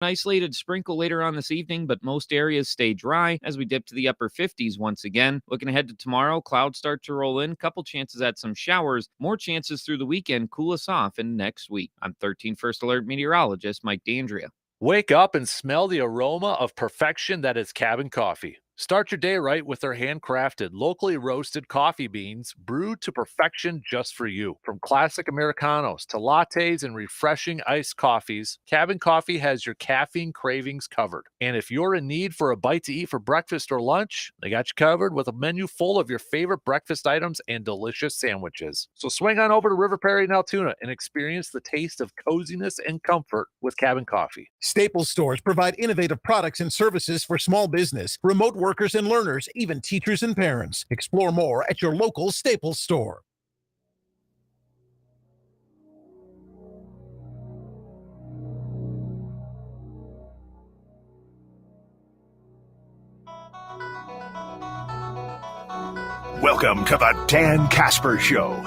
Isolated sprinkle later on this evening, but most areas stay dry as we dip to the upper 50s once again. Looking ahead to tomorrow, clouds start to roll in, couple chances at some showers, more chances through the weekend, cool us off in next week. I'm 13 First Alert meteorologist Mike D'Andrea. Wake up and smell the aroma of perfection that is Cabin Coffee. Start your day right with their handcrafted, locally roasted coffee beans brewed to perfection just for you. From classic Americanos to lattes and refreshing iced coffees, Cabin Coffee has your caffeine cravings covered. And if you're in need for a bite to eat for breakfast or lunch, they got you covered with a menu full of your favorite breakfast items and delicious sandwiches. So swing on over to River Perry and Altoona and experience the taste of coziness and comfort with Cabin Coffee. Staples stores provide innovative products and services for small business, remote workers and learners, even teachers and parents. Explore more at your local Staples store. Welcome to the Dan Kasper Show.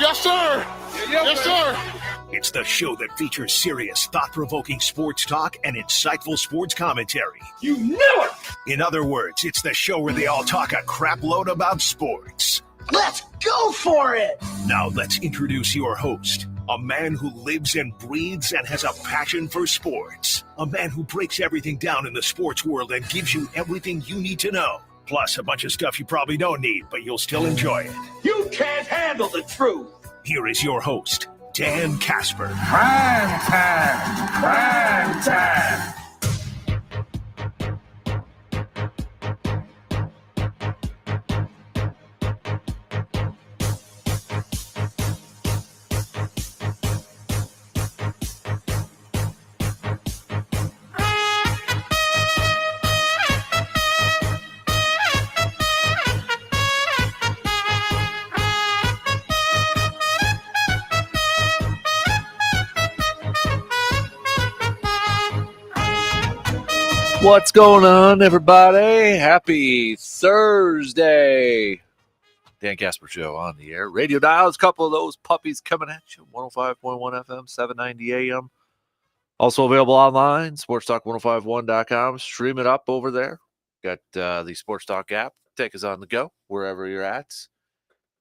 Yes, sir. Yes, sir. It's the show that features serious, thought-provoking sports talk and insightful sports commentary. You knew it! In other words, it's the show where they all talk a crap load about sports. Let's go for it! Now let's introduce your host, a man who lives and breathes and has a passion for sports. A man who breaks everything down in the sports world and gives you everything you need to know. Plus a bunch of stuff you probably don't need, but you'll still enjoy it. You can't handle the truth! Here is your host, Dan Kasper. Prime time! Prime time! What's going on, everybody? Happy Thursday. Dan Kasper Show on the air. Radio dials, a couple of those puppies coming at you. 105.1 FM, 790 AM. Also available online, sportstalk1051.com. Stream it up over there. Got the Sports Talk app. Take us on the go, wherever you're at.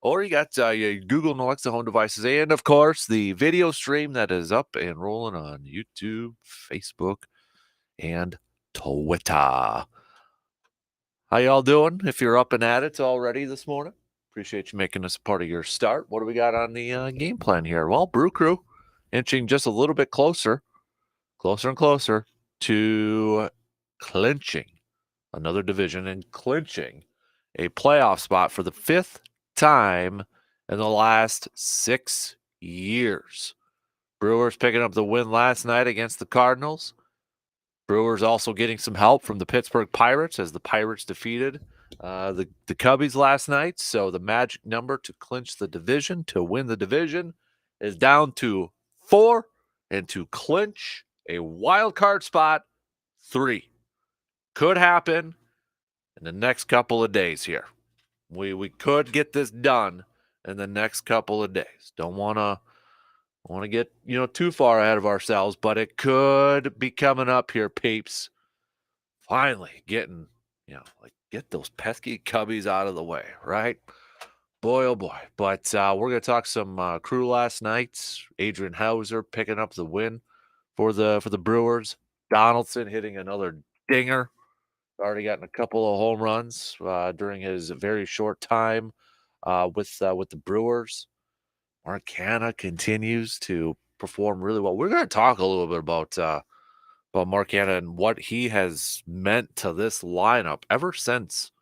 Or you got your Google and Alexa home devices. And, of course, the video stream that is up and rolling on YouTube, Facebook, and Twitter. How y'all doing? If you're up and at it already this morning, appreciate you making us a part of your start. What do we got on the game plan here? Well, Brew Crew inching just a little bit closer and closer to clinching another division and clinching a playoff spot for the fifth time in the last 6 years. Brewers picking up the win last night against the Cardinals. Brewers also getting some help from the Pittsburgh Pirates as the Pirates defeated the Cubbies last night. So the magic number to clinch the division, to win the division, is down to 4, and to clinch a wild card spot, 3. Could happen in the next couple of days here. We could get this done in the next couple of days. Don't want to get, too far ahead of ourselves, but it could be coming up here, peeps. Finally getting, get those pesky Cubbies out of the way, right? Boy, oh boy. But we're going to talk some Crew last night. Adrian Hauser picking up the win for the Brewers. Donaldson hitting another dinger. Already gotten a couple of home runs during his very short time with the Brewers. Mark Hanna continues to perform really well. We're going to talk a little bit about Mark Hanna and what he has meant to this lineup ever since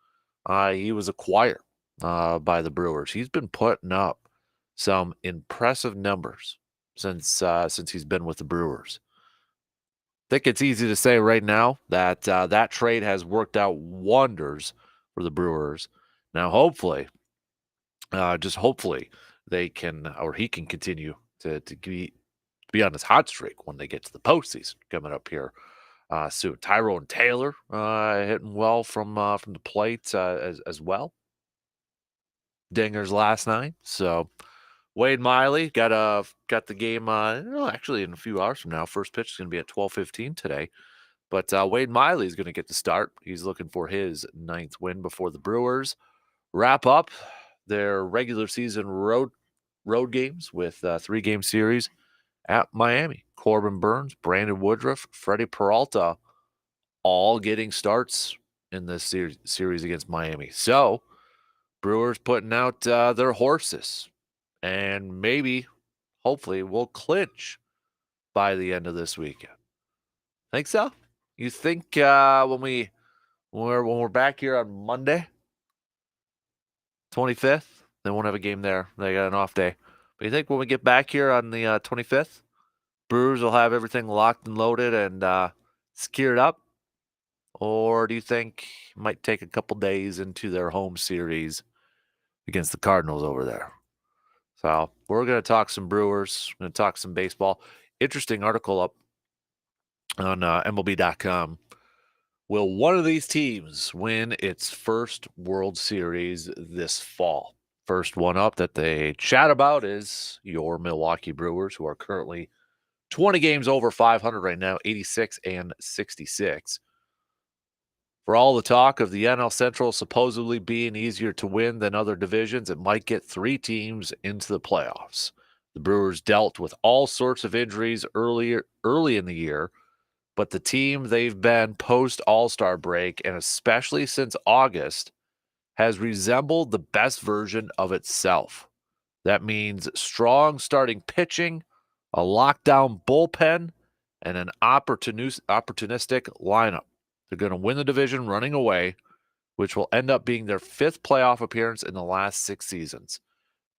he was acquired by the Brewers. He's been putting up some impressive numbers since he's been with the Brewers. I think it's easy to say right now that that trade has worked out wonders for the Brewers. Now, hopefully, they can, or he can continue to be on his hot streak when they get to the postseason coming up here soon. Tyrone Taylor hitting well from the plate as well. Dingers last night, so Wade Miley got the game actually in a few hours from now. First pitch is going to be at 12:15 today. But Wade Miley is going to get the start. He's looking for his 9th win before the Brewers wrap up their regular season road games with a 3-game series at Miami. Corbin Burns, Brandon Woodruff, Freddie Peralta all getting starts in this series against Miami. So Brewers putting out their horses, and maybe, hopefully, we'll clinch by the end of this weekend. Think so? You think when we're back here on Monday, 25th, they won't have a game there. They got an off day. But you think when we get back here on the 25th, Brewers will have everything locked and loaded and secured up? Or do you think it might take a couple days into their home series against the Cardinals over there? So we're going to talk some Brewers. We're going to talk some baseball. Interesting article up on MLB.com. Will one of these teams win its first World Series this fall? First one up that they chat about is your Milwaukee Brewers, who are currently 20 games over 500 right now, 86 and 66. For all the talk of the NL Central supposedly being easier to win than other divisions, it might get 3 teams into the playoffs. The Brewers dealt with all sorts of injuries early in the year, but the team they've been post All-Star break, and especially since August, has resembled the best version of itself. That means strong starting pitching, a lockdown bullpen, and an opportunistic lineup. They're going to win the division running away, which will end up being their 5th playoff appearance in the last 6 seasons.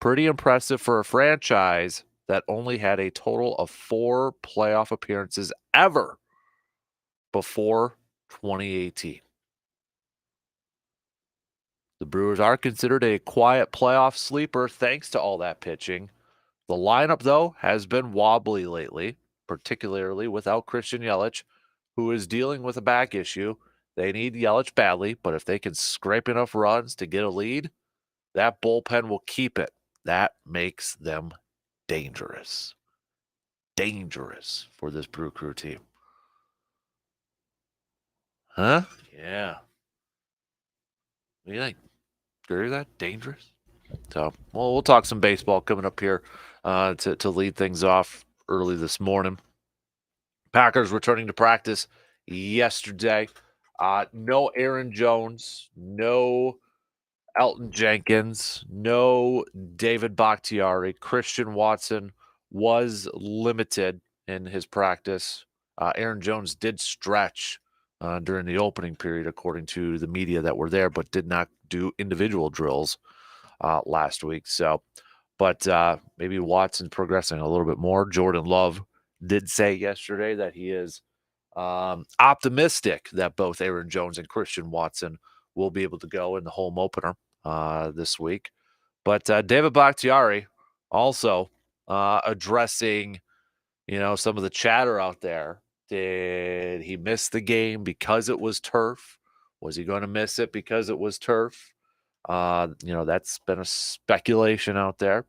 Pretty impressive for a franchise that only had a total of 4 playoff appearances ever before 2018. The Brewers are considered a quiet playoff sleeper thanks to all that pitching. The lineup, though, has been wobbly lately, particularly without Christian Yelich, who is dealing with a back issue. They need Yelich badly, but if they can scrape enough runs to get a lead, that bullpen will keep it. That makes them dangerous. Dangerous for this Brew Crew team. Huh? Yeah. What do you think? Agree with that? Dangerous? So, well, we'll talk some baseball coming up here to lead things off early this morning. Packers returning to practice yesterday. No Aaron Jones, no Elton Jenkins, no David Bakhtiari. Christian Watson was limited in his practice. Aaron Jones did stretch during the opening period, according to the media that were there, but did not do individual drills last week. So, but maybe Watson's progressing a little bit more. Jordan Love did say yesterday that he is optimistic that both Aaron Jones and Christian Watson will be able to go in the home opener this week. But David Bakhtiari also addressing, some of the chatter out there. Did he miss the game because it was turf? Was he going to miss it because it was turf? That's been a speculation out there.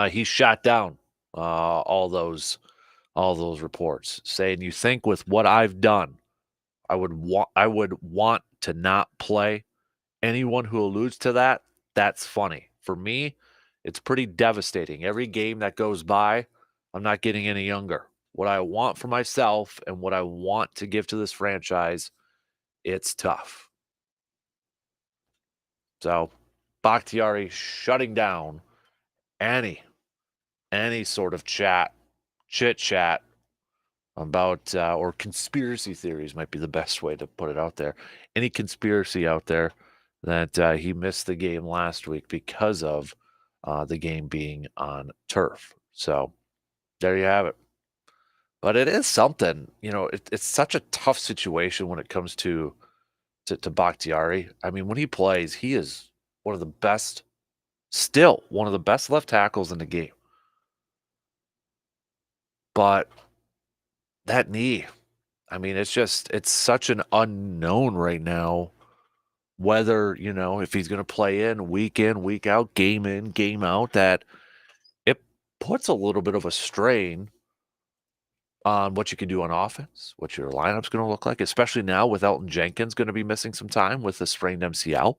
He shot down all those reports, saying, "You think with what I've done, I would want to not play." Anyone who alludes to that, that's funny. For me, it's pretty devastating. Every game that goes by, I'm not getting any younger. What I want for myself and what I want to give to this franchise, it's tough. So, Bakhtiari shutting down any sort of chit chat about, or conspiracy theories might be the best way to put it out there. Any conspiracy out there that he missed the game last week because of the game being on turf. So there you have it. But it is something, it's such a tough situation when it comes to Bakhtiari. I mean, when he plays, he is one of the best left tackles in the game. But that knee, I mean, it's such an unknown right now, whether, if he's going to play in, week out, game out, that puts a little bit of a strain on what you can do on offense, what your lineup's going to look like, especially now with Elton Jenkins going to be missing some time with the sprained MCL.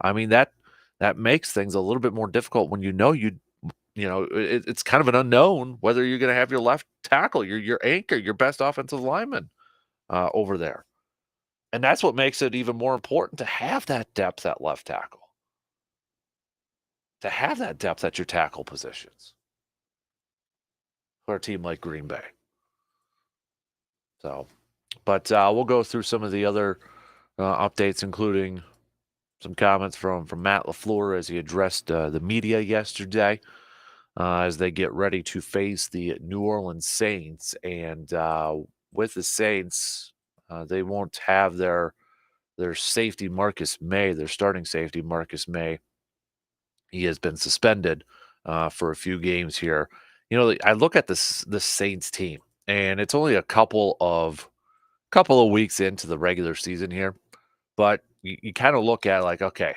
I mean, that makes things a little bit more difficult when it's kind of an unknown whether you're going to have your left tackle, your anchor, your best offensive lineman over there. And that's what makes it even more important to have that depth at left tackle, to have that depth at your tackle positions for a team like Green Bay. So, but we'll go through some of the other updates, including some comments from Matt LaFleur as he addressed the media yesterday as they get ready to face the New Orleans Saints. And with the Saints, they won't have their safety Marcus May, their starting safety Marcus May. He has been suspended for a few games here. I look at this Saints team, and it's only a couple of weeks into the regular season here, but you kind of look at like, okay,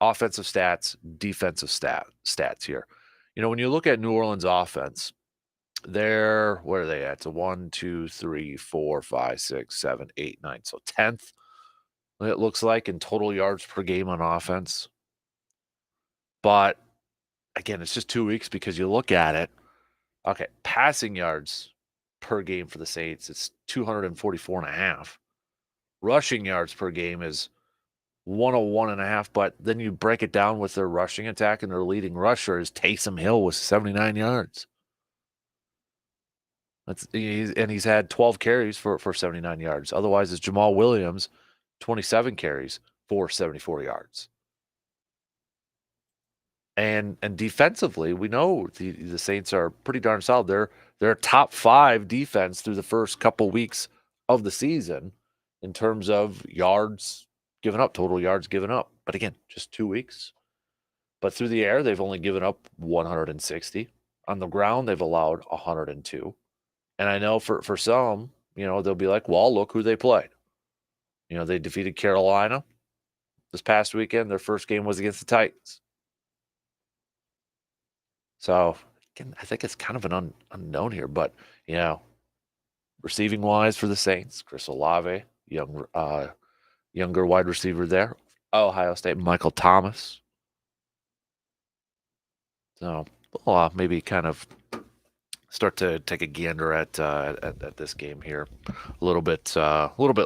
offensive stats, defensive stats here. When you look at New Orleans offense, where are they at? So 1, 2, 3, 4, 5, 6, 7, 8, 9. So 10th, it looks like, in total yards per game on offense. But again, it's just 2 weeks because you look at it. Okay, passing yards per game for the Saints, it's 244.5. Rushing yards per game is 101.5, but then you break it down with their rushing attack, and their leading rusher is Taysom Hill with 79 yards. He's had 12 carries for 79 yards. Otherwise, it's Jamal Williams, 27 carries for 74 yards. And defensively, we know the Saints are pretty darn solid. They're top 5 defense through the first couple weeks of the season in terms of yards given up, total yards given up. But again, just 2 weeks. But through the air, they've only given up 160. On the ground, they've allowed 102. And I know for some, they'll be like, well, look who they played. They defeated Carolina this past weekend. Their first game was against the Titans. So, again, I think it's kind of an unknown here. But, receiving wise for the Saints, Chris Olave, younger wide receiver there. Ohio State, Michael Thomas. So, we'll maybe kind of start to take a gander at this game here a little bit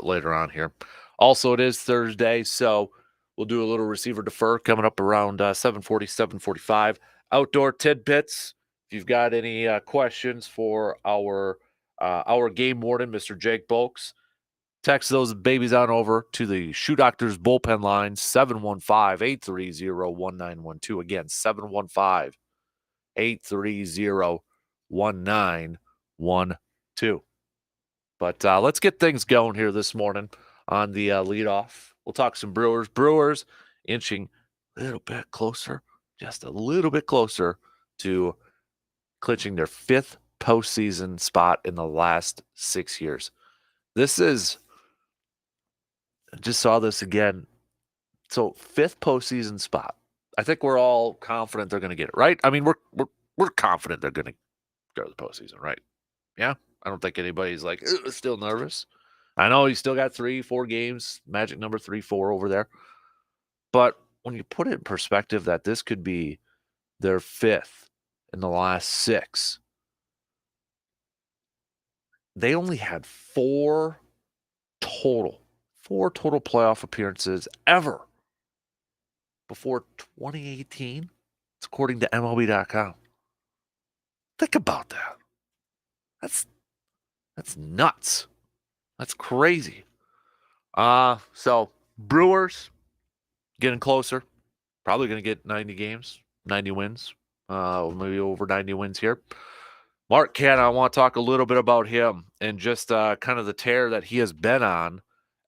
later on here. Also, it is Thursday, so we'll do a little receiver defer coming up around 7:40, 7:45. Outdoor tidbits. If you've got any questions for our game warden, Mr. Jake Bolks, text those babies on over to the Shoe Doctors bullpen line, 715-830-1912. Again, 715-830-1912. But let's get things going here this morning on the leadoff. We'll talk some Brewers. Brewers inching a little bit closer, just a little bit closer to clinching their 5th postseason spot in the last 6 years. I just saw this again. So 5th postseason spot. I think we're all confident they're going to get it, right? I mean, we're confident they're going to go to the postseason, right? Yeah, I don't think anybody's like still nervous. I know he's still got 3-4 games, magic number 3-4 over there. But when you put it in perspective that this could be their 5th in the last 6, they only had 4 total playoff appearances ever before 2018. It's according to MLB.com. Think about that. That's nuts. That's crazy. So Brewers getting closer. Probably going to get 90 games, 90 wins, maybe over 90 wins here. Mark Canha, I want to talk a little bit about him and just kind of the tear that he has been on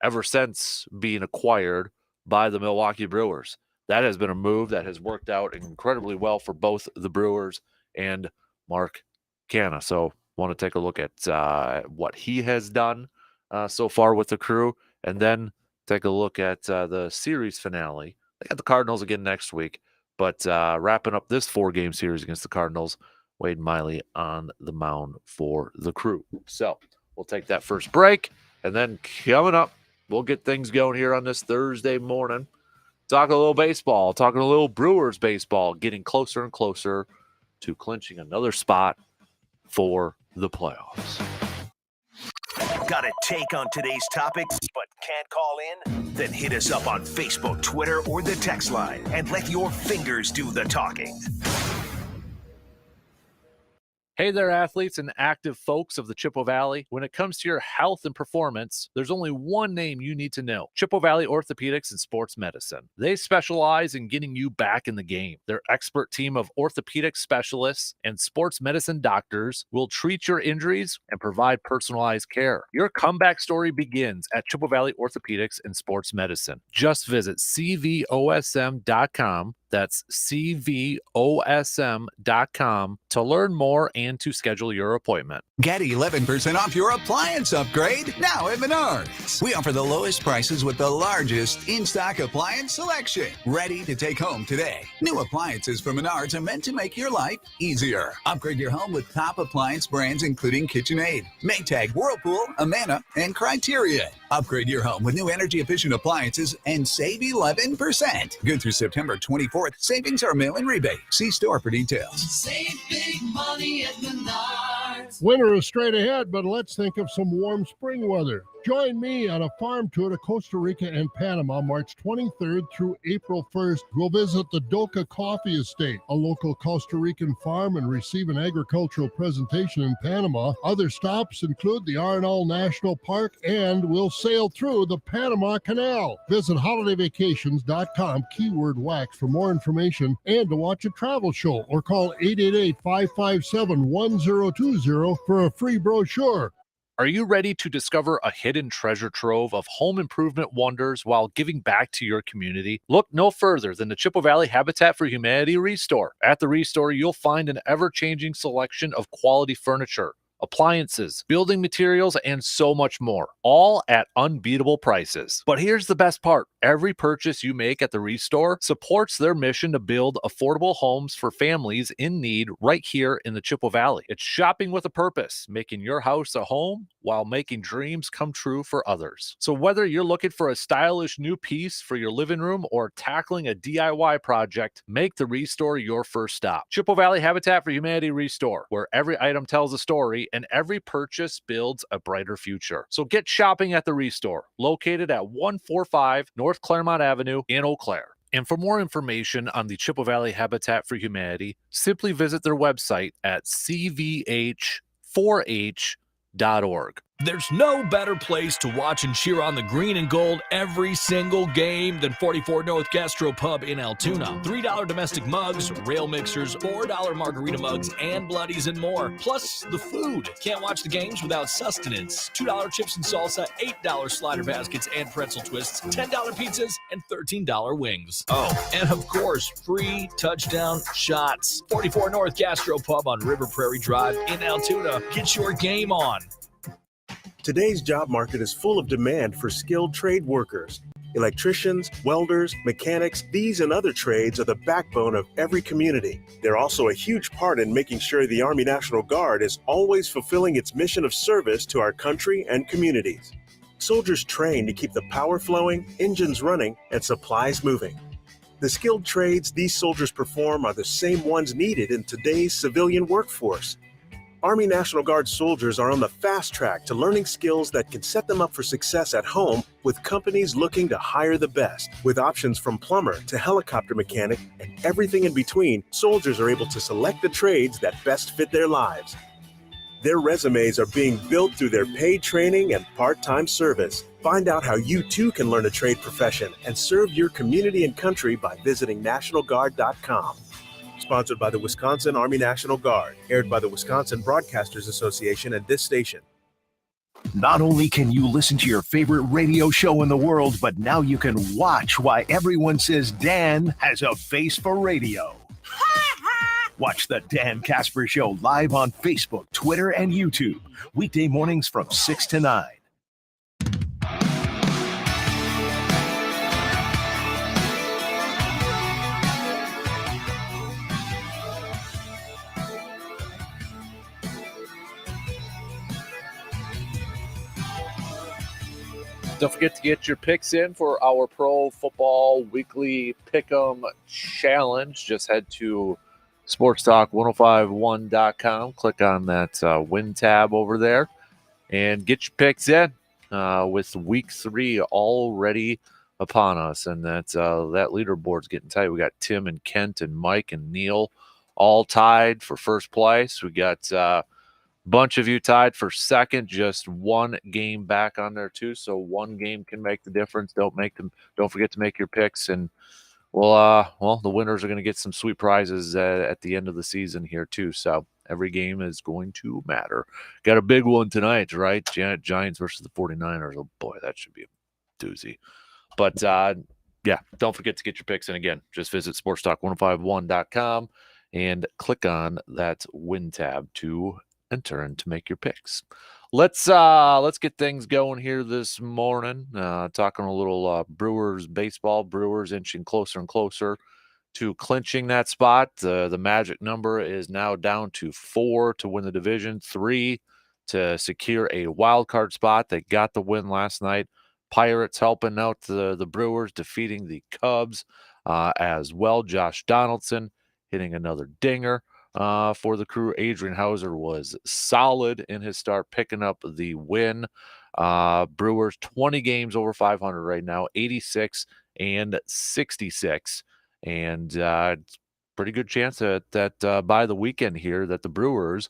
ever since being acquired by the Milwaukee Brewers. That has been a move that has worked out incredibly well for both the Brewers and Mark Canha. So want to take a look at what he has done so far with the Crew, and then take a look at the series finale. They got the Cardinals again next week, but wrapping up this 4-game series against the Cardinals Wade Miley on the mound for the Crew. So we'll take that first break, and then coming up, we'll get things going here on this Thursday morning. Talking a little baseball, talking a little Brewers baseball, getting closer and closer to clinching another spot for the playoffs. Got a take on today's topics but can't call in? Then hit us up on Facebook, Twitter, or the text line and let your fingers do the talking. Hey there, athletes and active folks of the Chippewa Valley. When it comes to your health and performance, there's only one name you need to know: Chippewa Valley Orthopedics and Sports Medicine. They specialize in getting you back in the game. Their expert team of orthopedic specialists and sports medicine doctors will treat your injuries and provide personalized care. Your comeback story begins at Chippewa Valley Orthopedics and Sports Medicine. Just visit cvosm.com. That's cvosm.com to learn more and to schedule your appointment. Get 11% off your appliance upgrade now at Menards. We offer the lowest prices with the largest in-stock appliance selection. Ready to take home today. New appliances from Menards are meant to make your life easier. Upgrade your home with top appliance brands including KitchenAid, Maytag, Whirlpool, Amana, and Criteria. Upgrade your home with new energy-efficient appliances and save 11%. Good through September 24th. Savings are mail-in rebate. See store for details. Save big money at Menards. Winter is straight ahead, but let's think of some warm spring weather. Join me on a farm tour to Costa Rica and Panama, March 23rd through April 1st. We'll visit the Doca Coffee Estate, a local Costa Rican farm, and receive an agricultural presentation in Panama. Other stops include the Arenal National Park, and we'll sail through the Panama Canal. Visit holidayvacations.com, keyword wax, for more information and to watch a travel show, or call 888-557-1020 for a free brochure. Are you ready to discover a hidden treasure trove of home improvement wonders while giving back to your community? Look no further than the Chippewa Valley Habitat for Humanity Restore. At the Restore, you'll find an ever-changing selection of quality furniture, appliances, building materials, and so much more, all at unbeatable prices. But here's the best part. Every purchase you make at the Restore supports their mission to build affordable homes for families in need right here in the Chippewa Valley. It's shopping with a purpose, making your house a home while making dreams come true for others. So whether you're looking for a stylish new piece for your living room or tackling a DIY project, make the Restore your first stop. Chippewa Valley Habitat for Humanity Restore, where every item tells a story and every purchase builds a brighter future. So get shopping at the Restore, located at 145 North Claremont Avenue in Eau Claire. And for more information on the Chippewa Valley Habitat for Humanity, simply visit their website at cvh4h.org. There's no better place to watch and cheer on the green and gold every single game than 44 North Gastro Pub in Altoona. $3 domestic mugs, rail mixers, $4 margarita mugs, and bloodies and more. Plus the food. Can't watch the games without sustenance. $2 chips and salsa, $8 slider baskets and pretzel twists, $10 pizzas, and $13 wings. Oh, and of course, free touchdown shots. 44 North Gastro Pub on River Prairie Drive in Altoona. Get your game on. Today's job market is full of demand for skilled trade workers. Electricians, welders, mechanics, these and other trades are the backbone of every community. They're also a huge part in making sure the Army National Guard is always fulfilling its mission of service to our country and communities. Soldiers train to keep the power flowing, engines running, and supplies moving. The skilled trades these soldiers perform are the same ones needed in today's civilian workforce. Army National Guard soldiers are on the fast track to learning skills that can set them up for success at home with companies looking to hire the best. With options from plumber to helicopter mechanic and everything in between, soldiers are able to select the trades that best fit their lives. Their resumes are being built through their paid training and part-time service. Find out how you too can learn a trade profession and serve your community and country by visiting NationalGuard.com. Sponsored by the Wisconsin Army National Guard. Aired by the Wisconsin Broadcasters Association and this station. Not only can you listen to your favorite radio show in the world, but now you can watch why everyone says Dan has a face for radio. Watch the Dan Kasper Show live on Facebook, Twitter, and YouTube. Weekday mornings from 6 to 9. Don't forget to get your picks in for our Pro Football Weekly Pick'em Challenge. Just head to sportstalk1051.com. Click on that win tab over there and get your picks in with week 3 already upon us. And that leaderboard's getting tight. We got Tim and Kent and Mike and Neil all tied for first place. We got bunch of you tied for second, just one game back on there too. So one game can make the difference. Don't forget to make your picks, and the winners are going to get some sweet prizes at the end of the season here too. So every game is going to matter. Got a big one tonight, right? Giants versus the 49ers. Oh boy, that should be a doozy. But yeah, don't forget to get your picks in again. Just visit sportstalk1051.com and click on that win tab to enter and to make your picks. Let's get things going here this morning. Talking a little Brewers baseball. Brewers inching closer and closer to clinching that spot. The magic number is now down to 4 to win the division, 3 to secure a wild card spot. They got the win last night. Pirates helping out the Brewers, defeating the Cubs as well. Josh Donaldson hitting another dinger. For the crew, Adrian Hauser was solid in his start, picking up the win. Brewers 20 games over 500 right now, 86 and 66, and it's pretty good chance that by the weekend here that the Brewers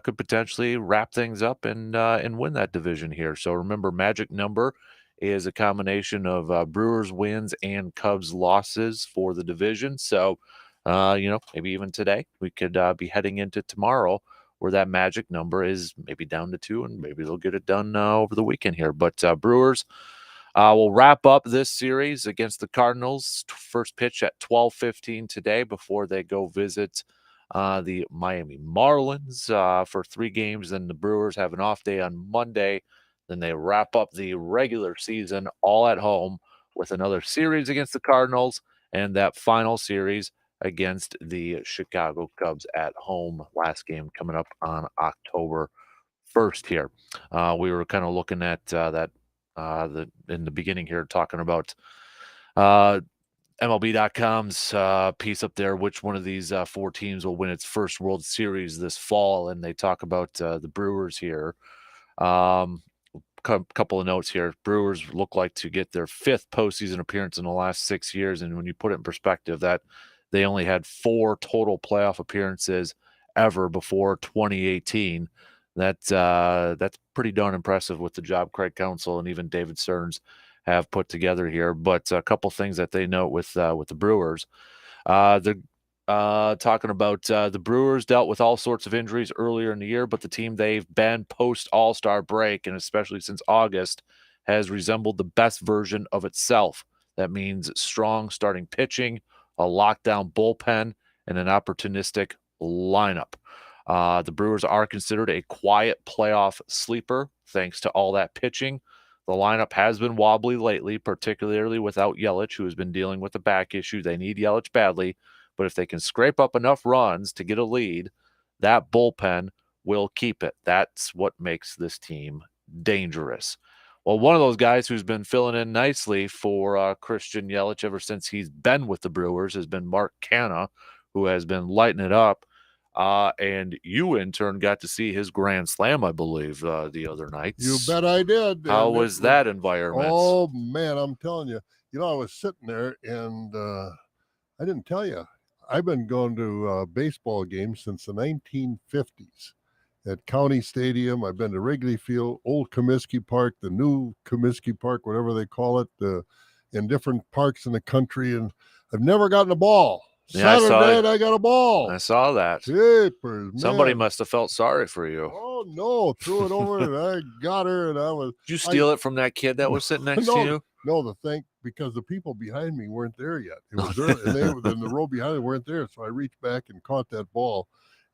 could potentially wrap things up and win that division here. So remember, magic number is a combination of Brewers wins and Cubs losses for the division. So maybe even today we could be heading into tomorrow where that magic number is maybe down to 2, and maybe they'll get it done over the weekend here. But Brewers will wrap up this series against the Cardinals. First pitch at 12:15 today before they go visit the Miami Marlins for 3 games. Then the Brewers have an off day on Monday. Then they wrap up the regular season all at home with another series against the Cardinals and that final series against the Chicago Cubs at home. Last game coming up on October 1st here. We were kind of looking at that in the beginning here, talking about MLB.com's piece up there, which one of these 4 teams will win its first World Series this fall, and they talk about the Brewers here. Couple of notes here. Brewers look like to get their 5th postseason appearance in the last 6 years, and when you put it in perspective, that they only had 4 total playoff appearances ever before 2018. That's pretty darn impressive with the job Craig Counsell and even David Stearns have put together here. But a couple things that they note with the Brewers. They're talking about the Brewers dealt with all sorts of injuries earlier in the year, but the team they've been post All-Star break, and especially since August, has resembled the best version of itself. That means strong starting pitching, a lockdown bullpen, and an opportunistic lineup. The Brewers are considered a quiet playoff sleeper thanks to all that pitching. The lineup has been wobbly lately, particularly without Yelich, who has been dealing with a back issue. They need Yelich badly, but if they can scrape up enough runs to get a lead, that bullpen will keep it. That's what makes this team dangerous. Well, one of those guys who's been filling in nicely for Christian Yelich ever since he's been with the Brewers has been Mark Canha, who has been lighting it up. And you, in turn, got to see his grand slam, I believe, the other night. You bet I did. How was that environment? Oh, man, I'm telling you. I was sitting there, and I didn't tell you. I've been going to baseball games since the 1950s. At County Stadium. I've been to Wrigley Field, Old Comiskey Park, the new Comiskey Park, whatever they call it, in different parks in the country, and I've never gotten a ball. Yeah, Saturday night, I got a ball. I saw that. Jeepers, Somebody man. must have felt sorry for you. Oh, no. Threw it over, and I got her, and I was... Did you steal it from that kid that was sitting next to you? No, because the people behind me weren't there yet. It was early, and they in the row behind me weren't there, so I reached back and caught that ball.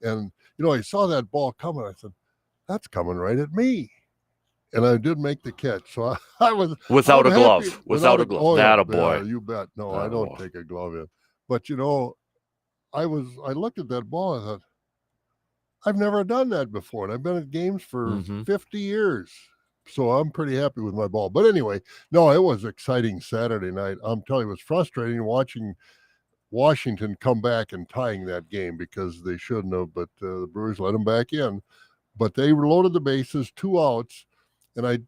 And, I saw that ball coming. I said, that's coming right at me. And I did make the catch. So I was without a glove. Happy. Without a glove. That a boy. Yeah, you bet. No, I don't take a glove in. But I looked at that ball and I thought, I've never done that before. And I've been at games for 50 years. So I'm pretty happy with my ball. But anyway, no, it was exciting Saturday night. I'm telling you, it was frustrating watching Washington come back and tying that game because they shouldn't have, but the Brewers let them back in. But they loaded the bases, 2 outs, and I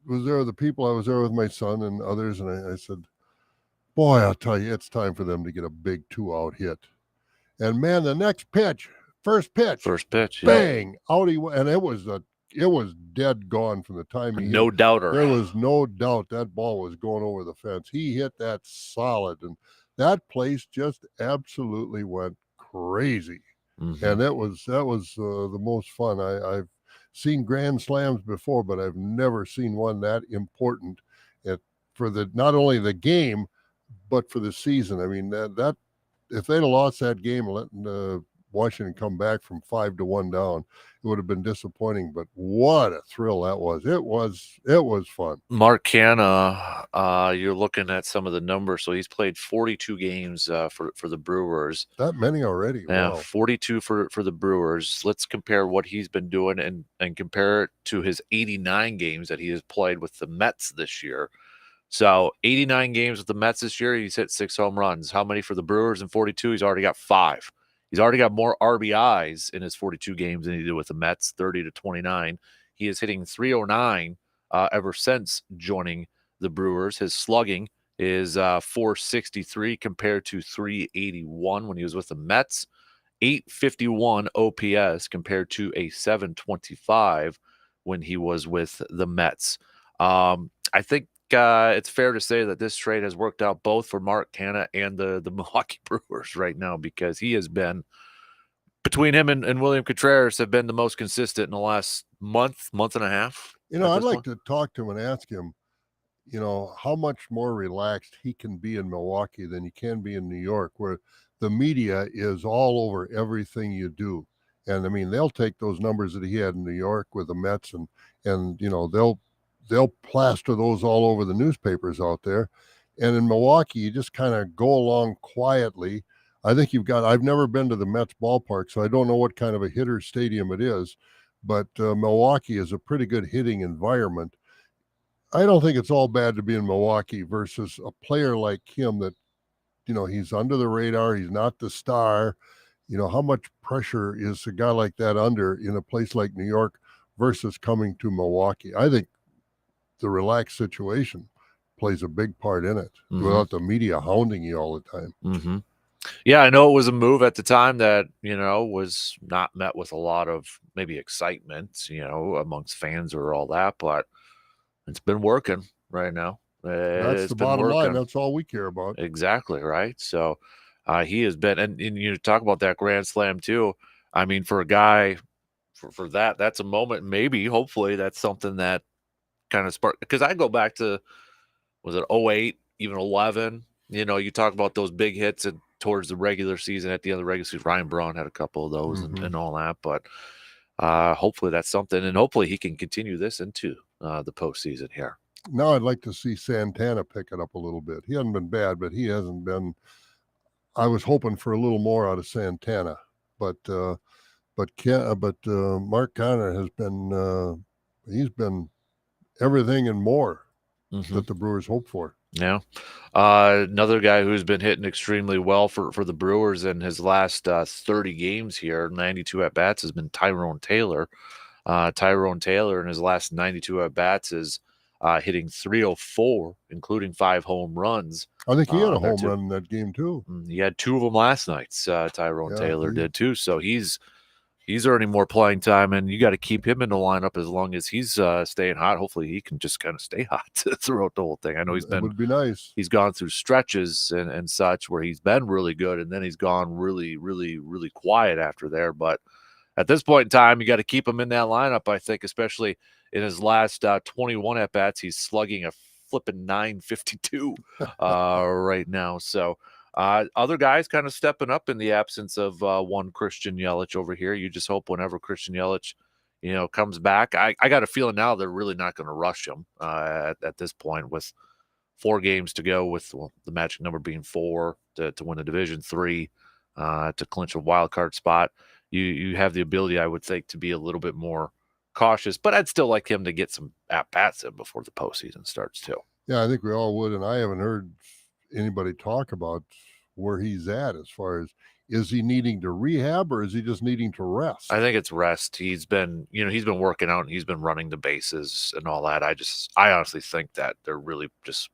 was there with the people. I was there with my son and others, and I said, boy, I'll tell you, it's time for them to get a big 2-out hit. And man, the next pitch, first pitch, bang, out he went, and it was dead gone from the time he No hit. doubter. There was no doubt that ball was going over the fence. He hit that solid, and that place just absolutely went crazy. Mm-hmm. And that was the most fun. I've seen grand slams before, but I've never seen one that important for not only the game, but for the season. I mean, that if they'd have lost that game and let Washington come back from 5-1 down, it would have been disappointing. But what a thrill that was! It was fun. Mark Canha, you're looking at some of the numbers. So he's played 42 games for the Brewers. That many already. Yeah, Wow. 42 for the Brewers. Let's compare what he's been doing and compare it to his 89 games that he has played with the Mets this year. So 89 games with the Mets this year, he's hit 6 home runs. How many for the Brewers in 42? He's already got 5. He's already got more RBIs in his 42 games than he did with the Mets, 30-29. He is hitting 309 ever since joining the Brewers. His slugging is 463 compared to 381 when he was with the Mets. 851 OPS compared to a 725 when he was with the Mets. I think it's fair to say that this trade has worked out both for Mark Canha and the Milwaukee Brewers right now, because he has been, between him and William Contreras, have been the most consistent in the last month and a half. I'd like to talk to him and ask him, how much more relaxed he can be in Milwaukee than he can be in New York, where the media is all over everything you do. And I mean, they'll take those numbers that he had in New York with the Mets and they'll plaster those all over the newspapers out there. And in Milwaukee, you just kind of go along quietly. I think I've never been to the Mets ballpark, so I don't know what kind of a hitter stadium it is, but Milwaukee is a pretty good hitting environment. I don't think it's all bad to be in Milwaukee versus a player like him that, he's under the radar. He's not the star. How much pressure is a guy like that under in a place like New York versus coming to Milwaukee? I think the relaxed situation plays a big part in it, without the media hounding you all the time. Mm-hmm. Yeah, I know it was a move at the time that, was not met with a lot of maybe excitement, amongst fans or all that, but it's been working right now. That's the bottom line. That's all we care about. Exactly, right? So he has been, and you talk about that grand slam too. I mean, for a guy, for that's a moment, maybe, hopefully, that's something that kind of sparked, because I go back to, was it 08, even 11? You talk about those big hits and towards the regular season, at the end of the regular season. Ryan Braun had a couple of those and all that, but hopefully that's something, and hopefully he can continue this into the postseason here. Now I'd like to see Santana pick it up a little bit. He hasn't been bad, but he hasn't been. I was hoping for a little more out of Santana, but Mark Canha has been he's been everything and more that the Brewers hope for. Yeah. Another guy who's been hitting extremely well for the Brewers in his last 30 games here, 92 at-bats, has been Tyrone Taylor. Tyrone Taylor in his last 92 at-bats is hitting 304, including 5 home runs. I think he had a home run in that game, too. He had 2 of them last night, Tyrone Taylor did, too. So he's earning more playing time, and you got to keep him in the lineup as long as he's staying hot. Hopefully he can just kind of stay hot throughout the whole thing. I know It would be nice. He's gone through stretches and such where he's been really good, and then he's gone really, really, really quiet after there. But at this point in time, you got to keep him in that lineup, I think, especially in his last 21 at-bats. He's slugging a flipping 952 right now. So other guys kind of stepping up in the absence of one Christian Yelich over here. You just hope whenever Christian Yelich, comes back. I got a feeling now they're really not going to rush him at this point, with 4 games to go, with the magic number being 4 to win the division, 3 to clinch a wild card spot. You have the ability, I would think, to be a little bit more cautious, but I'd still like him to get some at-bats in before the postseason starts too. Yeah, I think we all would, and I haven't heard anybody talk about where he's at as far as, is he needing to rehab or is he just needing to rest? I think it's rest. He's been working out and he's been running the bases and all that. I honestly think that they're really just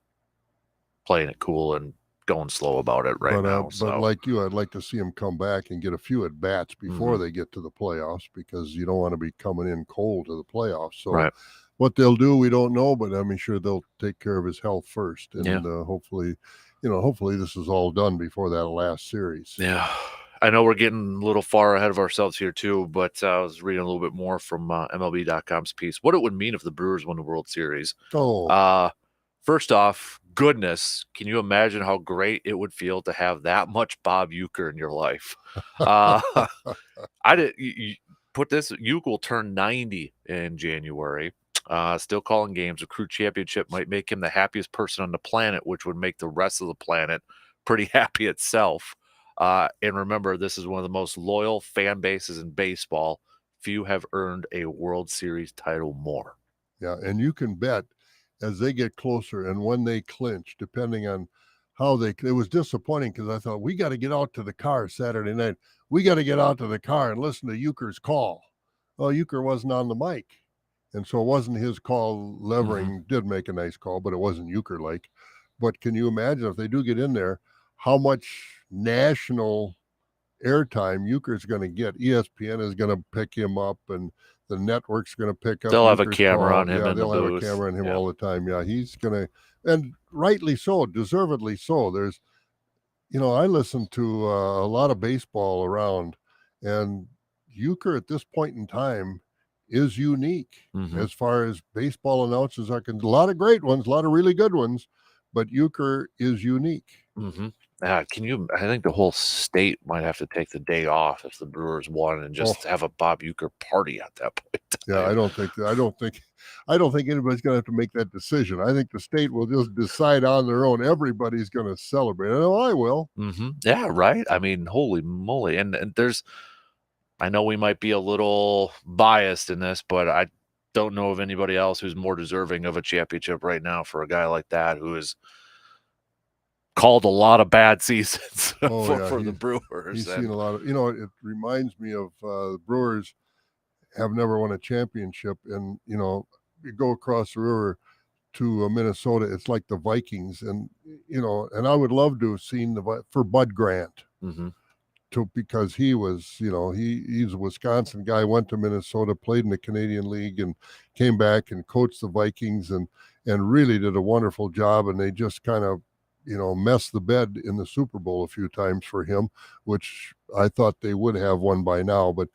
playing it cool and going slow about it now. But like you, I'd like to see him come back and get a few at bats before they get to the playoffs, because you don't want to be coming in cold to the playoffs. So what they'll do, we don't know, but I'm sure they'll take care of his health first, and hopefully this is all done before that last series. Yeah. I know we're getting a little far ahead of ourselves here too, but I was reading a little bit more from MLB.com's piece. What it would mean if the Brewers won the World Series. First off, goodness, can you imagine how great it would feel to have that much Bob Uecker in your life? You put this, Uecker will turn 90 in January. Still calling games. A crew championship might make him the happiest person on the planet, which would make the rest of the planet pretty happy itself. And remember, this is one of the most loyal fan bases in baseball. Few have earned a World Series title more. Yeah, and you can bet as they get closer and when they clinch, depending on how it was disappointing, because I thought, we got to get out to the car Saturday night. We got to get out to the car and listen to Uecker's call. Well, Uecker wasn't on the mic, and so it wasn't his call. Levering did make a nice call, but it wasn't Uecker-like. But can you imagine if they do get in there, how much national airtime Uecker's going to get? ESPN is going to pick him up, and the network's going to pick up. They'll have a Uecker's camera call. on him. Yeah, they'll have a camera on him all the time. Yeah, he's going to, and rightly so, deservedly so. There's, I listen to a lot of baseball around, and Uecker at this point in time is unique as far as baseball announcers are concerned. A lot of great ones, a lot of really good ones, but Uecker is unique. I think the whole state might have to take the day off if the Brewers won and just have a Bob Uecker party at that point. Yeah, I don't think anybody's going to have to make that decision. I think the state will just decide on their own. Everybody's going to celebrate. I know I will. Yeah, right. I mean, holy moly. And I know we might be a little biased in this, but I don't know of anybody else who's more deserving of a championship right now for a guy like that who is called a lot of bad seasons for the Brewers. He's seen a lot of, it reminds me of the Brewers have never won a championship. And, you go across the river to Minnesota, it's like the Vikings. And, and I would love to have seen for Bud Grant. Because he was, he's a Wisconsin guy, went to Minnesota, played in the Canadian League, and came back and coached the Vikings and really did a wonderful job. And they just kind of, messed the bed in the Super Bowl a few times for him, which I thought they would have won by now. But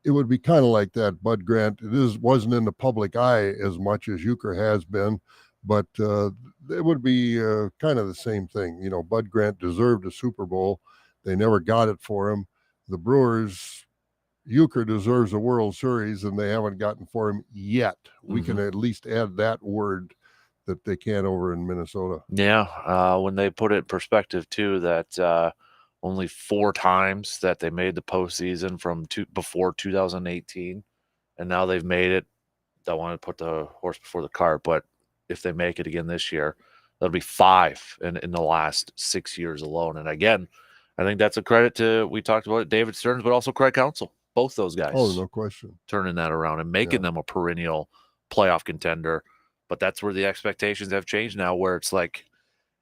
it would be kind of like that. Bud Grant, wasn't in the public eye as much as Uecker has been, but it would be kind of the same thing. Bud Grant deserved a Super Bowl. They never got it for him. The Brewers, Uecker deserves a World Series, and they haven't gotten for him yet. We can at least add that word that they can over in Minnesota. Yeah, when they put it in perspective, too, that only 4 times that they made the postseason from before 2018, and now they've made it. Don't want to put the horse before the cart, but if they make it again this year, that'll be 5 in the last 6 years alone. And again, I think that's a credit to, we talked about it, David Stearns, but also Craig Counsell. Both those guys. Oh, no question. Turning that around and making them a perennial playoff contender. But that's where the expectations have changed now, where it's like,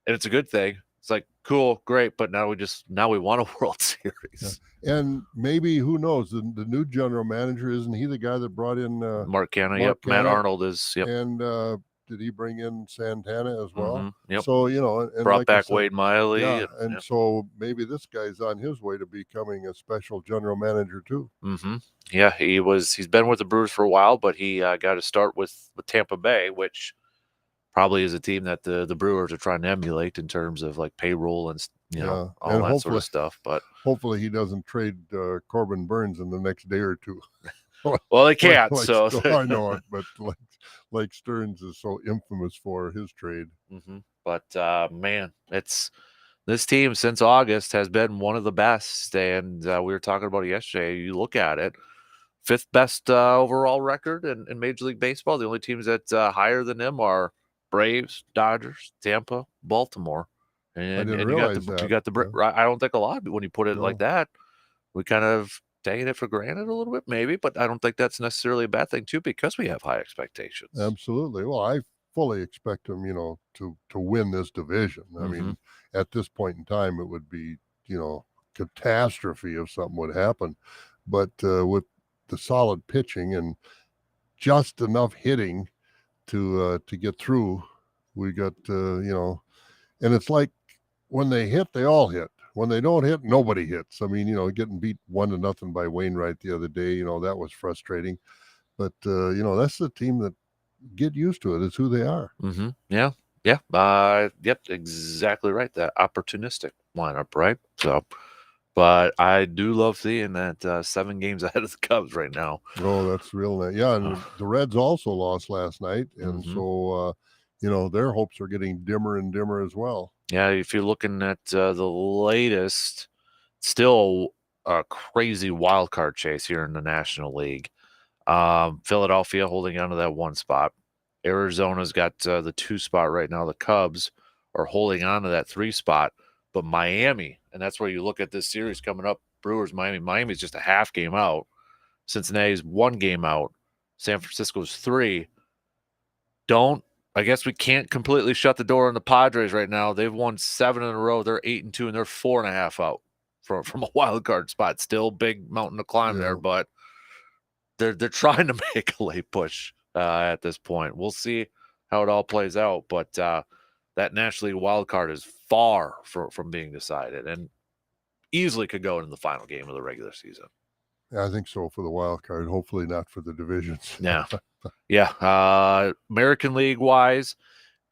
and it's a good thing. It's like, cool, great, but now we want a World Series. Yeah. And maybe, who knows, the new general manager, isn't he the guy that brought in Mark Canha? Yep, Matt Arnold is. Yep. And did he bring in Santana as well? Yep. So, and brought like back Wade Miley. Yeah, and so maybe this guy's on his way to becoming a special general manager too. Yeah, he's been with the Brewers for a while, but he got to start with Tampa Bay, which probably is a team that the Brewers are trying to emulate in terms of like payroll and all and that sort of stuff. But hopefully he doesn't trade Corbin Burns in the next day or two. Well, they can't. I know it, but like Stearns is so infamous for his trade. But man, this team since August has been one of the best. And we were talking about it yesterday. You look at it, fifth best overall record in Major League Baseball. The only teams that higher than them are Braves, Dodgers, Tampa, Baltimore, and didn't you got realize that. you got the. Yeah. I don't think a lot, when you put it like No. that, we kind of taking it for granted a little bit, maybe, but I don't think that's necessarily a bad thing too, because we have high expectations. Absolutely. Well, I fully expect them, to win this division. I mean, at this point in time, it would be, catastrophe if something would happen. But with the solid pitching and just enough hitting to get through, we got, and it's like when they hit, they all hit. When they don't hit, nobody hits. I mean, getting beat 1-0 by Wainwright the other day, that was frustrating. But, that's the team that get used to it. It's who they are. Yeah. Yep, exactly right. That opportunistic lineup, right? So, but I do love seeing that 7 games ahead of the Cubs right now. Oh, that's real nice. Yeah, and the Reds also lost last night. And so, their hopes are getting dimmer and dimmer as well. Yeah, if you're looking at the latest, still a crazy wild card chase here in the National League. Philadelphia holding on to that 1 spot. Arizona's got the 2 spot right now. The Cubs are holding on to that 3 spot. But Miami, and that's where you look at this series coming up, Brewers, Miami. Miami's just a half game out. Cincinnati's 1 game out. San Francisco's 3. I guess we can't completely shut the door on the Padres right now. They've won 7 in a row. They're 8-2, and they're 4.5 out from a wild card spot. Still big mountain to climb there, but they're trying to make a late push at this point. We'll see how it all plays out, but that National League wild card is far from being decided, and easily could go into the final game of the regular season. Yeah, I think so for the wild card. Hopefully not for the divisions. Yeah. American League wise,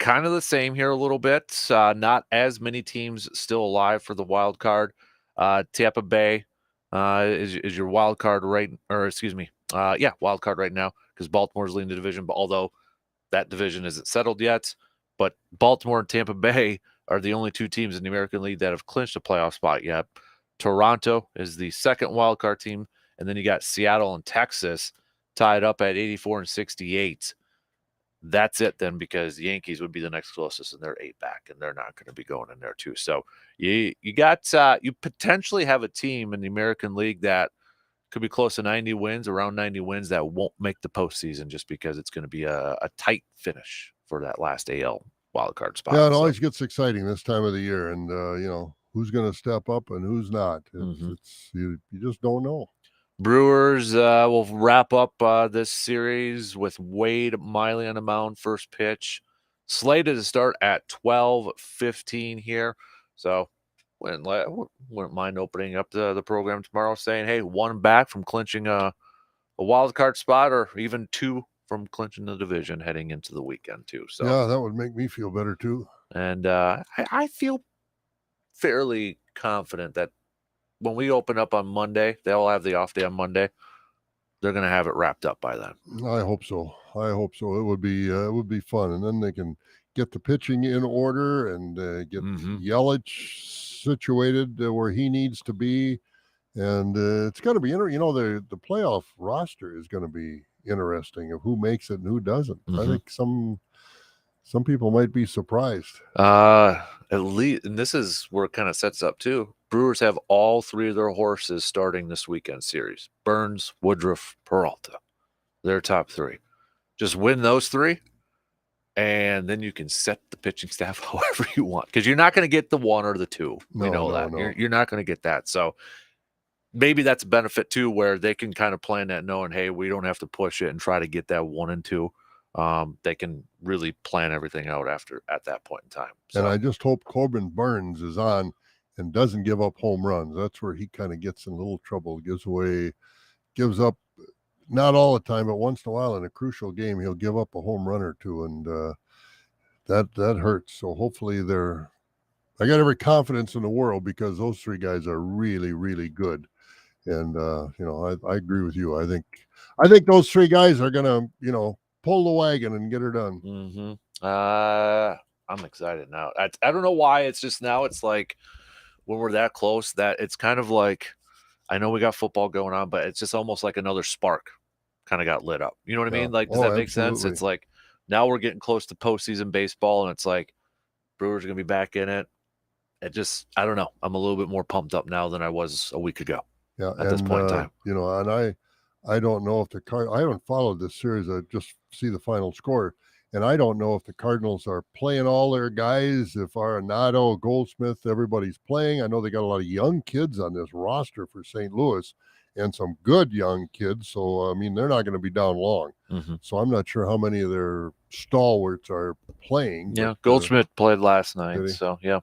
kind of the same here a little bit. Not as many teams still alive for the wild card. Tampa Bay is your wild card wild card right now, because Baltimore's leading the division, but although that division isn't settled yet. But Baltimore and Tampa Bay are the only 2 teams in the American League that have clinched a playoff spot yet. Toronto is the second wild card team, and then you got Seattle and Texas tied up at 84 and 68. That's it then, because the Yankees would be the next closest, and they're 8 back, and they're not going to be going in there too. So you potentially have a team in the American League that could be close to 90 wins, around 90 wins, that won't make the postseason, just because it's going to be a tight finish for that last AL wildcard spot. Yeah, it always gets exciting this time of the year, and who's going to step up and who's not. It's you just don't know. Brewers will wrap up this series with Wade Miley on the mound, first pitch. Slated to start at 12:15 here. So wouldn't mind opening up the program tomorrow, saying, hey, 1 back from clinching a wild card spot, or even 2 from clinching the division heading into the weekend too. So yeah, that would make me feel better too. And I feel fairly confident that when we open up on Monday, they'll have the off day on Monday. They're going to have it wrapped up by then. I hope so. It would be fun, and then they can get the pitching in order and get Yelich situated where he needs to be. And it's going to be the playoff roster is going to be interesting of who makes it and who doesn't. I think some people might be surprised. At least, and this is where it kind of sets up too. Brewers have all 3 of their horses starting this weekend series: Burns, Woodruff, Peralta. Their top 3. Just win those 3, and then you can set the pitching staff however you want, because you're not going to get the 1 or the 2. We know that. No. You're not going to get that. So maybe that's a benefit too, where they can kind of plan that, knowing, hey, we don't have to push it and try to get that 1 and 2. They can really plan everything out at that point in time. So. And I just hope Corbin Burns is on and doesn't give up home runs. That's where he kind of gets in a little trouble. Gives up, not all the time, but once in a while in a crucial game, he'll give up a home run or 2, and that hurts. So hopefully I got every confidence in the world, because those 3 guys are really, really good. And I agree with you. I think those 3 guys are gonna pull the wagon and get her done. I'm excited now. I don't know why. It's just now it's like when we're that close that it's kind of like I know we got football going on, but it's just almost like another spark kind of got lit up. You know what I mean? Like, does that make sense? It's like now we're getting close to postseason baseball, and it's like Brewers are going to be back in it. It just, I don't know. I'm a little bit more pumped up now than I was a week ago. Yeah, at this point in time. You know, and I don't know if I haven't followed this series. I just see the final score. And I don't know if the Cardinals are playing all their guys, if Arenado, Goldsmith, everybody's playing. I know they got a lot of young kids on this roster for St. Louis and some good young kids. So, I mean, they're not going to be down long. Mm-hmm. So I'm not sure how many of their stalwarts are playing. Yeah, Goldsmith played last night. So, yeah.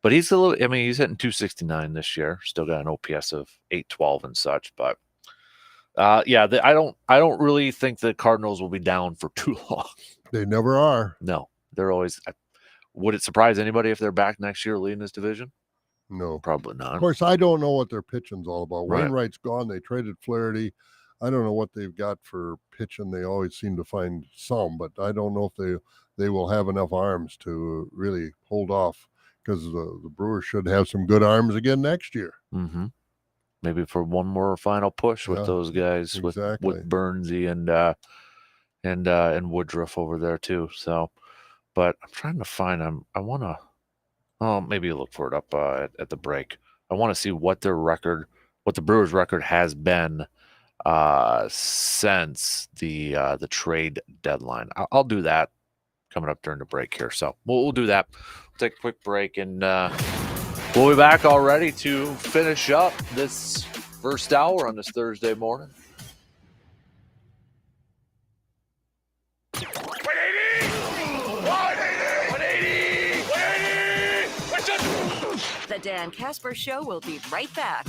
But he's a little, I mean, he's hitting 269 this year. Still got an OPS of 812 and such. But, I don't really think the Cardinals will be down for too long. They never are. No, they're always. Would it surprise anybody if they're back next year leading this division? No, probably not. Of course, I don't know what their pitching's all about. Right. Wainwright's gone. They traded Flaherty. I don't know what they've got for pitching. They always seem to find some, but I don't know if they will have enough arms to really hold off, because the Brewers should have some good arms again next year. Mm-hmm. Maybe for one more final push with those guys, exactly. with Burnsy and Woodruff over there too. So, but I'm trying to find them. I want to. Oh, maybe look for it up at the break. I want to see what the Brewers' record has been since the trade deadline. I'll do that coming up during the break here. So we'll do that. We'll take a quick break, and we'll be back already to finish up this first hour on this Thursday morning. The Dan Kasper Show will be right back.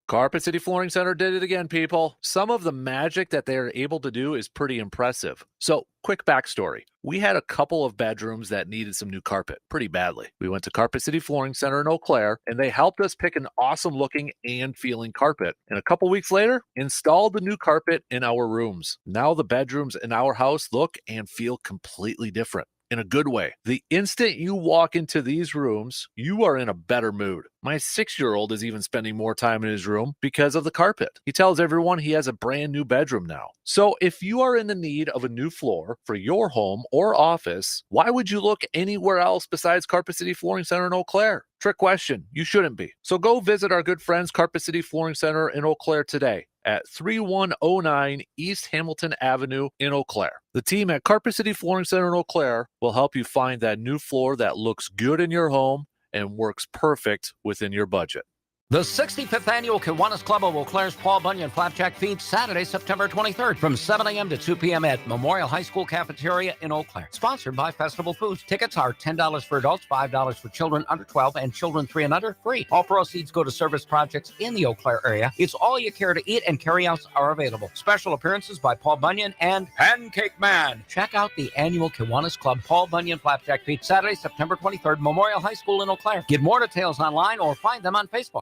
Carpet City Flooring Center did it again, people. Some of the magic that they are able to do is pretty impressive. So, quick backstory. We had a couple of bedrooms that needed some new carpet pretty badly. We went to Carpet City Flooring Center in Eau Claire, and they helped us pick an awesome looking and feeling carpet. And a couple weeks later, installed the new carpet in our rooms. Now the bedrooms in our house look and feel completely different. In a good way. The instant you walk into these rooms, you are in a better mood. My 6-year-old is even spending more time in his room because of the carpet. He tells everyone he has a brand new bedroom now. So if you are in the need of a new floor for your home or office, why would you look anywhere else besides Carpet City Flooring Center in Eau Claire? Trick question. You shouldn't be. So go visit our good friends Carpet City Flooring Center in Eau Claire today at 3109 East Hamilton Avenue in Eau Claire. The team at Carpet City Flooring Center in Eau Claire will help you find that new floor that looks good in your home and works perfect within your budget. The 65th Annual Kiwanis Club of Eau Claire's Paul Bunyan Flapjack Feed, Saturday, September 23rd, from 7 a.m. to 2 p.m. at Memorial High School Cafeteria in Eau Claire. Sponsored by Festival Foods. Tickets are $10 for adults, $5 for children under 12, and children 3 and under, free. All proceeds go to service projects in the Eau Claire area. It's all you care to eat, and carryouts are available. Special appearances by Paul Bunyan and Pancake Man. Check out the annual Kiwanis Club Paul Bunyan Flapjack Feed, Saturday, September 23rd, Memorial High School in Eau Claire. Get more details online or find them on Facebook.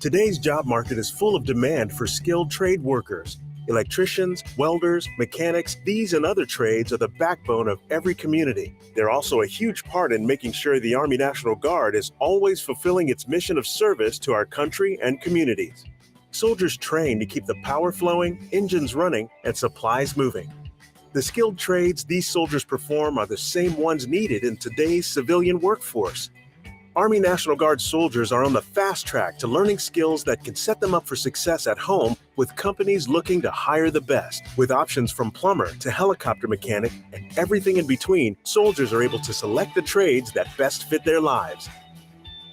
Today's job market is full of demand for skilled trade workers. Electricians, welders, mechanics, these and other trades are the backbone of every community. They're also a huge part in making sure the Army National Guard is always fulfilling its mission of service to our country and communities. Soldiers train to keep the power flowing, engines running, and supplies moving. The skilled trades these soldiers perform are the same ones needed in today's civilian workforce. Army National Guard soldiers are on the fast track to learning skills that can set them up for success at home with companies looking to hire the best. With options from plumber to helicopter mechanic and everything in between, soldiers are able to select the trades that best fit their lives.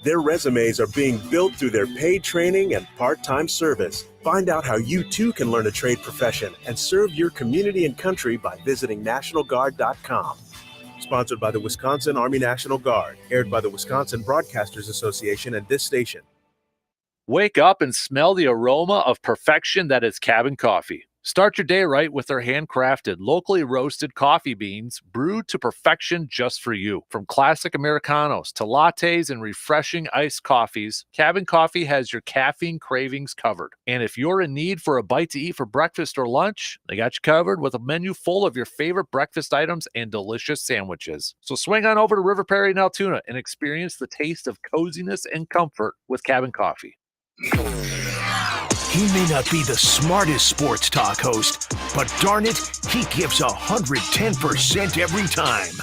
Their resumes are being built through their paid training and part-time service. Find out how you too can learn a trade profession and serve your community and country by visiting NationalGuard.com. Sponsored by the Wisconsin Army National Guard. Aired by the Wisconsin Broadcasters Association and this station. Wake up and smell the aroma of perfection that is cabin coffee. Start your day right with their handcrafted, locally roasted coffee beans brewed to perfection just for you. From classic Americanos to lattes and refreshing iced coffees, Cabin Coffee has your caffeine cravings covered. And if you're in need for a bite to eat for breakfast or lunch, they got you covered with a menu full of your favorite breakfast items and delicious sandwiches. So swing on over to River Perry in Altoona and experience the taste of coziness and comfort with Cabin Coffee. He may not be the smartest sports talk host, but darn it, he gives 110% every time.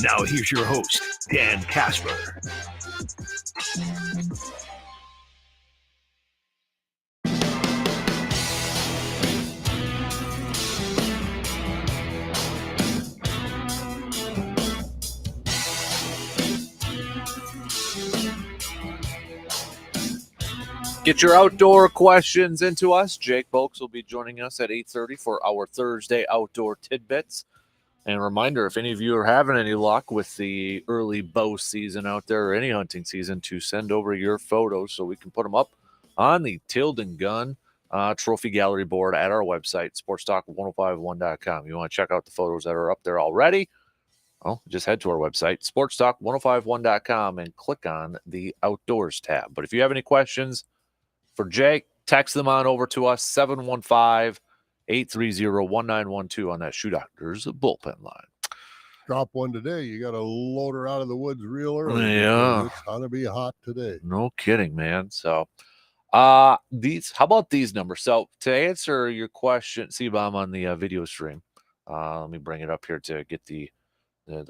Now here's your host, Dan Kasper. Get your outdoor questions into us. Jake Bolks will be joining us at 8:30 for our Thursday Outdoor Tidbits. And a reminder, if any of you are having any luck with the early bow season out there or any hunting season, to send over your photos so we can put them up on the Tilden Gun Trophy Gallery board at our website, sportstalk1051.com. You want to check out the photos that are up there already? Well, just head to our website, sportstalk1051.com, and click on the Outdoors tab. But if you have any questions for Jake, text them on over to us, 715-830-1912 on that Shoe Doctors bullpen line. Drop one today. You got to load her out of the woods real early. Yeah. It's going to be hot today. No kidding, man. So, how about these numbers? So, to answer your question, see if I'm on the video stream. Let me bring it up here to get the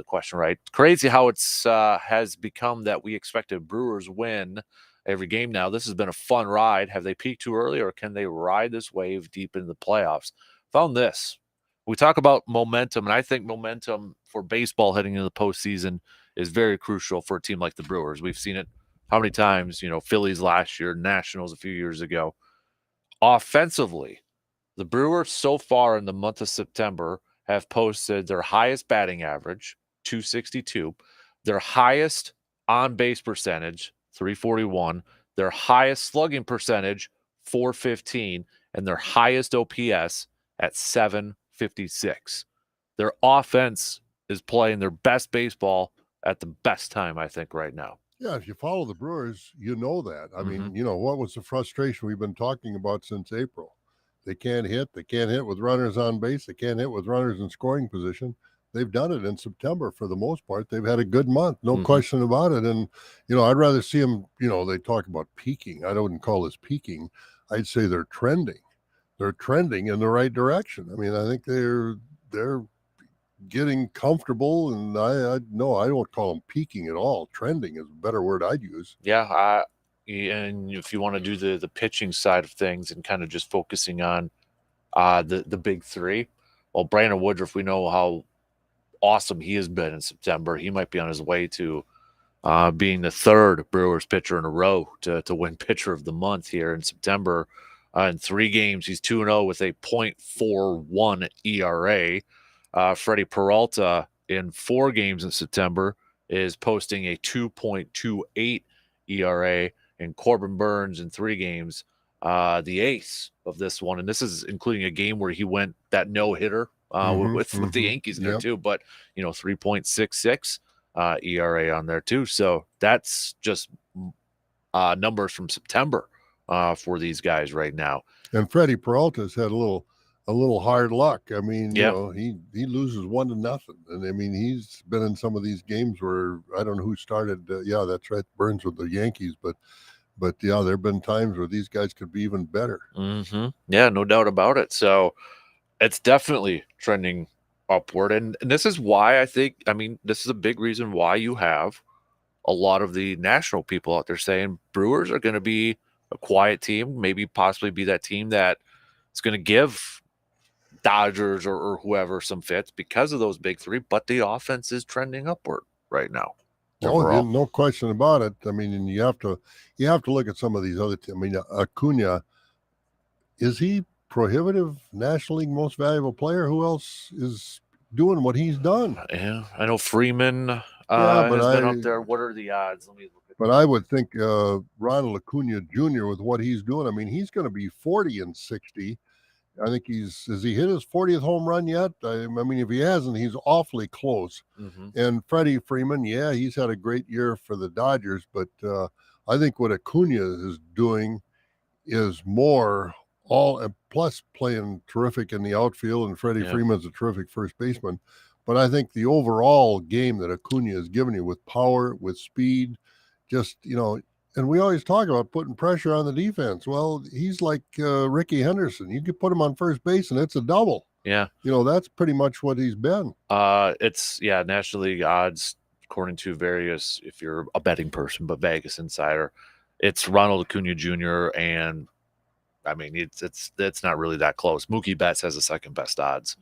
question right. Crazy how it's has become that we expected Brewers win every game now. This has been a fun ride. Have they peaked too early, or can they ride this wave deep into the playoffs? Found this. We talk about momentum, and I think momentum for baseball heading into the postseason is very crucial for a team like the Brewers. We've seen it how many times, Phillies last year, Nationals a few years ago. Offensively, the Brewers so far in the month of September have posted their highest batting average, 262, their highest on-base percentage, 341, their highest slugging percentage, 415, and their highest OPS at 756. Their offense is playing their best baseball at the best time, I think, right now. Yeah, if you follow the Brewers, you know that. I mean, what was the frustration we've been talking about since April? They can't hit. They can't hit with runners on base. They can't hit with runners in scoring position. They've done it in September for the most part. They've had a good month, no question about it. And, I'd rather see them, they talk about peaking. I wouldn't call this peaking. I'd say they're trending. They're trending in the right direction. I mean, I think they're getting comfortable, and I don't call them peaking at all. Trending is a better word I'd use. Yeah, and if you want to do the pitching side of things and kind of just focusing on the big three, well, Brandon Woodruff, we know how awesome he has been in September. He might be on his way to being the third Brewers pitcher in a row to win Pitcher of the Month here in September. In 3 games, he's 2-0 with a .41 ERA. Freddie Peralta in 4 games in September is posting a 2.28 ERA. And Corbin Burns in 3 games, the ace of this one. And this is including a game where he went that no-hitter with the Yankees in there too. But, 3.66 ERA on there too. So that's just numbers from September for these guys right now. And Freddie Peralta's had a little hard luck. I mean, he loses 1-0. And I mean, he's been in some of these games where I don't know who started. That's right. Burns with the Yankees, but yeah, there've been times where these guys could be even better. Yeah, no doubt about it. So it's definitely trending upward. And this is why this is a big reason why you have a lot of the national people out there saying Brewers are going to be a quiet team, maybe possibly be that team that is going to give Dodgers or whoever some fits because of those big three, but the offense is trending upward right now. Oh, no question about it. I mean, and you have to look at some of these other teams. I mean, Acuna, is he prohibitive National League most valuable player? Who else is doing what he's done? Yeah, I know Freeman has been up there. What are the odds? Let me look at But I would think Ronald Acuna Jr. with what he's doing. I mean, he's going to be 40 and 60. I think has he hit his 40th home run yet? I mean, if he hasn't, he's awfully close. And Freddie Freeman, yeah, he's had a great year for the Dodgers, but I think what Acuna is doing is more plus playing terrific in the outfield, and Freddie Freeman's a terrific first baseman. But I think the overall game that Acuna has given you with power, with speed, just, and we always talk about putting pressure on the defense. Well, he's like Ricky Henderson. You could put him on first base and it's a double. Yeah. That's pretty much what he's been. It's National League odds, according to various, if you're a betting person, but Vegas Insider, it's Ronald Acuna Jr. and I mean, it's not really that close. Mookie Betts has the second best odds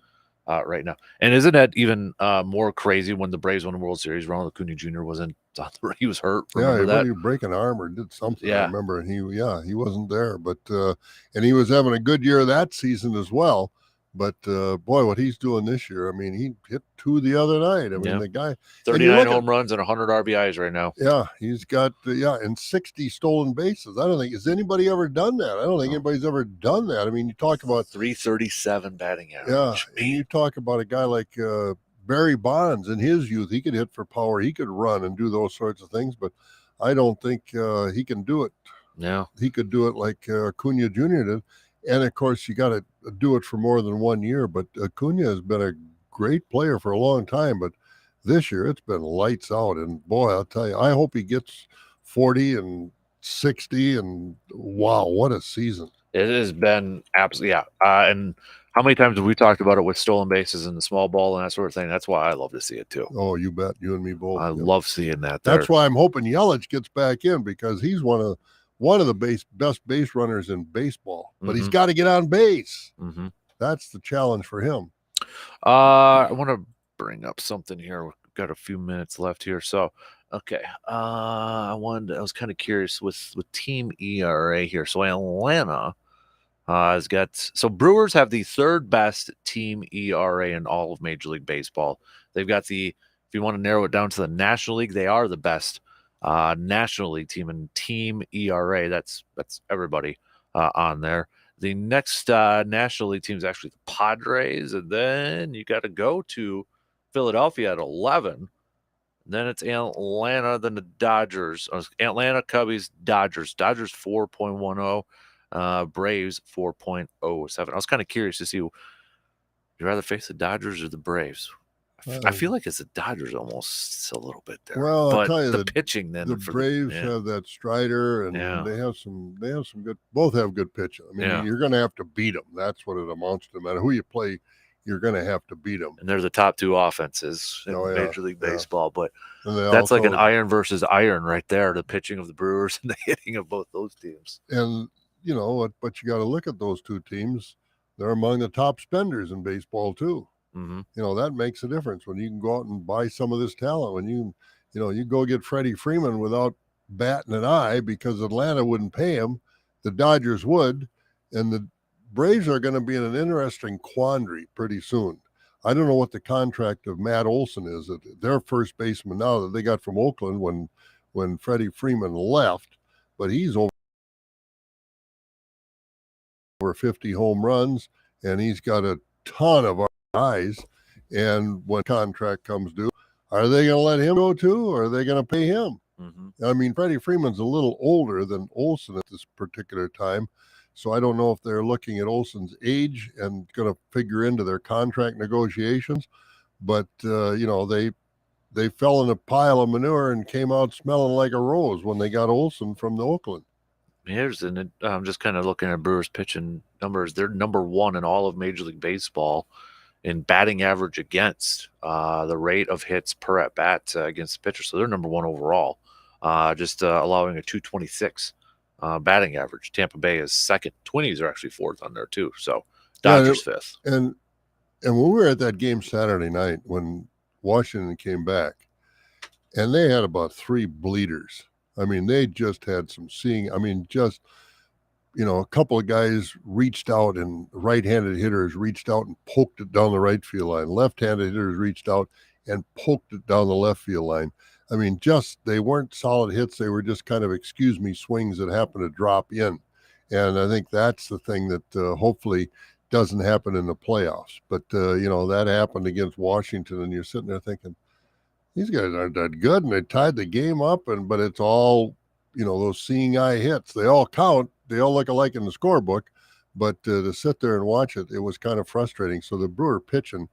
right now. And isn't that even more crazy when the Braves won the World Series? Ronald Acuna Jr. he was hurt. Remember that? He break an arm or did something. Yeah. I remember, and he wasn't there, but and he was having a good year that season as well. But boy, what he's doing this year! I mean, he hit 2 the other night. I mean, the guy 39 home runs and 100 RBIs right now. Yeah, he's got and 60 stolen bases. I don't think has anybody ever done that. I don't think anybody's ever done that. I mean, you talk about 337 batting average. Yeah, and you talk about a guy like Barry Bonds in his youth. He could hit for power. He could run and do those sorts of things. But I don't think he can do it. Yeah, he could do it like Acuna Jr. did. And, of course, you got to do it for more than 1 year. But Acuna has been a great player for a long time. But this year it's been lights out. And, boy, I'll tell you, I hope he gets 40 and 60. And, wow, what a season. It has been absolutely, and how many times have we talked about it with stolen bases and the small ball and that sort of thing? That's why I love to see it, too. Oh, you bet. You and me both. I love seeing that there. That's why I'm hoping Yelich gets back in because he's one of the best base runners in baseball, but he's got to get on base. That's the challenge for him. I want to bring up something here. We've got a few minutes left here. So, okay. I was kind of curious with team ERA here. So Atlanta has got, so Brewers have the third best team ERA in all of Major League Baseball. They've got if you want to narrow it down to the National League, they are the best National League team and team ERA. That's everybody on there. The next National League team is actually the Padres, and then you got to go to Philadelphia at 11. Then it's Atlanta, then the Dodgers. Atlanta, Cubbies, Dodgers. Dodgers 4.10, Braves 4.07. I was kind of curious to see, would you rather face the Dodgers or the Braves? I feel like it's the Dodgers almost a little bit there. Well, but I'll tell you, the pitching then the Braves have that Strider, and they have some good. Both have good pitching. I mean, you're going to have to beat them. That's what it amounts to. No matter who you play, you're going to have to beat them. And they're the top two offenses in Major League Baseball. But that's like an iron versus iron right there. The pitching of the Brewers and the hitting of both those teams. And but you got to look at those two teams. They're among the top spenders in baseball too. That makes a difference when you can go out and buy some of this talent. When you go get Freddie Freeman without batting an eye because Atlanta wouldn't pay him, the Dodgers would, and the Braves are going to be in an interesting quandary pretty soon. I don't know what the contract of Matt Olson is, their first baseman now that they got from Oakland when Freddie Freeman left, but he's over 50 home runs, and he's got a ton of eyes. And when contract comes due, are they going to let him go too, or are they going to pay him? I mean, Freddie Freeman's a little older than Olson at this particular time, so I don't know if they're looking at Olson's age and going to figure into their contract negotiations. But they fell in a pile of manure and came out smelling like a rose when they got Olson from the Oakland. I'm just kind of looking at Brewers pitching numbers. They're number one in all of Major League Baseball in batting average against, the rate of hits per at bat against the pitcher. So they're number one overall, allowing a 226 batting average. Tampa Bay is second. Twinnies are actually fourth on there too. So Dodgers fifth. And when we were at that game Saturday night when Washington came back, and they had about 3 bleeders. I mean, they just had some seeing. I mean, just, a couple of guys reached out, and right-handed hitters reached out and poked it down the right field line. Left-handed hitters reached out and poked it down the left field line. I mean, they weren't solid hits. They were just kind of swings that happened to drop in. And I think that's the thing that hopefully doesn't happen in the playoffs. But, that happened against Washington, and you're sitting there thinking, these guys aren't that good, and they tied the game up, but it's all, those seeing eye hits. They all count. They all look alike in the scorebook, but to sit there and watch it, it was kind of frustrating. So the Brewer pitching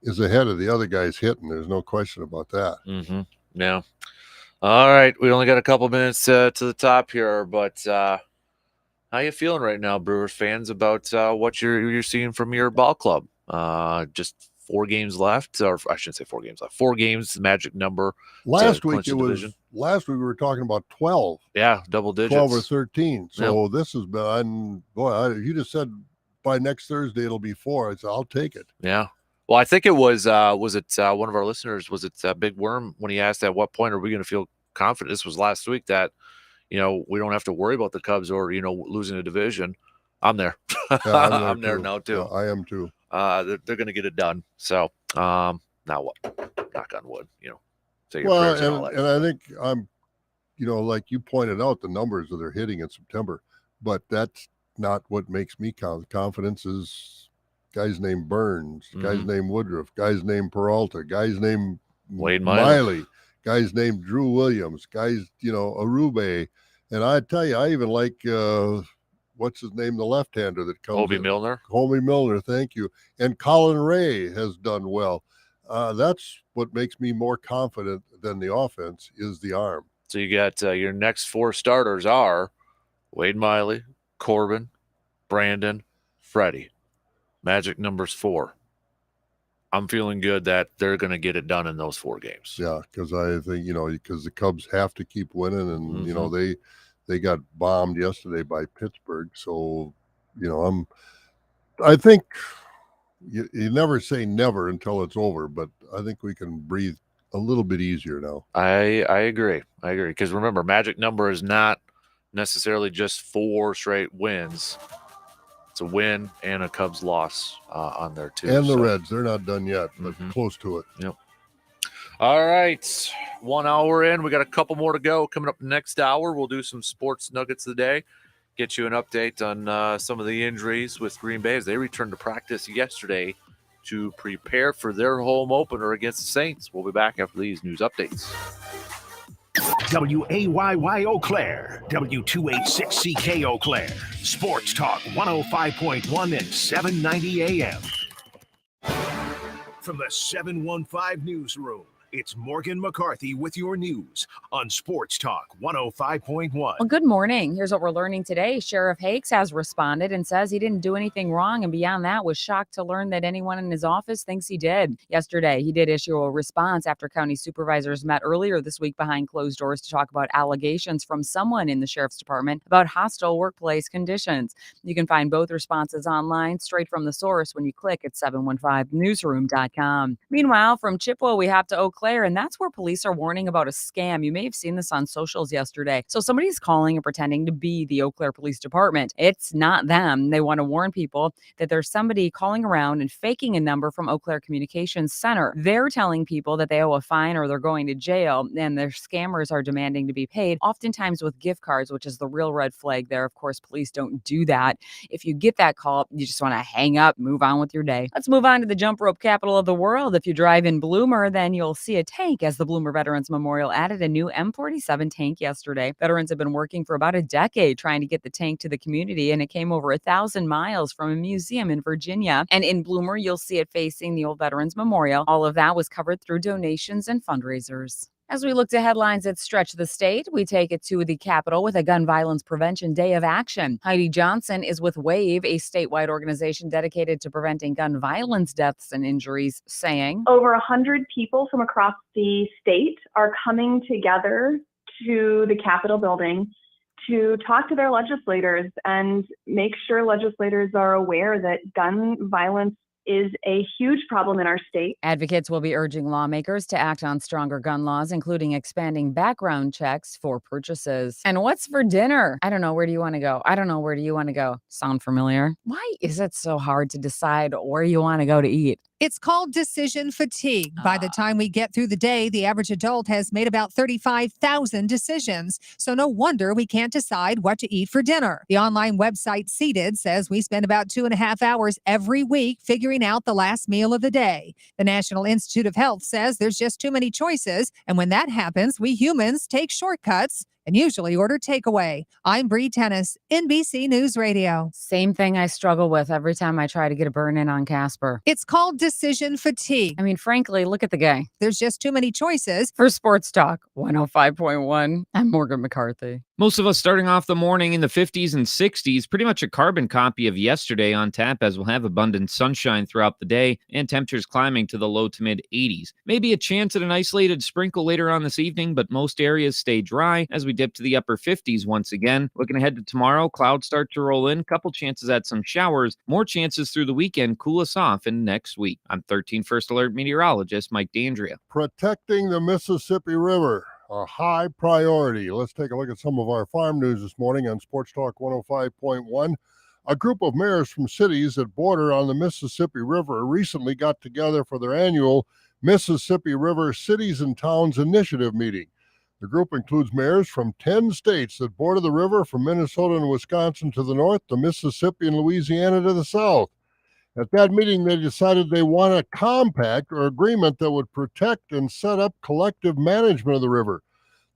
is ahead of the other guys hitting. There's no question about that. Mm-hmm. Yeah. All right. We only got a couple minutes to the top here, but how you feeling right now, Brewers fans, about what you're seeing from your ball club? Just 4 games left, or I shouldn't say 4 games left. 4 games, the magic number. Last week we were talking about 12. Yeah, double digits. 12 or 13. So This has been, you just said by next Thursday it'll be 4. I said, I'll take it. Yeah. Well, I think it was it one of our listeners, was it Big Worm, when he asked at what point are we going to feel confident? This was last week that, we don't have to worry about the Cubs or, losing a division. I'm there. Yeah, I'm there now too. Yeah, I am too. They're going to get it done. So now what? Knock on wood, say your Well, prayers and all that. and I think I'm, like you pointed out, the numbers that they're hitting in September, but that's not what makes me confidence is guys named Burns, guys named Woodruff, guys named Peralta, guys named Wade Miley, guys named Drew Williams, guys, Arube. And I tell you, I even like, what's his name, the left-hander that comes Hobie in. Milner. Hobie Milner, thank you. And Colin Ray has done well. That's what makes me more confident than the offense is the arm. So you got your next 4 starters are Wade Miley, Corbin, Brandon, Freddie. Magic number's 4. I'm feeling good that they're going to get it done in those 4 games. Yeah, because I think, because the Cubs have to keep winning, and, they got bombed yesterday by Pittsburgh. So, I think you never say never until it's over, but I think we can breathe a little bit easier now. I agree. Because remember, magic number is not necessarily just 4 straight wins. It's a win and a Cubs loss on there too. And the Reds, they're not done yet, but close to it. Yep. All right, 1 hour in. We got a couple more to go. Coming up next hour, we'll do some sports nuggets of the day. Get you an update on some of the injuries with Green Bay as they returned to practice yesterday to prepare for their home opener against the Saints. We'll be back after these news updates. WAYY Eau Claire, W286CK Eau Claire, Sports Talk 105.1 and 790 AM. From the 715 Newsroom, it's Morgan McCarthy with your news on Sports Talk 105.1. Well, good morning. Here's what we're learning today. Sheriff Hakes has responded and says he didn't do anything wrong, and beyond that was shocked to learn that anyone in his office thinks he did. Yesterday, he did issue a response after county supervisors met earlier this week behind closed doors to talk about allegations from someone in the sheriff's department about hostile workplace conditions. You can find both responses online straight from the source when you click at 715newsroom.com. Meanwhile, from Chippewa, we have to Eau Claire, and that's where police are warning about a scam. You may have seen this on socials yesterday. So somebody's calling and pretending to be the Eau Claire Police Department. It's not them. They want to warn people that there's somebody calling around and faking a number from Eau Claire Communications Center. They're telling people that they owe a fine or they're going to jail, and their scammers are demanding to be paid, oftentimes with gift cards, which is the real red flag there. Of course, police don't do that. If you get that call, you just want to hang up, move on with your day. Let's move on to the jump rope capital of the world. If you drive in Bloomer, then you'll see a tank, as the Bloomer Veterans Memorial added a new M47 tank yesterday. Veterans have been working for about a decade trying to get the tank to the community, and it came over 1,000 miles from a museum in Virginia. And in Bloomer, you'll see it facing the old Veterans Memorial. All of that was covered through donations and fundraisers. As we look to headlines that stretch the state, we take it to the Capitol with a Gun Violence Prevention Day of Action. Heidi Johnson is with WAVE, a statewide organization dedicated to preventing gun violence deaths and injuries, saying, over 100 people from across the state are coming together to the Capitol building to talk to their legislators and make sure legislators are aware that gun violence is a huge problem in our state. Advocates will be urging lawmakers to act on stronger gun laws, including expanding background checks for purchases. And what's for dinner? I don't know. Where do you want to go? I don't know. Where do you want to go? Sound familiar? Why is it so hard to decide where you want to go to eat? It's called decision fatigue. By the time we get through the day, the average adult has made about 35,000 decisions. So no wonder we can't decide what to eat for dinner. The online website Seated says we spend about 2.5 hours every week figuring out the last meal of the day. The National Institute of Health says there's just too many choices. And when that happens, we humans take shortcuts and usually order takeaway. I'm Bree Tennis, NBC News Radio. Same thing I struggle with every time I try to get a burn in on Kasper. It's called decision fatigue. I mean, frankly, look at the guy. There's just too many choices. For Sports Talk 105.1, I'm Morgan McCarthy. Most of us starting off the morning in the 50s and 60s, pretty much a carbon copy of yesterday on tap, as we'll have abundant sunshine throughout the day and temperatures climbing to the low to mid 80s. Maybe a chance at an isolated sprinkle later on this evening, but most areas stay dry as we dip to the upper 50s once again. Looking ahead to tomorrow, clouds start to roll in, couple chances at some showers, more chances through the weekend, cool us off in next week. I'm 13 First Alert meteorologist Mike D'Andrea. Protecting the Mississippi River, a high priority. Let's take a look at some of our farm news this morning on Sports Talk 105.1. A group of mayors from cities that border on the Mississippi River recently got together for their annual Mississippi River Cities and Towns Initiative meeting. The group includes mayors from 10 states that border the river, from Minnesota and Wisconsin to the north to Mississippi and Louisiana to the south. At that meeting, they decided they want a compact or agreement that would protect and set up collective management of the river.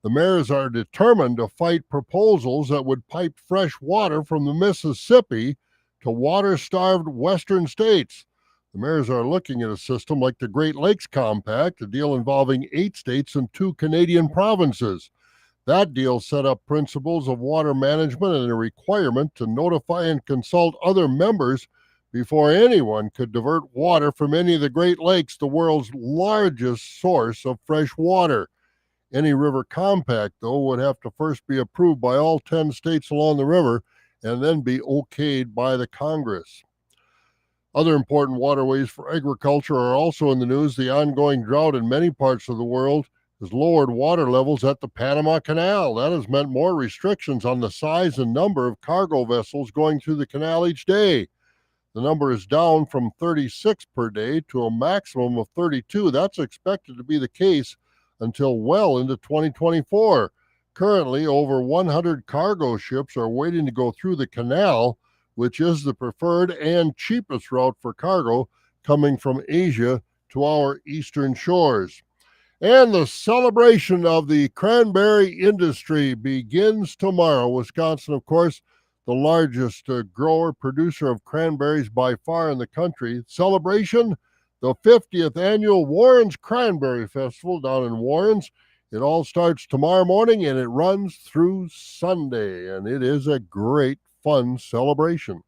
The mayors are determined to fight proposals that would pipe fresh water from the Mississippi to water-starved western states. The mayors are looking at a system like the Great Lakes Compact, a deal involving 8 states and 2 Canadian provinces. That deal set up principles of water management and a requirement to notify and consult other members before anyone could divert water from any of the Great Lakes, the world's largest source of fresh water. Any river compact, though, would have to first be approved by all 10 states along the river and then be okayed by the Congress. Other important waterways for agriculture are also in the news. The ongoing drought in many parts of the world has lowered water levels at the Panama Canal. That has meant more restrictions on the size and number of cargo vessels going through the canal each day. The number is down from 36 per day to a maximum of 32. That's expected to be the case until well into 2024. Currently, over 100 cargo ships are waiting to go through the canal, which is the preferred and cheapest route for cargo coming from Asia to our eastern shores. And the celebration of the cranberry industry begins tomorrow. Wisconsin, of course, the largest grower, producer of cranberries by far in the country. Celebration, the 50th annual Warren's Cranberry Festival down in Warren's. It all starts tomorrow morning and it runs through Sunday, and it is a great, fun celebration.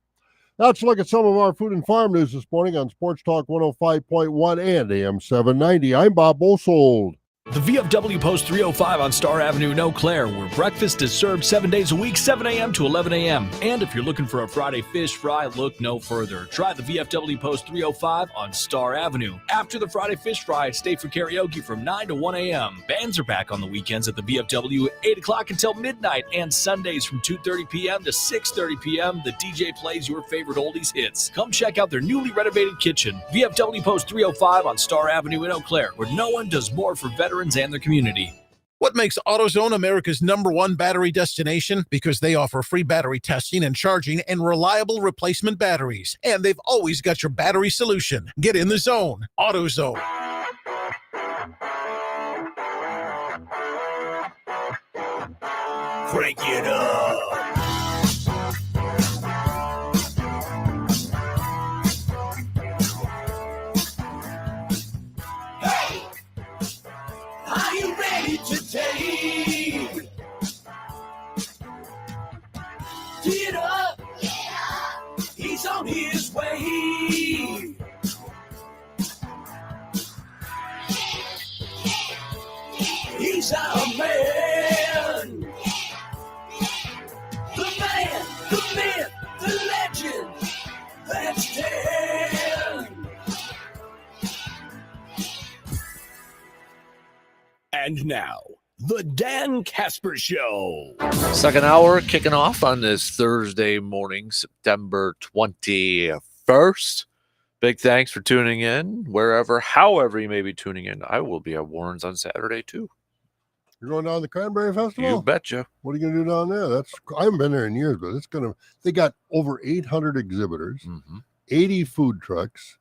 Now let's look at some of our food and farm news this morning on Sports Talk 105.1 and AM 790. I'm Bob Bosold. The VFW Post 305 on Star Avenue in Eau Claire, where breakfast is served 7 days a week, 7 a.m. to 11 a.m. And if you're looking for a Friday fish fry, look no further. Try the VFW Post 305 on Star Avenue. After the Friday fish fry, stay for karaoke from 9 to 1 a.m. Bands are back on the weekends at the VFW, 8 o'clock until midnight, and Sundays from 2:30 p.m. to 6:30 p.m. The DJ plays your favorite oldies hits. Come check out their newly renovated kitchen. VFW Post 305 on Star Avenue in Eau Claire, where no one does more for veterans and their community. What makes AutoZone America's #1 battery destination? Because they offer free battery testing and charging and reliable replacement batteries. And they've always got your battery solution. Get in the zone. AutoZone. Crank it up. Are you ready to take? Get up. He's on his way. He's our man. The man, the myth, the legend. That's Dan And now, the Dan Kasper Show. Second hour kicking off on this Thursday morning, September 21st. Big thanks for tuning in, however you may be tuning in. I will be at Warren's on Saturday, too. You're going down to the Cranberry Festival? You betcha. What are you going to do down there? I haven't been there in years, but they got over 800 exhibitors, 80 food trucks.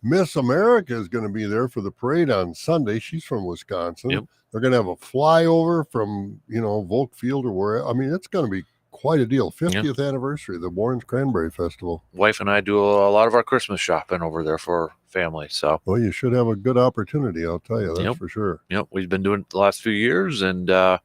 Miss America is going to be there for the parade on Sunday. She's from Wisconsin. Yep. They're going to have a flyover from, Volk Field or where. I mean, it's going to be quite a deal. 50th anniversary of the Warren's Cranberry Festival. Wife and I do a lot of our Christmas shopping over there for family. So, well, you should have a good opportunity, I'll tell you. That's for sure. Yep, we've been doing it the last few years, and we're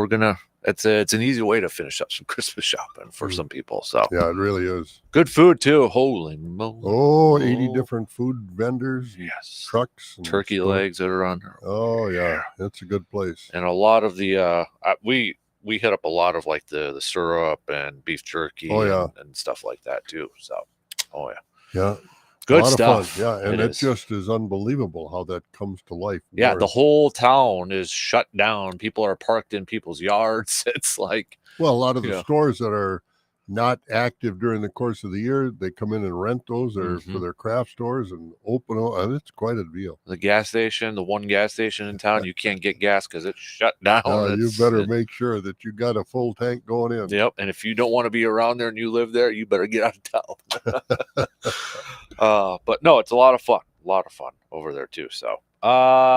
gonna. It's an easy way to finish up some Christmas shopping for some people. So yeah, it really is. Good food too. Holy moly! Oh, 80 different food vendors. Yes, trucks, and turkey legs that are on there. Oh yeah, it's a good place. And a lot of the we hit up a lot of like the syrup and beef jerky. And stuff like that too. So, yeah. Good a lot stuff. Of fun. Yeah, and it just is unbelievable how that comes to life. Yeah, the whole town is shut down. People are parked in people's yards. It's like, well, a lot of the stores that are not active during the course of the year, they come in and rent those or for their craft stores and open them. And it's quite a deal. The one gas station in town, you can't get gas because it's shut down. You better make sure that you got a full tank going in. Yep. And if you don't want to be around there and you live there, you better get out of town. But no, it's a lot of fun over there too. So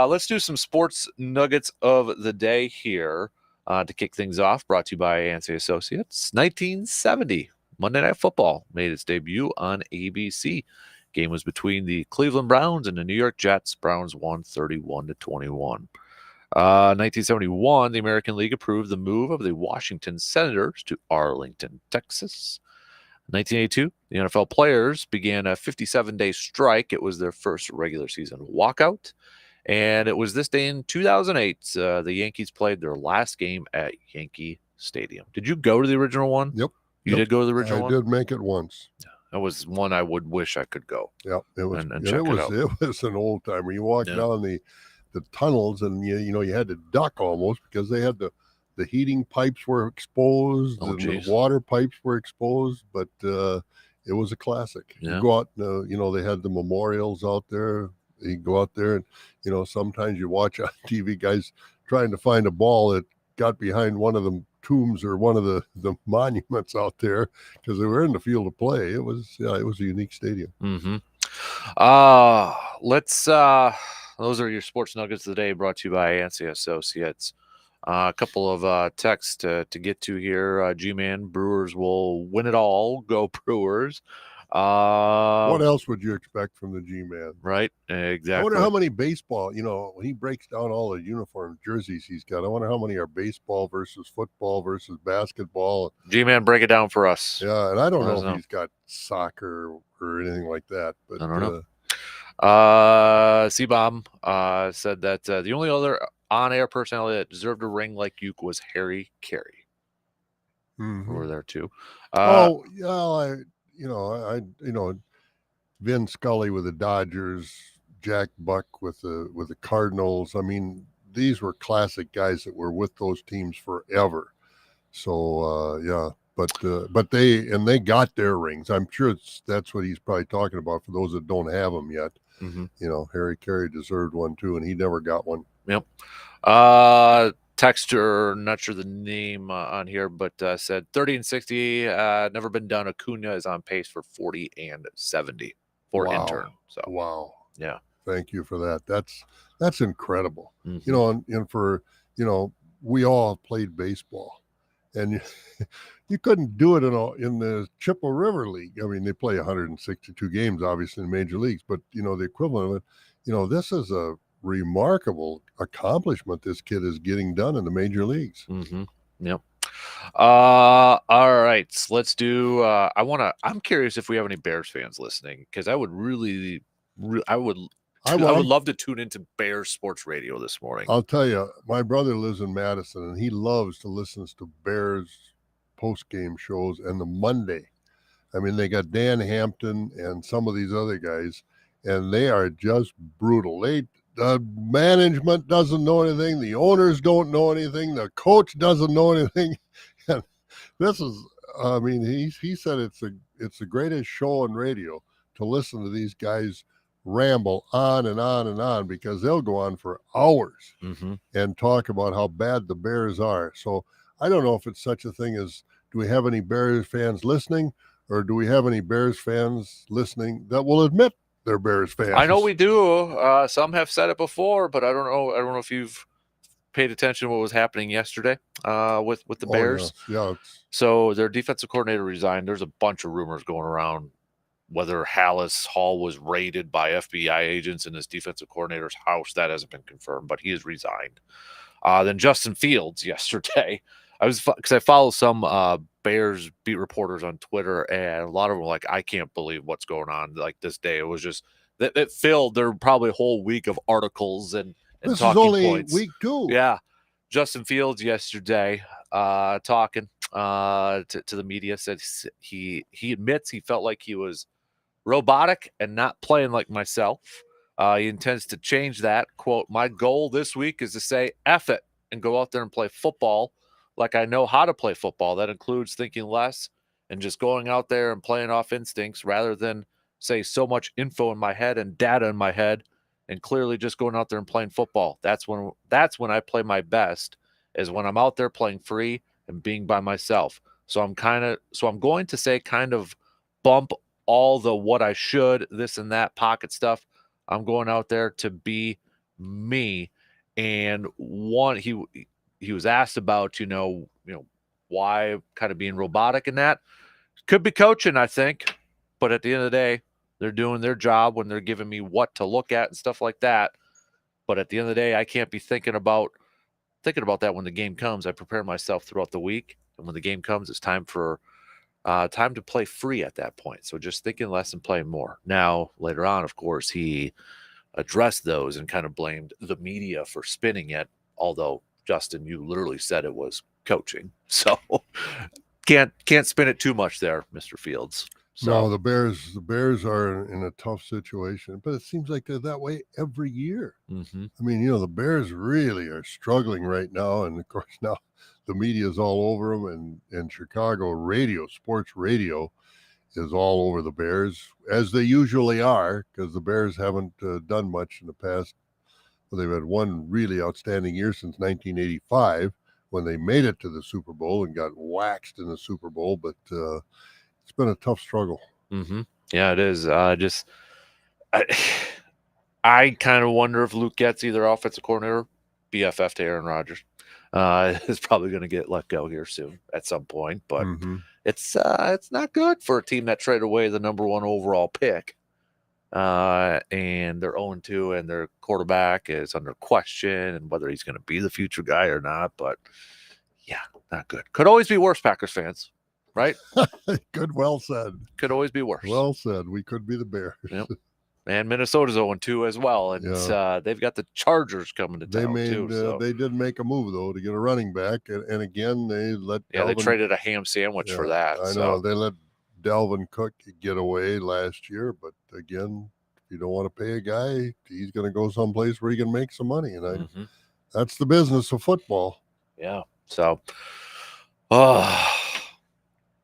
let's do some sports nuggets of the day here. To kick things off, brought to you by Yancey Associates. 1970, Monday Night Football made its debut on ABC. Game was between the Cleveland Browns and the New York Jets. Browns won 31-21. 1971, the American League approved the move of the Washington Senators to Arlington, Texas. 1982, the NFL players began a 57-day strike. It was their first regular season walkout. And it was this day in 2008, the Yankees played their last game at Yankee Stadium. Did you go to the original one? Yep. You did go to the original one? I did make it once. That was one I would wish I could go. Yep. It was, and check it out. It was an old timer. You walk down the tunnels and you had to duck almost because they had the heating pipes were exposed and the water pipes were exposed, but it was a classic. Yeah. You go out, they had the memorials out there. You go out there and, sometimes you watch on TV guys trying to find a ball that got behind one of the tombs or one of the monuments out there because they were in the field of play. It was a unique stadium. Those are your sports nuggets of the day brought to you by Yancey Associates. A couple of texts to get to here. G-Man, Brewers will win it all. Go Brewers. What else would you expect from the G-Man? Right, exactly. I wonder how many baseball, when he breaks down all the uniform jerseys he's got, I wonder how many are baseball versus football versus basketball. G-Man, break it down for us. Yeah, and I don't know if he's got soccer or anything like that. But I don't know. C-Bomb said that the only other on-air personality that deserved a ring like Uke was Harry Carey. Over there, too. Vin Scully with the Dodgers, Jack Buck with the Cardinals. I mean, these were classic guys that were with those teams forever. So but they got their rings. I'm sure that's what he's probably talking about for those that don't have them yet. Harry Carey deserved one too, and he never got one. Yep. Texture, not sure the name on here, but said 30 and 60, never been done. Acuna is on pace for 40 and 70 for intern. So wow, yeah, thank you for that. That's incredible. And for we all played baseball, and you couldn't do it in the Chippewa River League. I mean, they play 162 games, obviously in major leagues, but the equivalent of it. This is a remarkable accomplishment this kid is getting done in the major leagues. Yep. All right, so let's do I'm curious if we have any Bears fans listening, because I would I would love to tune into Bears sports radio this morning. I'll tell you, my brother lives in Madison and he loves to listen to Bears post-game shows and the Monday. I mean, they got Dan Hampton and some of these other guys, and they are just brutal. The management doesn't know anything. The owners don't know anything. The coach doesn't know anything. And this is, I mean, he said it's the greatest show on radio to listen to these guys ramble on and on and on, because they'll go on for hours and talk about how bad the Bears are. So I don't know if it's such a thing as, do we have any Bears fans listening, or do we have any Bears fans listening that will admit they're Bears fans? I know we do. Some have said it before, but I don't know if you've paid attention to what was happening yesterday with the Bears. Yeah. So their defensive coordinator resigned. There's a bunch of rumors going around whether Hallis Hall was raided by FBI agents in his defensive coordinator's house. That hasn't been confirmed, but he has resigned. Then Justin Fields yesterday. Because I follow some Bears beat reporters on Twitter, and a lot of them were like, I can't believe what's going on like this day. It was just that it filled their probably a whole week of articles and this talking is only points. week 2. Yeah. Justin Fields yesterday talking to the media said he admits he felt like he was robotic and not playing like myself. He intends to change that. Quote, my goal this week is to say F it and go out there and play football like I know how to play football. That includes thinking less and just going out there and playing off instincts rather than say so much info in my head and data in my head, and clearly just going out there and playing football. That's when I play my best, is when I'm out there playing free and being by myself. So I'm going to say kind of bump all the what I should, this and that pocket stuff. I'm going out there to be me. And he was asked about, why kind of being robotic in that. Could be coaching, I think. But at the end of the day, they're doing their job when they're giving me what to look at and stuff like that. But at the end of the day, I can't be thinking about that when the game comes. I prepare myself throughout the week. And when the game comes, it's time to play free at that point. So just thinking less and playing more. Now, later on, of course, he addressed those and kind of blamed the media for spinning it, although Justin, you literally said it was coaching, so can't spin it too much there, Mr. Fields. So. No, the Bears are in a tough situation, but it seems like they're that way every year. Mm-hmm. I mean, the Bears really are struggling right now, and of course now the media is all over them, and Chicago sports radio is all over the Bears, as they usually are, because the Bears haven't done much in the past. Well, they've had one really outstanding year since 1985, when they made it to the Super Bowl and got waxed in the Super Bowl, but it's been a tough struggle. Mm-hmm. Yeah, it is. I kind of wonder if Luke Getz, either offensive coordinator, BFF to Aaron Rodgers, is probably going to get let go here soon at some point. But it's not good for a team that traded away the number 1 overall pick. And they're 0-2, and their quarterback is under question, and whether he's going to be the future guy or not. But yeah, not good. Could always be worse, Packers fans, right? Good, well said. Could always be worse. Well said. We could be the Bears. Yep. And Minnesota's 0-2 as well, and they've got the Chargers coming to town too. So. They did make a move though to get a running back, and again they let. They traded a ham sandwich for that. I know they let Dalvin Cook get away last year, but again, if you don't want to pay a guy, he's going to go someplace where he can make some money, and that's the business of football. Yeah. So,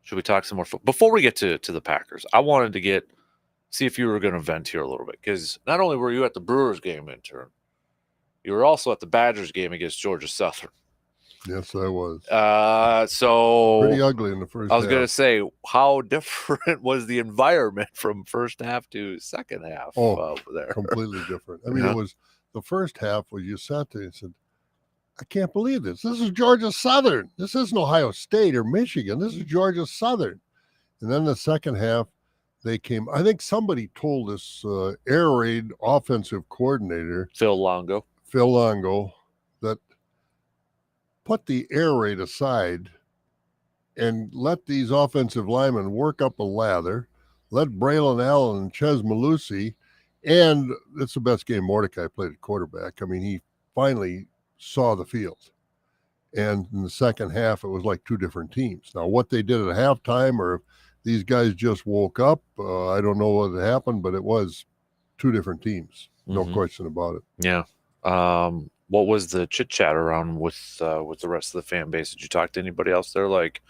should we talk some more before we get to the Packers? I wanted to see if you were going to vent here a little bit, because not only were you at the Brewers game, intern, you were also at the Badgers game against Georgia Southern. Yes, I was. So pretty ugly in the first half. I was going to say, how different was the environment from first half to second half over there? Completely different. I mean, it was the first half where you sat there and said, I can't believe this. This is Georgia Southern. This isn't Ohio State or Michigan. This is Georgia Southern. And then the second half, they came. I think somebody told this air raid offensive coordinator, Phil Longo, that put the air raid aside and let these offensive linemen work up a lather. Let Braylon Allen and Ches Malusi, and it's the best game Mordecai played at quarterback. I mean, he finally saw the field. And in the second half, it was like two different teams. Now, what they did at halftime, or if these guys just woke up, I don't know what happened, but it was two different teams. No question about it. Yeah. What was the chit chat around with the rest of the fan base? Did you talk to anybody else there? Like,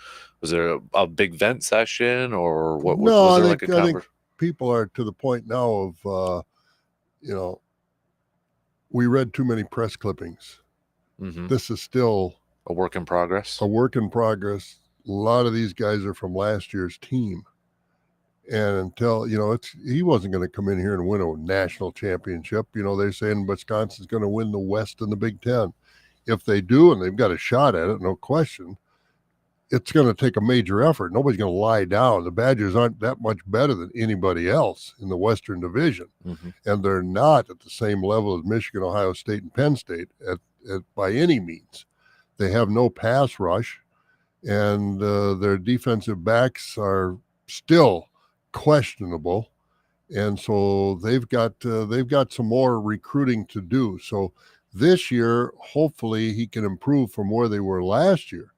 was there a big vent session, or what? No, was there I like think, a I think conversation? people are to the point now of, we read too many press clippings. This is still a work in progress. A lot of these guys are from last year's team. And until, he wasn't going to come in here and win a national championship. They're saying Wisconsin's going to win the West and the Big Ten. If they do, and they've got a shot at it, no question, it's going to take a major effort. Nobody's going to lie down. The Badgers aren't that much better than anybody else in the Western Division. And they're not at the same level as Michigan, Ohio State, and Penn State by any means. They have no pass rush, and their defensive backs are still questionable, and so they've got some more recruiting to do. So this year, hopefully, he can improve from where they were last year.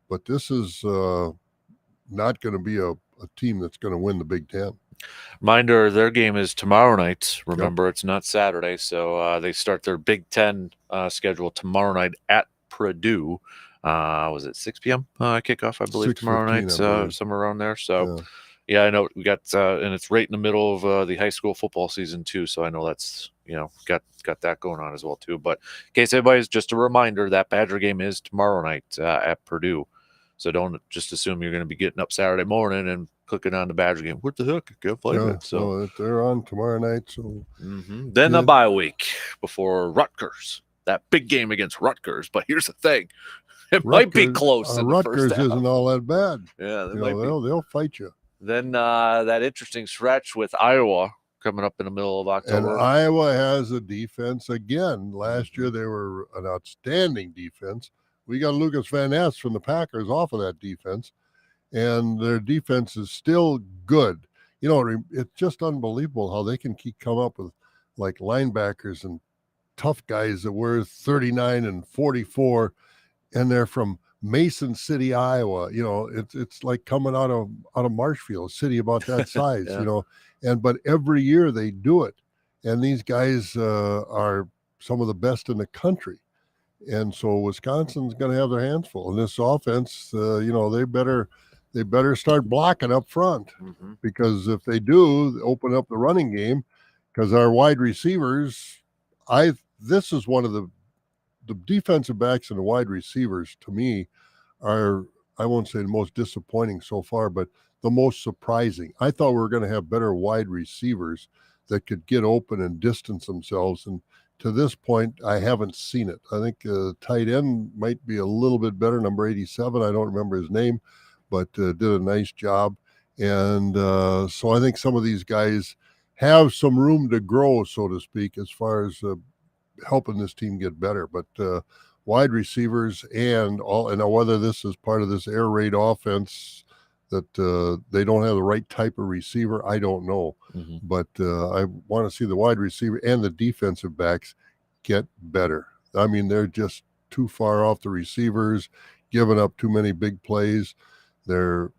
But this is not going to be a team that's going to win the Big Ten. Reminder: their game is tomorrow night. Remember, it's not Saturday, so they start their Big Ten schedule tomorrow night at Purdue. Was it 6 p.m. Kickoff? I believe tomorrow night, somewhere around there. So. Yeah, I know we got, and it's right in the middle of the high school football season too. So I know that's got that going on as well too. But in case anybody's, just a reminder, that Badger game is tomorrow night at Purdue. So don't just assume you're going to be getting up Saturday morning and clicking on the Badger game. What the heck? I can't find it. So they're on tomorrow night. So then the bye week before Rutgers, that big game against Rutgers. But here's the thing. It might be close. In Rutgers the first half. isn't all that bad. Yeah, they'll fight you. Then that interesting stretch with Iowa coming up in the middle of October. And Iowa has a defense again. Last year they were an outstanding defense. We got Lucas Van Ness from the Packers off of that defense, and their defense is still good. It's just unbelievable how they can come up with like linebackers and tough guys that were 39 and 44, and they're from Mason City, Iowa. It's like coming out of Marshfield, a city about that size. But every year they do it, and these guys are some of the best in the country, and so Wisconsin's going to have their hands full. And this offense, they better start blocking up front, because if they do, open up the running game, because our wide receivers, this is one of the defensive backs and the wide receivers, to me, are, I won't say the most disappointing so far, but the most surprising. I thought we were going to have better wide receivers that could get open and distance themselves. And to this point, I haven't seen it. I think tight end might be a little bit better, number 87. I don't remember his name, but did a nice job. And so I think some of these guys have some room to grow, so to speak, as far as helping this team get better. But wide receivers and whether this is part of this air raid offense that they don't have the right type of receiver, I don't know. But I want to see the wide receiver and the defensive backs get better. I mean, they're just too far off the receivers, giving up too many big plays. They're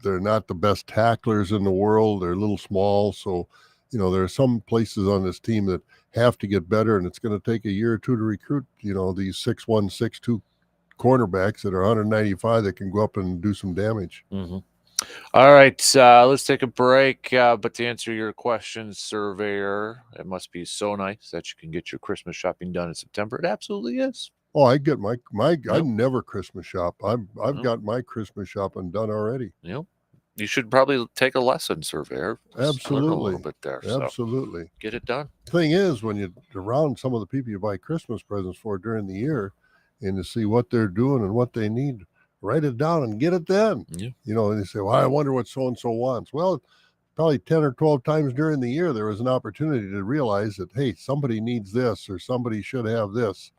not the best tacklers in the world. They're a little small. So, there are some places on this team that have to get better, and it's going to take a year or two to recruit, these 6'1", 6'2" cornerbacks that are 195 that can go up and do some damage. All right, let's take a break. But to answer your question, Surveyor, it must be so nice that you can get your Christmas shopping done in September. It absolutely is. Oh, I get my I never Christmas shop. I've got my Christmas shopping done already. Yep. You should probably take a lesson, Surveyor. Absolutely. Learn a little bit there. Absolutely. So get it done. Thing is, when you're around some of the people you buy Christmas presents for during the year, and to see what they're doing and what they need, write it down and get it then. Yeah. And they say, well, I wonder what so-and-so wants. Well, probably 10 or 12 times during the year, there was an opportunity to realize that, hey, somebody needs this or somebody should have this.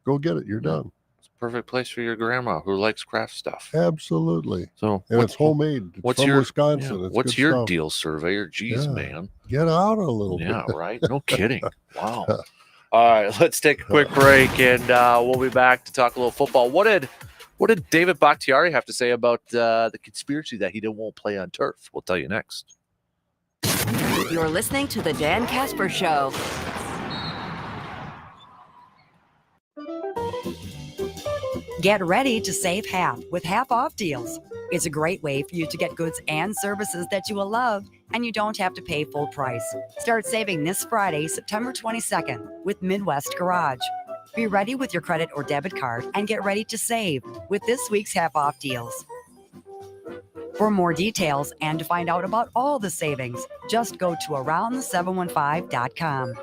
Go get it. You're done. It's a perfect place for your grandma who likes craft stuff. Absolutely. So, and it's homemade. It's from Wisconsin. Yeah. It's what's good your stuff. deal, Surveyor? Jeez, man. Get out a little bit. Yeah, right. No kidding. Wow. All right, let's take a quick break, and we'll be back to talk a little football. What did David Bakhtiari have to say about the conspiracy that he won't play on turf? We'll tell you next. You're listening to the Dan Kasper Show. Get ready to save half with half-off deals. It's a great way for you to get goods and services that you will love, and you don't have to pay full price. Start saving this Friday, September 22nd, with Midwest Garage. Be ready with your credit or debit card and get ready to save with this week's half-off deals. For more details and to find out about all the savings, just go to aroundthe715.com.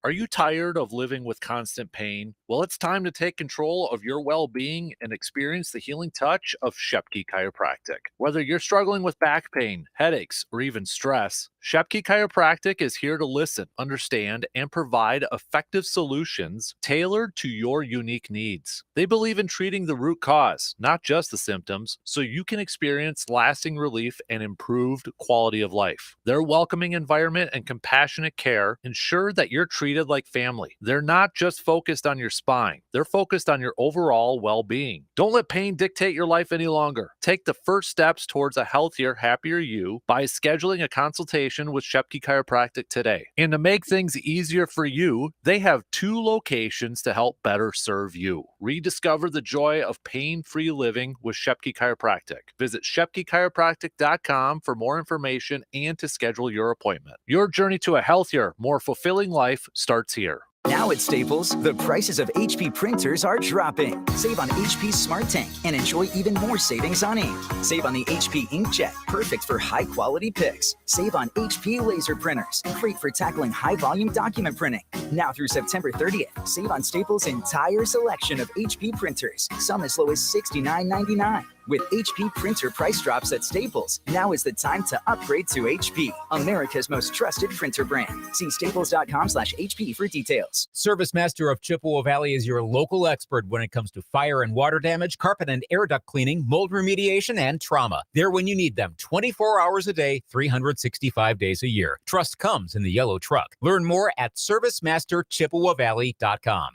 Are you tired of living with constant pain? Well, it's time to take control of your well-being and experience the healing touch of Shepke Chiropractic. Whether you're struggling with back pain, headaches, or even stress, Shepke Chiropractic is here to listen, understand, and provide effective solutions tailored to your unique needs. They believe in treating the root cause, not just the symptoms, so you can experience lasting relief and improved quality of life. Their welcoming environment and compassionate care ensure that you're treated like family. They're not just focused on your spine, they're focused on your overall well-being. Don't let pain dictate your life any longer. Take the first steps towards a healthier, happier you by scheduling a consultation with Shepke Chiropractic today. And to make things easier for you, they have 2 locations to help better serve you. Rediscover the joy of pain-free living with Shepke Chiropractic. Visit ShepkeChiropractic.com for more information and to schedule your appointment. Your journey to a healthier, more fulfilling life starts here. Now at Staples, the prices of HP printers are dropping. Save on HP Smart Tank and enjoy even more savings on ink. Save on the HP Inkjet, perfect for high-quality pics. Save on HP laser printers, great for tackling high-volume document printing. Now through September 30th, save on Staples' entire selection of HP printers, some as low as $69.99. With HP printer price drops at Staples, now is the time to upgrade to HP, America's most trusted printer brand. See staples.com/HP for details. Service Master of Chippewa Valley is your local expert when it comes to fire and water damage, carpet and air duct cleaning, mold remediation, and trauma. They're when you need them 24 hours a day, 365 days a year. Trust comes in the yellow truck. Learn more at ServiceMasterChippewaValley.com.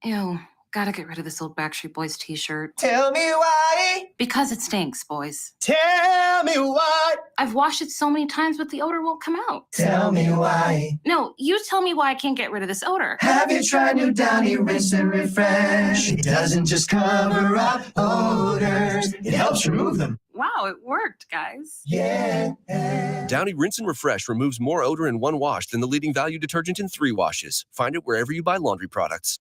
Ew. Gotta get rid of this old Backstreet Boys t-shirt. Tell me why. Because it stinks, boys. Tell me why. I've washed it so many times, but the odor won't come out. Tell me why. No, you tell me why I can't get rid of this odor. Have you tried New Downy Rinse and Refresh? It doesn't just cover up odors, it helps remove them. Wow, it worked, guys. Yeah. Downy Rinse and Refresh removes more odor in 1 wash than the leading value detergent in 3 washes. Find it wherever you buy laundry products.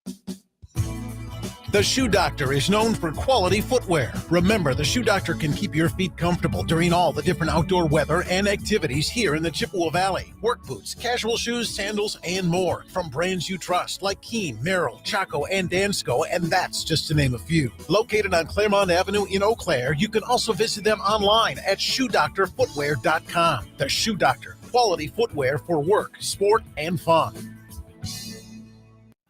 The Shoe Doctor is known for quality footwear. Remember, the Shoe Doctor can keep your feet comfortable during all the different outdoor weather and activities here in the Chippewa Valley. Work boots, casual shoes, sandals, and more from brands you trust like Keen, Merrill, Chaco, and Dansko, and that's just to name a few. Located on Claremont Avenue in Eau Claire, you can also visit them online at ShoeDoctorFootwear.com. The Shoe Doctor, quality footwear for work, sport, and fun.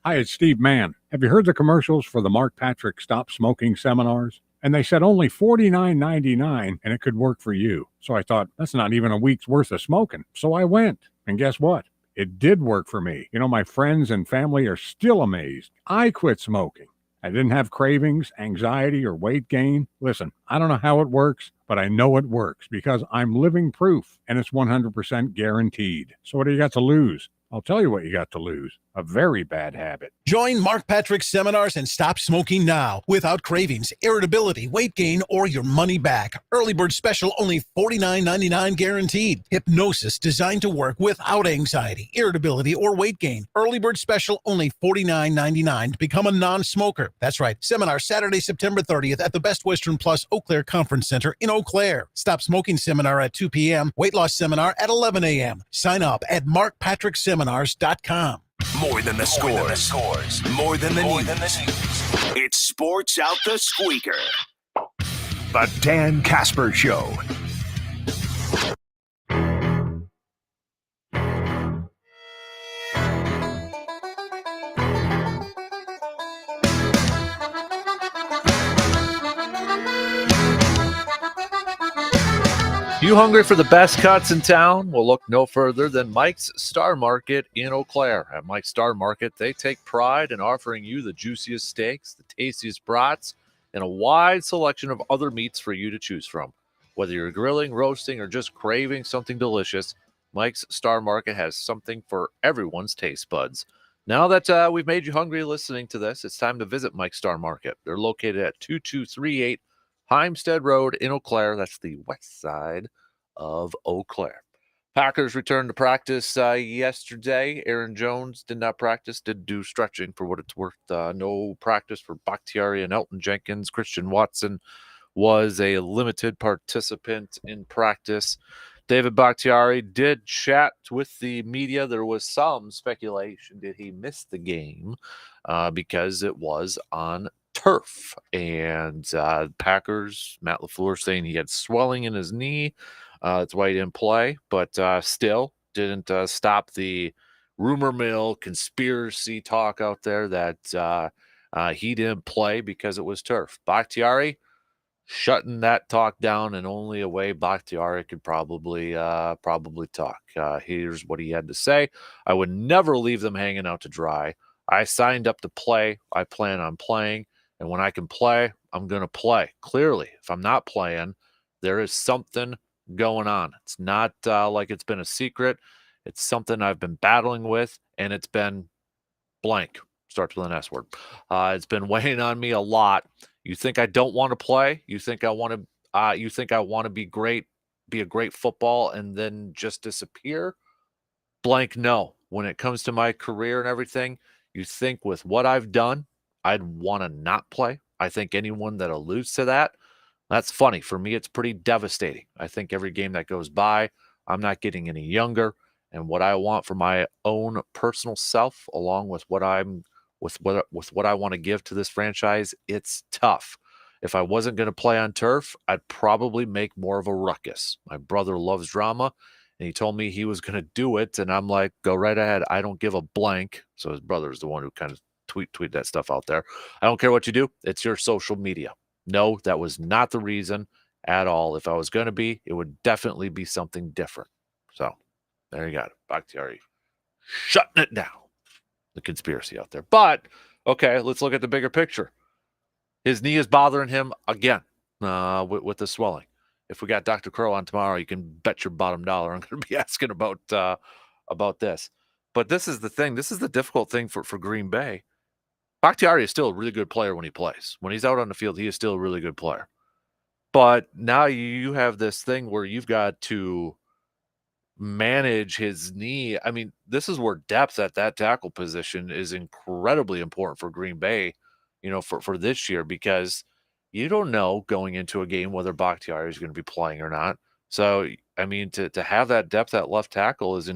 Hi, it's Steve Mann. Have you heard the commercials for the Mark Patrick Stop Smoking seminars? And they said only $49.99 and it could work for you. So I thought, that's not even a week's worth of smoking. So I went. And guess what? It did work for me. You know, my friends and family are still amazed. I quit smoking. I didn't have cravings, anxiety, or weight gain. Listen, I don't know how it works, but I know it works because I'm living proof and it's 100% guaranteed. So what do you got to lose? I'll tell you what you got to lose. A very bad habit. Join Mark Patrick's seminars and stop smoking now without cravings, irritability, weight gain, or your money back. Early bird special only $49.99 guaranteed. Hypnosis designed to work without anxiety, irritability, or weight gain. Early bird special only $49.99 to become a non-smoker. That's right. Seminar Saturday, September 30th at the Best Western Plus Eau Claire Conference Center in Eau Claire. Stop smoking seminar at 2 p.m. Weight loss seminar at 11 a.m. Sign up at markpatrickseminars.com. More than the scores. More than the news. It's Sports Out the Squeaker. The Dan Kasper Show. You hungry for the best cuts in town? Well, look no further than Mike's Star Market in Eau Claire. At Mike's Star Market, they take pride in offering you the juiciest steaks, the tastiest brats, and a wide selection of other meats for you to choose from. Whether you're grilling, roasting, or just craving something delicious, Mike's Star Market has something for everyone's taste buds. Now that we've made you hungry listening to this, it's time to visit Mike's Star Market. They're located at 2238 Heimstead Road in Eau Claire. That's the west side of Eau Claire. Packers returned to practice yesterday. Aaron Jones did not practice, did do stretching for what it's worth. No practice for Bakhtiari and Elton Jenkins. Christian Watson was a limited participant in practice. David Bakhtiari did chat with the media. There was some speculation. Did he miss the game because it was on turf? And Packers, Matt LaFleur saying he had swelling in his knee. That's why he didn't play. But still didn't stop the rumor mill conspiracy talk out there that he didn't play because it was turf. Bakhtiari shutting that talk down, and only a way Bakhtiari could probably talk. Here's what he had to say. I would never leave them hanging out to dry. I signed up to play. I plan on playing. And when I can play, I'm going to play. Clearly, if I'm not playing, there is something going on. It's not like it's been a secret. It's something I've been battling with, and it's been blank. Starts with an S word. It's been weighing on me a lot. You think I don't want to play? You think I want to? You think I want to be great, be a great football, and then just disappear? Blank. No. When it comes to my career and everything, you think with what I've done, I'd want to not play. I think anyone that alludes to that, that's funny. For me, it's pretty devastating. I think every game that goes by, I'm not getting any younger, and what I want for my own personal self, along with what I'm with what I want to give to this franchise, it's tough. If I wasn't going to play on turf, I'd probably make more of a ruckus. My brother loves drama, and he told me he was going to do it, and I'm like, go right ahead. I don't give a blank. So his brother is the one who kind of tweet that stuff out there. I don't care what you do. It's your social media. No, that was not the reason at all. If I was going to be, it would definitely be something different. So there you got it. Bakhtiari shutting it down. The conspiracy out there. But, okay, let's look at the bigger picture. His knee is bothering him again with the swelling. If we got Dr. Crow on tomorrow, you can bet your bottom dollar I'm going to be asking about this. But this is the thing. This is the difficult thing for Green Bay. Bakhtiari is still a really good player when he plays. When he's out on the field, he is still a really good player. But now you have this thing where you've got to manage his knee. I mean, this is where depth at that tackle position is incredibly important for Green Bay, for this year, because you don't know going into a game whether Bakhtiari is going to be playing or not. So, I mean, to have that depth at left tackle is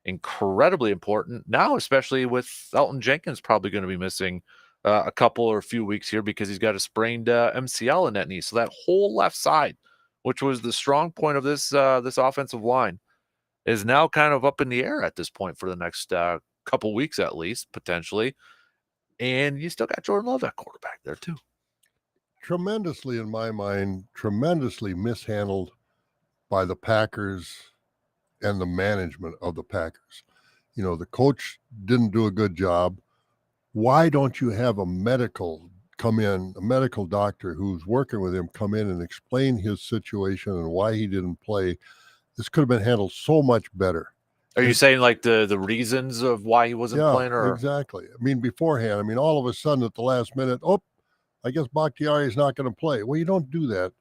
incredibly important now, especially with Elton Jenkins probably going to be missing a couple or a few weeks here because he's got a sprained MCL in that knee. So that whole left side, which was the strong point of this offensive line, is now kind of up in the air at this point for the next couple weeks at least, potentially. And you still got Jordan Love at quarterback there too. Tremendously, in my mind, tremendously mishandled by the Packers and the management of the Packers. The coach didn't do a good job. Why don't you have a medical doctor who's working with him come in and explain his situation and why he didn't play? This could have been handled so much better. Are you saying like the reasons of why he wasn't playing? Or exactly. I mean, beforehand, all of a sudden at the last minute, I guess Bakhtiari is not going to play. Well, you don't do that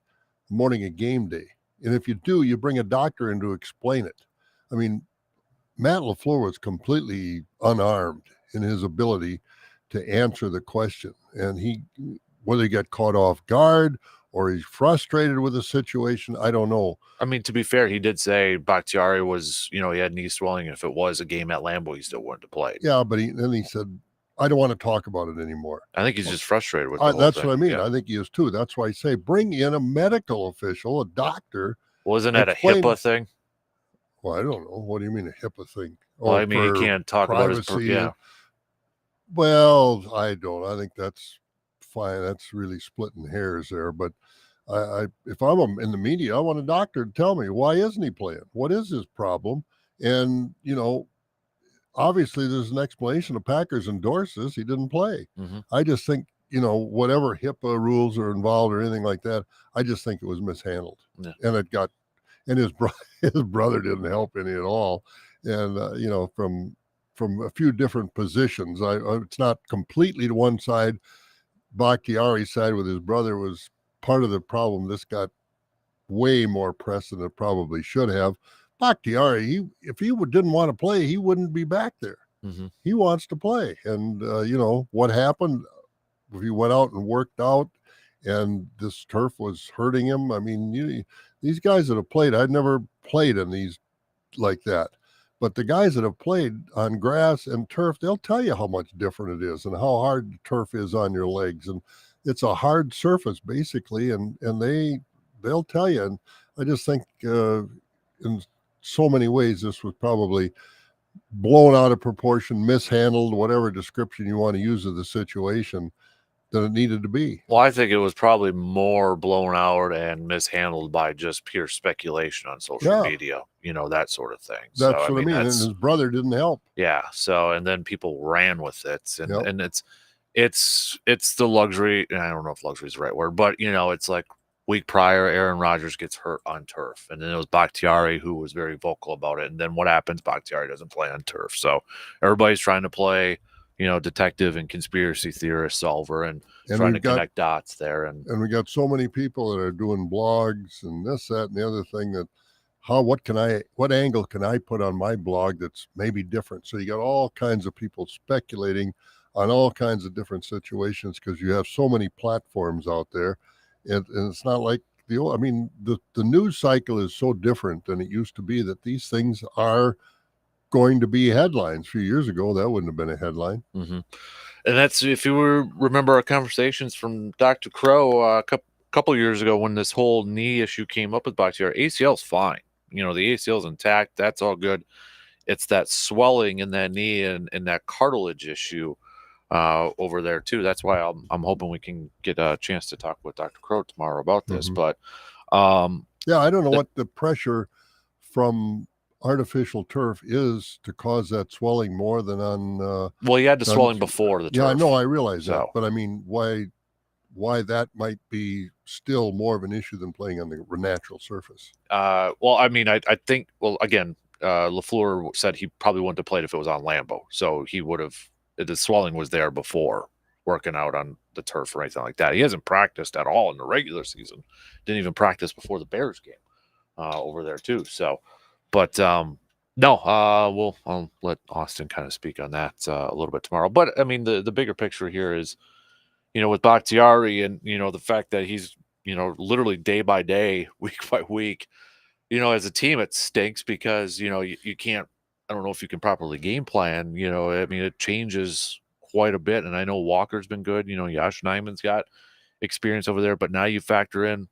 the morning of game day. And if you do, you bring a doctor in to explain it. I mean, Matt LaFleur was completely unarmed in his ability to answer the question. And whether he got caught off guard or he's frustrated with the situation, I don't know. I mean, to be fair, he did say Bakhtiari was, he had knee swelling. If it was a game at Lambeau, he still wanted to play. Yeah, but then he said, I don't want to talk about it anymore. I think he's just frustrated with the whole that's thing. what I mean. Yeah. I think he is too. That's why I say bring in a medical official, a doctor. Wasn't that a HIPAA thing? Well, I don't know. What do you mean a HIPAA thing? Well, I mean, he can't talk about his privacy. Well, I don't. I think that's fine. That's really splitting hairs there. But if I'm in the media, I want a doctor to tell me, why isn't he playing? What is his problem? And, obviously there's an explanation. The Packers endorse this. He didn't play. Mm-hmm. I just think, whatever HIPAA rules are involved or anything like that, I just think it was mishandled. Yeah. And his brother didn't help any at all. And, from from a few different positions. It's not completely to one side. Bakhtiari's side with his brother was part of the problem. This got way more press than it probably should have. Bakhtiari, if he didn't want to play, he wouldn't be back there. Mm-hmm. He wants to play. And, what happened? If he went out and worked out and this turf was hurting him. I mean, these guys that have played, I'd never played in these like that. But the guys that have played on grass and turf, they'll tell you how much different it is and how hard the turf is on your legs. And it's a hard surface, basically, and they'll tell you. And I just think in so many ways this was probably blown out of proportion, mishandled, whatever description you want to use of the situation, than it needed to be. Well, I think it was probably more blown out and mishandled by just pure speculation on social media, that sort of thing. That's what I mean. And his brother didn't help. Yeah. So, and then people ran with it, and it's the luxury. And I don't know if luxury is the right word, but it's like week prior, Aaron Rodgers gets hurt on turf, and then it was Bakhtiari who was very vocal about it. And then what happens? Bakhtiari doesn't play on turf, so everybody's trying to play detective and conspiracy theorist solver and trying to connect dots there. And we got so many people that are doing blogs and this, that, and the other thing that what angle can I put on my blog that's maybe different? So you got all kinds of people speculating on all kinds of different situations because you have so many platforms out there. And it's not like the news cycle is so different than it used to be that these things are going to be headlines. A few years ago, that wouldn't have been a headline. Mm-hmm. And that's, if you remember our conversations from Dr. Crow a couple years ago when this whole knee issue came up with Bakhtiari. ACL's fine. The ACL's intact. That's all good. It's that swelling in that knee and that cartilage issue over there too. That's why I'm hoping we can get a chance to talk with Dr. Crow tomorrow about this. Mm-hmm. But I don't know what the pressure from artificial turf is to cause that swelling more than on well, you had the swelling before the turf. Yeah, I know, I realize that, but I mean, why that might be still more of an issue than playing on the natural surface. Well, I mean, I think, well, again, LaFleur said he probably wouldn't have played if it was on Lambeau, so he would have, the swelling was there before working out on the turf or anything like that. He hasn't practiced at all in the regular season. Didn't even practice before the Bears game over there too. So, but no, I'll let Austin kind of speak on that a little bit tomorrow. But I mean, the bigger picture here is, with Bakhtiari and, the fact that he's, literally day by day, week by week, as a team, it stinks because, you can't, I don't know if you can properly game plan, I mean, it changes quite a bit. And I know Walker's been good, Josh Nyman's got experience over there, but now you factor in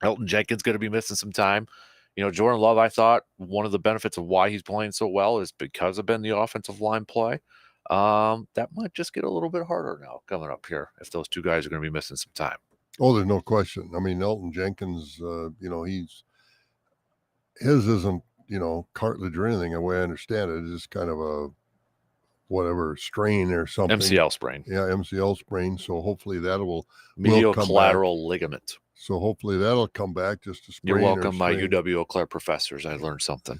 Elton Jenkins going to be missing some time. Jordan Love, I thought one of the benefits of why he's playing so well is because of the offensive line play. That might just get a little bit harder now coming up here if those two guys are going to be missing some time. Oh, there's no question. I mean, Elton Jenkins, his isn't, cartilage or anything, the way I understand it. It's just kind of a whatever strain or something. MCL sprain. Yeah, MCL sprain. So hopefully that will medial come collateral back. Ligament. So hopefully that'll come back just to sprain. You're welcome, my UW Eau Claire professors. I learned something.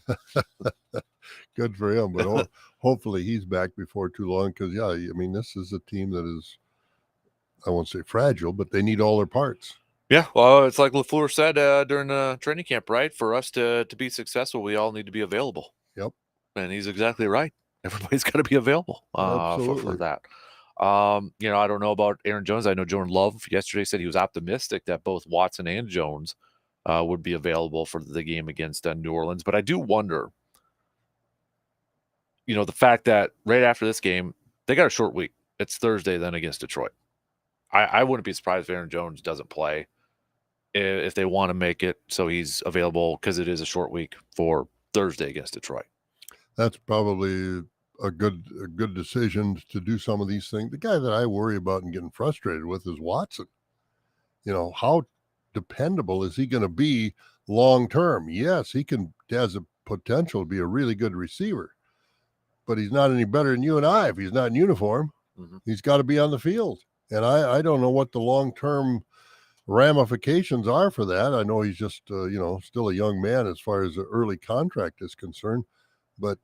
Good for him, but hopefully he's back before too long because, I mean, this is a team that is, I won't say fragile, but they need all their parts. Yeah, well, it's like LaFleur said during the training camp, right? For us to be successful, we all need to be available. Yep. And he's exactly right. Everybody's got to be available for that. I don't know about Aaron Jones. I know Jordan Love yesterday said he was optimistic that both Watson and Jones would be available for the game against New Orleans. But I do wonder, the fact that right after this game, they got a short week. It's Thursday then against Detroit. I wouldn't be surprised if Aaron Jones doesn't play if they want to make it so he's available because it is a short week for Thursday against Detroit. That's probably a good decision to do some of these things. The guy that I worry about and getting frustrated with is Watson. How dependable is he going to be long term? Yes, he has a potential to be a really good receiver, but he's not any better than you and I if he's not in uniform. Mm-hmm. He's got to be on the field. And I don't know what the long-term ramifications are for that. I know he's just, still a young man as far as the early contract is concerned. But,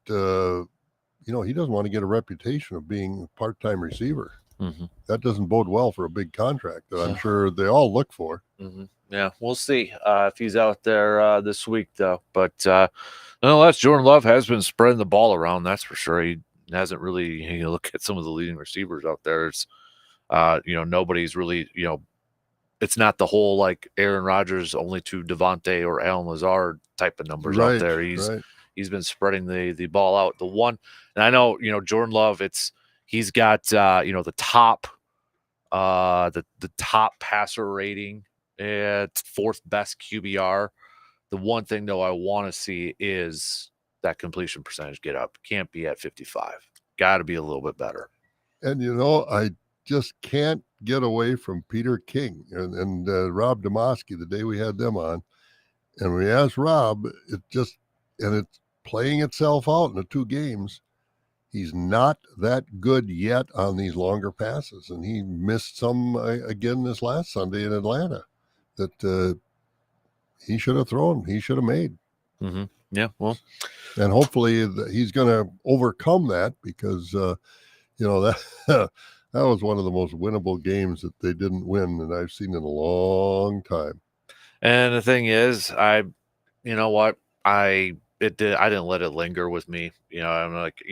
he doesn't want to get a reputation of being a part-time receiver. Mm-hmm. That doesn't bode well for a big contract that I'm sure they all look for. Mm-hmm. Yeah, we'll see if he's out there this week, though. But nonetheless, Jordan Love has been spreading the ball around. That's for sure. He hasn't really. Look at some of the leading receivers out there. It's nobody's really. It's not the whole like Aaron Rodgers only to Devontae or Allen Lazard type of numbers out there. He's been spreading the ball out. The one, and I know Jordan Love. He's got the top the top passer rating at 4th best QBR. The one thing though I want to see is that completion percentage get up. Can't be at 55. Got to be a little bit better. And I just can't get away from Peter King and Rob Demoski the day we had them on, and we asked Rob. It's playing itself out in the 2 games. He's not that good yet on these longer passes, and he missed some again this last Sunday in Atlanta that he should have thrown. He should have made. Mm-hmm. Yeah, well, and hopefully he's going to overcome that because that was one of the most winnable games that they didn't win, and I've seen in a long time. And the thing is, I didn't let it linger with me. I'm like,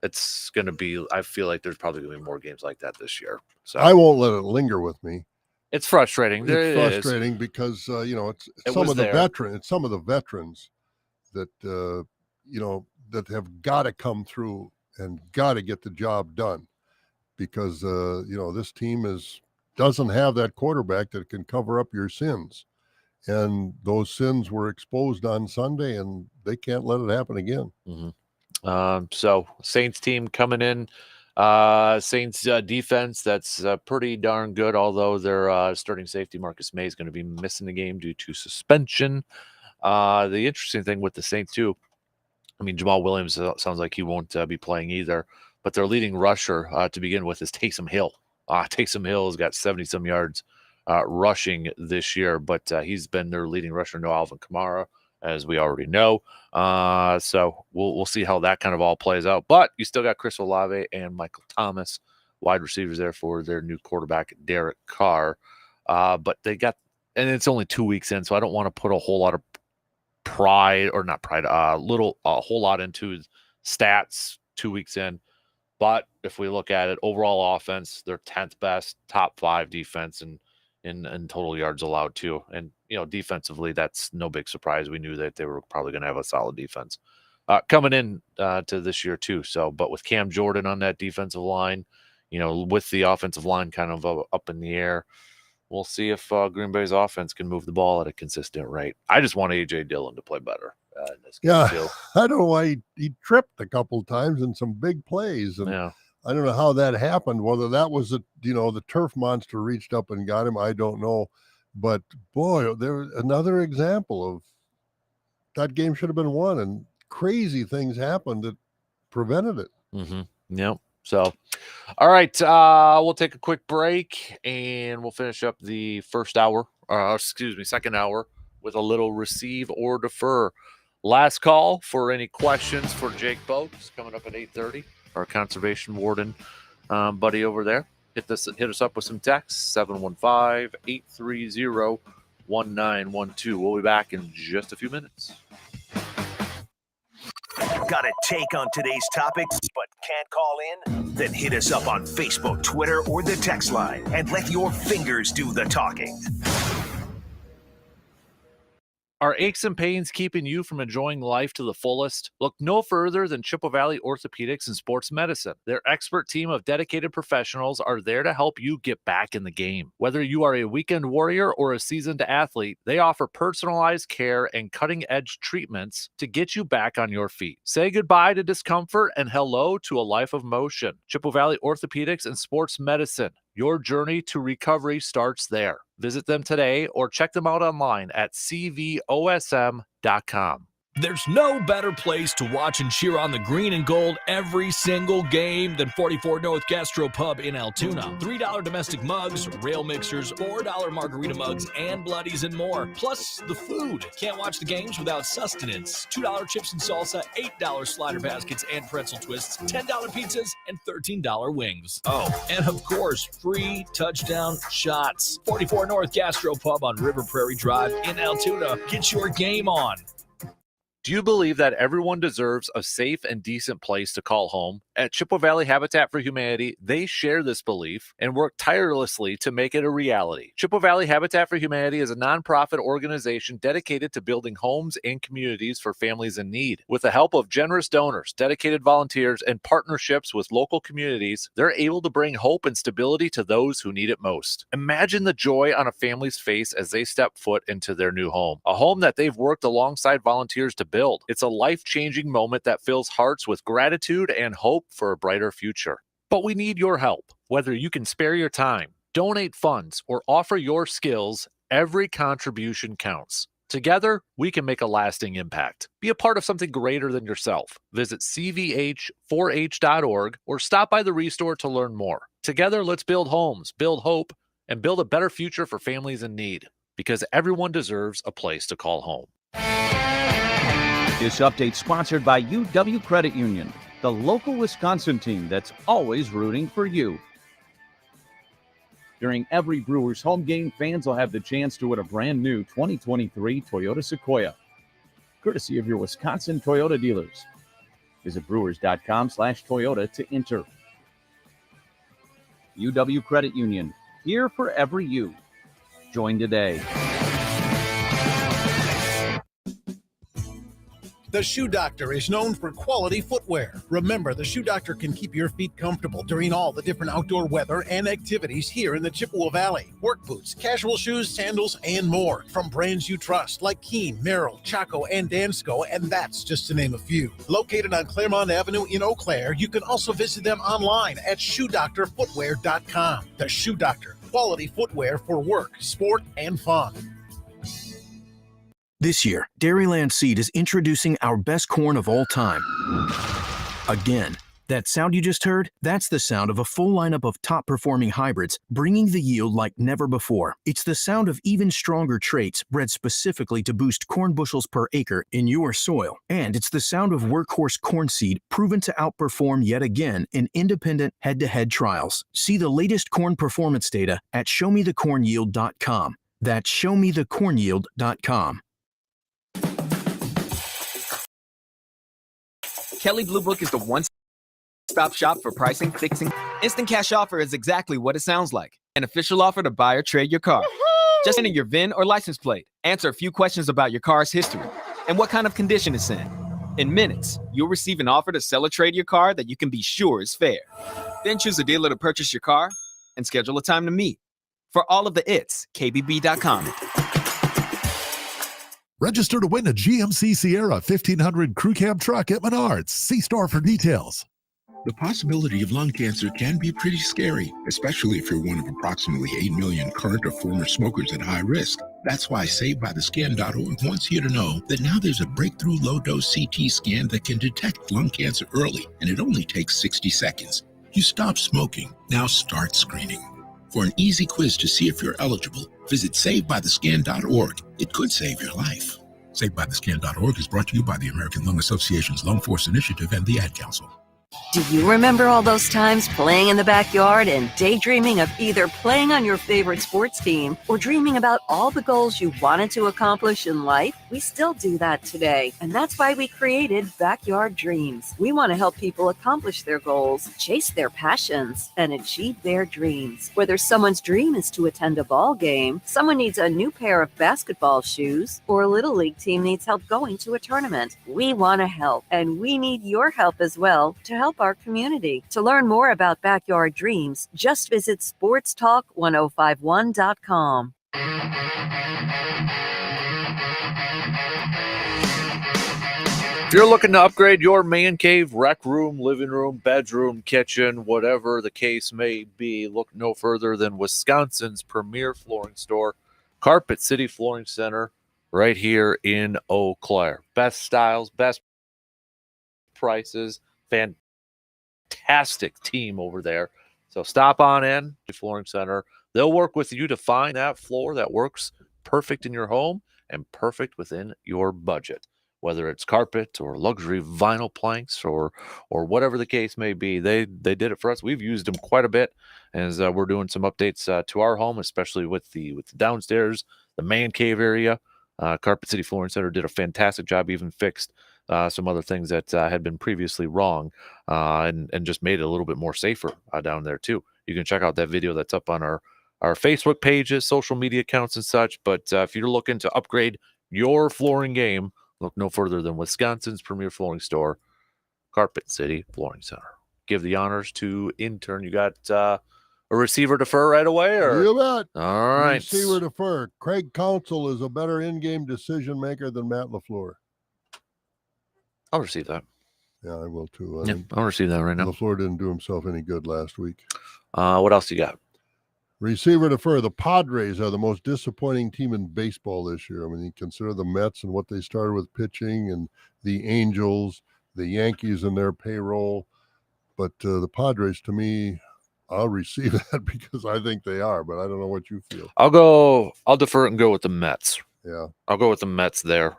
it's going to be, I feel like there's probably going to be more games like that this year. So I won't let it linger with me. It's frustrating. It's frustrating because, it's some of the veterans that, that have got to come through and got to get the job done because, this team doesn't have that quarterback that can cover up your sins. And those sins were exposed on Sunday, and they can't let it happen again. Mm-hmm. So Saints team coming in, Saints defense, that's pretty darn good, although their starting safety Marcus May is going to be missing the game due to suspension. The interesting thing with the Saints too, Jamal Williams sounds like he won't be playing either, but their leading rusher to begin with is Taysom Hill. Taysom Hill has got 70-some yards rushing this year, but he's been their leading rusher. No Alvin Kamara, as we already know. So we'll see how that kind of all plays out. But you still got Chris Olave and Michael Thomas, wide receivers there for their new quarterback, Derek Carr. But they got, and it's only 2 weeks in, so I don't want to put a whole lot of a whole lot into stats 2 weeks in. But if we look at it, overall offense, they're 10th best, top 5 defense, and in total yards allowed too. And, defensively, that's no big surprise. We knew that they were probably going to have a solid defense coming in to this year too. So, but with Cam Jordan on that defensive line, with the offensive line kind of up in the air, we'll see if Green Bay's offense can move the ball at a consistent rate. I just want A.J. Dillon to play better. In this game too. I don't know why he tripped a couple of times in some big plays. And I don't know how that happened, whether that was, the turf monster reached up and got him. I don't know. But, boy, there's another example of that game should have been won, and crazy things happened that prevented it. Mm-hmm. Yep. So, all right, we'll take a quick break, and we'll finish up the second hour with a little receive or defer. Last call for any questions for Jake Bogues coming up at 8:30. Our conservation warden buddy over there. Hit us up with some text, 715-830-1912. We'll be back in just a few minutes. Got a take on today's topics but can't call in? Then hit us up on Facebook, Twitter, or the text line and let your fingers do the talking. Are aches and pains keeping you from enjoying life to the fullest? Look no further than Chippewa Valley Orthopedics and Sports Medicine. Their expert team of dedicated professionals are there to help you get back in the game. Whether you are a weekend warrior or a seasoned athlete, they offer personalized care and cutting-edge treatments to get you back on your feet. Say goodbye to discomfort and hello to a life of motion. Chippewa Valley Orthopedics and Sports Medicine. Your journey to recovery starts there. Visit them today or check them out online at cvosm.com. There's no better place to watch and cheer on the green and gold every single game than 44 North Gastro Pub in Altoona. $3 domestic mugs, rail mixers, $4 margarita mugs, and bloodies and more. Plus the food. Can't watch the games without sustenance. $2 chips and salsa, $8 slider baskets and pretzel twists, $10 pizzas, and $13 wings. Oh, and of course, free touchdown shots. 44 North Gastro Pub on River Prairie Drive in Altoona. Get your game on. Do you believe that everyone deserves a safe and decent place to call home? At Chippewa Valley Habitat for Humanity, they share this belief and work tirelessly to make it a reality. Chippewa Valley Habitat for Humanity is a nonprofit organization dedicated to building homes and communities for families in need. With the help of generous donors, dedicated volunteers, and partnerships with local communities, they're able to bring hope and stability to those who need it most. Imagine the joy on a family's face as they step foot into their new home, a home that they've worked alongside volunteers to build. It's a life-changing moment that fills hearts with gratitude and hope for a brighter future. But we need your help. Whether you can spare your time, donate funds, or offer your skills, every contribution counts. Together, we can make a lasting impact. Be a part of something greater than yourself. Visit cvh4h.org or stop by the Restore to learn more. Together, let's build homes, build hope, and build a better future for families in need, because everyone deserves a place to call home. This update sponsored by UW Credit Union, the local Wisconsin team that's always rooting for you. During every Brewers home game, fans will have the chance to win a brand new 2023 Toyota Sequoia, courtesy of your Wisconsin Toyota dealers. Visit brewers.com/Toyota to enter. UW Credit Union, here for every you. Join today. The Shoe Doctor is known for quality footwear. Remember, the Shoe Doctor can keep your feet comfortable during all the different outdoor weather and activities here in the Chippewa Valley. Work boots, casual shoes, sandals, and more. From brands you trust like Keen, Merrill, Chaco, and Dansko, and that's just to name a few. Located on Claremont Avenue in Eau Claire, you can also visit them online at ShoeDoctorFootwear.com. The Shoe Doctor, quality footwear for work, sport, and fun. This year, Dairyland Seed is introducing our best corn of all time. Again, that sound you just heard, that's the sound of a full lineup of top-performing hybrids, bringing the yield like never before. It's the sound of even stronger traits bred specifically to boost corn bushels per acre in your soil. And it's the sound of workhorse corn seed proven to outperform yet again in independent head-to-head trials. See the latest corn performance data at showmethecornyield.com. That's showmethecornyield.com. Kelley Blue Book is the one-stop shop for pricing, fixing. Instant Cash Offer is exactly what it sounds like. An official offer to buy or trade your car. Just enter your VIN or license plate. Answer a few questions about your car's history and what kind of condition it's in. In minutes, you'll receive an offer to sell or trade your car that you can be sure is fair. Then choose a dealer to purchase your car and schedule a time to meet. For all of the its, KBB.com. Register to win a GMC Sierra 1500 Crew Cab truck at Menards. See store for details. The possibility of lung cancer can be pretty scary, especially if you're one of approximately 8 million current or former smokers at high risk. That's why SaveByTheScan.org wants you to know that now there's a breakthrough low-dose CT scan that can detect lung cancer early, and it only takes 60 seconds. You stop smoking, now start screening. For an easy quiz to see if you're eligible, visit SaveByTheScan.org. It could save your life. SaveByTheScan.org is brought to you by the American Lung Association's Lung Force Initiative and the Ad Council. Do you remember all those times playing in the backyard and daydreaming of either playing on your favorite sports team or dreaming about all the goals you wanted to accomplish in life? We still do that today, and that's why we created Backyard Dreams. We want to help people accomplish their goals, chase their passions, and achieve their dreams. Whether someone's dream is to attend a ball game, someone needs a new pair of basketball shoes, or a Little League team needs help going to a tournament, we want to help, and we need your help as well to help our community. To learn more about Backyard Dreams, just visit sportstalk1051.com. If you're looking to upgrade your man cave, rec room, living room, bedroom, kitchen, whatever the case may be, look no further than Wisconsin's premier flooring store, Carpet City Flooring Center, right here in Eau Claire. Best styles, best prices, fantastic team over there. So stop on in to Flooring Center. They'll work with you to find that floor that works perfect in your home and perfect within your budget. Whether it's carpet or luxury vinyl planks or whatever the case may be, they did it for us. We've used them quite a bit as we're doing some updates to our home, especially with the downstairs, the man cave area. Carpet City Flooring Center did a fantastic job, even fixed some other things that had been previously wrong, and just made it a little bit more safer down there too. You can check out that video that's up on our Facebook pages, social media accounts and such. But if you're looking to upgrade your flooring game, look no further than Wisconsin's premier flooring store, Carpet City Flooring Center. Give the honors to intern. You got a receiver defer right away? Or? You bet. All right. Receiver defer. Craig Counsell is a better in-game decision maker than Matt LaFleur. I'll receive that. Yeah, I will too. I'll receive that right now. LaFleur didn't do himself any good last week. What else you got? Receiver defer. The Padres are the most disappointing team in baseball this year. I mean, you consider the Mets and what they started with pitching, and the Angels, the Yankees and their payroll. But the Padres, to me, I'll receive that because I think they are, but I don't know what you feel. I'll defer it and go with the Mets. Yeah. I'll go with the Mets there.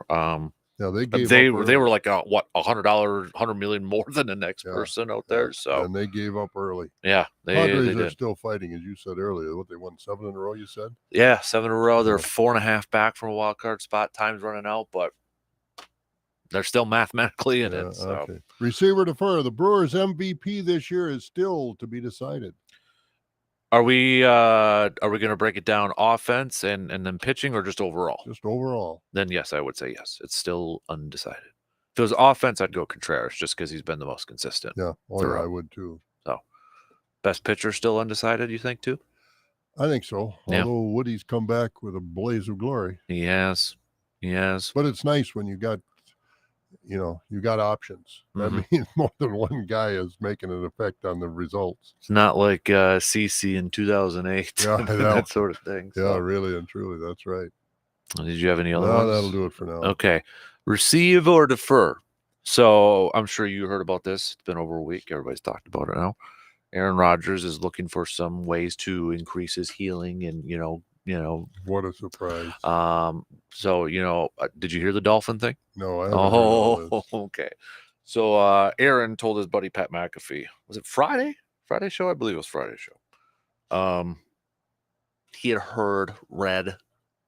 Yeah, they were like $100 million more than the next person out there. So and they gave up early. Yeah, Padres they are did. still fighting, as you said earlier. What, they won 7 in a row? You said? Yeah, 7 in a row. They're 4.5 back from a wild card spot. Time's running out, but they're still mathematically in it. So. Okay. Receiver defer. The Brewers MVP this year is still to be decided. Are we going to break it down offense and then pitching, or just overall? Just overall. Then yes, I would say yes. It's still undecided. If it was offense, I'd go Contreras just because he's been the most consistent. Yeah, yeah, I would too. So, best pitcher still undecided, you think too? I think so. Yeah. Although Woody's come back with a blaze of glory. Yes. But it's nice when you got options. That means more than one guy is making an effect on the results. It's not like CC in 2008, that sort of thing. Yeah, So. really and truly, that's right. Did you have any other No, ones? that'll do it for now. Okay. Receive or defer. So I'm sure you heard about this. It's been over a week. Everybody's talked about it now. Aaron Rodgers is looking for some ways to increase his healing, and what a surprise. So did you hear the Dolphin thing? No, I haven't heard all this. Okay. So Aaron told his buddy Pat McAfee, was it Friday show? I believe it was Friday show. He had read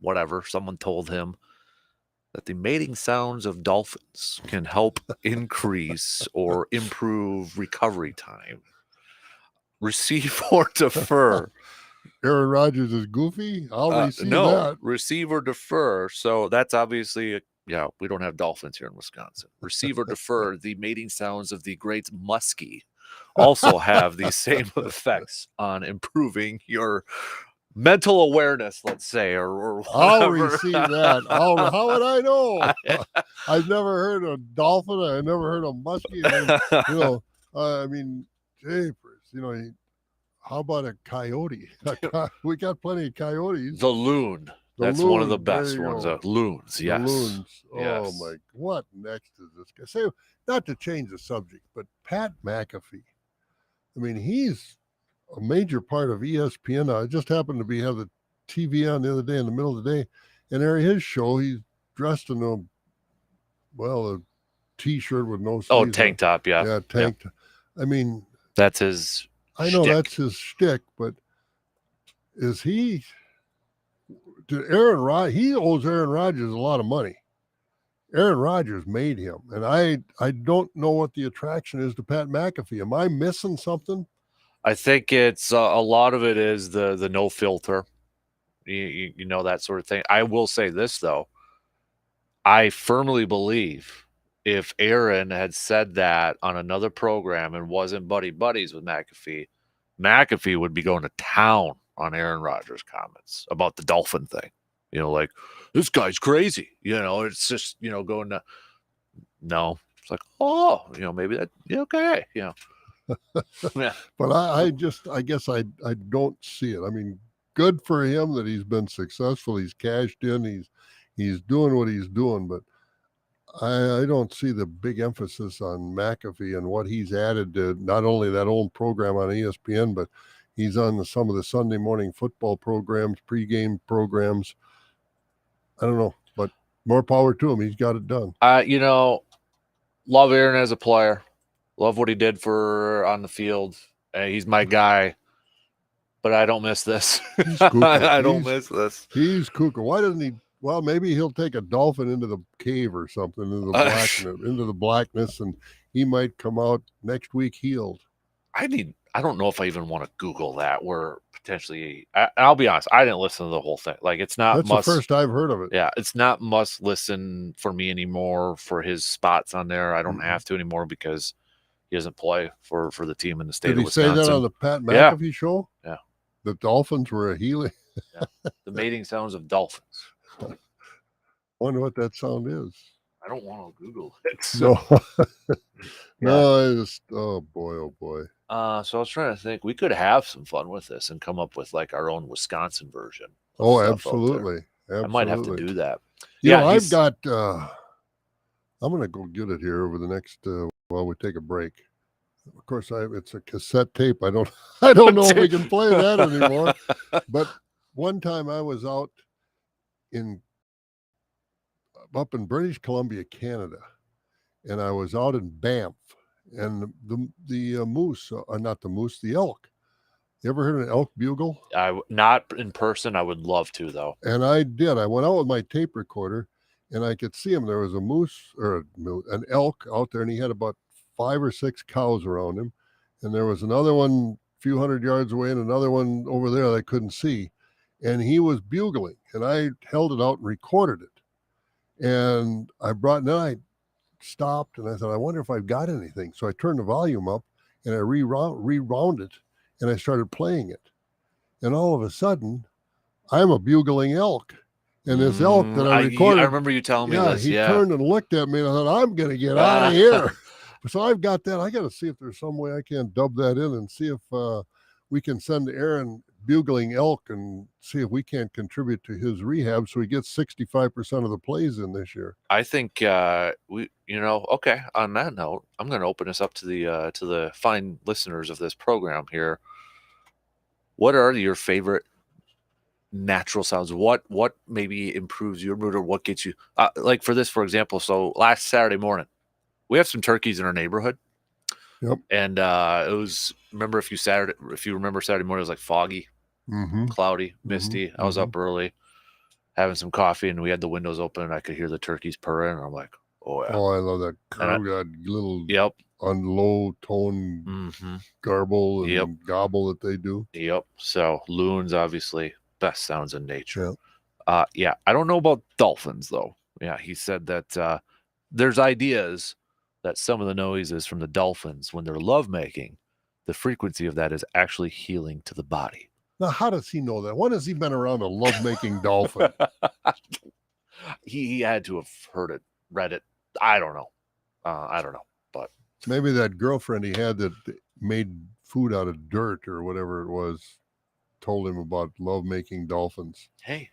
whatever, someone told him that the mating sounds of dolphins can help increase or improve recovery time. Receive or defer. Aaron Rodgers is goofy. I'll receive no, that. Receive or defer. So that's obviously, we don't have dolphins here in Wisconsin. Receive or defer. The mating sounds of the great muskie also have the same effects on improving your mental awareness, let's say, or whatever. I'll receive that. How would I know? I've never heard of dolphin. I've never heard of muskie. I mean, japers, how about a coyote? We got plenty of coyotes. The loon. That's one of the best ones. Loons, yes. The loons. Yes. Oh, my. What next is this guy? Say, not to change the subject, but Pat McAfee. I mean, he's a major part of ESPN. I just happened to have the TV on the other day in the middle of the day, and there his show, he's dressed in a T-shirt with no sleeves. Oh, tank top, yeah. Yeah, tank top. I mean, that's his I know shtick. That's his shtick, but is he to Aaron Rodgers? He owes Aaron Rodgers a lot of money. Aaron Rodgers made him, and I don't know what the attraction is to Pat McAfee. Am I missing something? I think it's a lot of it is the no filter, you know, that sort of thing. I will say this though, I firmly believe if Aaron had said that on another program and wasn't buddies with McAfee, McAfee would be going to town on Aaron Rodgers' comments about the Dolphin thing. Like, this guy's crazy. It's just, going to, no. It's like, maybe that, okay. Yeah. But I guess I don't see it. I mean, good for him that he's been successful. He's cashed in. he's doing what he's doing, but I don't see the big emphasis on McAfee and what he's added to not only that old program on ESPN, but he's on some of the Sunday morning football programs, pregame programs. I don't know, but more power to him. He's got it done. Love Aaron as a player. Love what he did on the field. He's my guy, but I don't miss this. I don't miss this. He's cuckoo. Why doesn't he? Well, maybe he'll take a dolphin into the cave or something, into the blackness, and he might come out next week healed. I don't know if I even want to Google that. Where potentially, I'll be honest, I didn't listen to the whole thing. Like, it's not. That's the first I've heard of it. Yeah, it's not must listen for me anymore for his spots on there. I don't have to anymore because he doesn't play for the team in the state of Wisconsin. Did he say that on the Pat McAfee show? Yeah. The Dolphins were a healing. Yeah. The mating sounds of dolphins. Wonder what that sound is. I don't want to Google it. So. No, I just, oh boy. So I was trying to think, we could have some fun with this and come up with like our own Wisconsin version. Oh, absolutely. I might have to do that. I've got, I'm going to go get it here over the next, while we take a break. Of course, it's a cassette tape. I don't know if we can play that anymore. But one time I was out up in British Columbia, Canada, and I was out in Banff, and the moose, not the moose, the elk. You ever heard an elk bugle? Not in person. I would love to, though. And I did. I went out with my tape recorder, and I could see him. There was a moose or an elk out there, and he had about 5 or 6 cows around him, and there was another one a few hundred yards away and another one over there that I couldn't see, and he was bugling, and I held it out and recorded it. And then I stopped and I thought, I wonder if I've got anything. So I turned the volume up and I rewound it and I started playing it. And all of a sudden, I'm a bugling elk. And this elk that I recorded. I remember you telling me this. He turned and looked at me and I thought, I'm going to get out of here. So I've got that. I got to see if there's some way I can dub that in and see if we can send Aaron bugling elk and see if we can't contribute to his rehab so he gets 65% of the plays in this year. I think okay, on that note, I'm going to open this up to the fine listeners of this program here. What are your favorite natural sounds? What maybe improves your mood or what gets you like for this, for example? So last Saturday morning, we have some turkeys in our neighborhood. Yep. And it was, if you remember Saturday morning, it was like foggy, cloudy, misty. I was up early having some coffee and we had the windows open and I could hear the turkeys purring. And I'm like, oh yeah. Oh, I love that little on low tone garble and gobble that they do. Yep. So loons, obviously, best sounds in nature. Yep. I don't know about dolphins though. Yeah. He said that there's ideas that some of the noises from the dolphins when they're lovemaking, the frequency of that is actually healing to the body. Now, how does he know that? When has he been around a lovemaking dolphin? He had to have heard it, read it. I don't know. But maybe that girlfriend he had that made food out of dirt or whatever it was told him about lovemaking dolphins. Hey,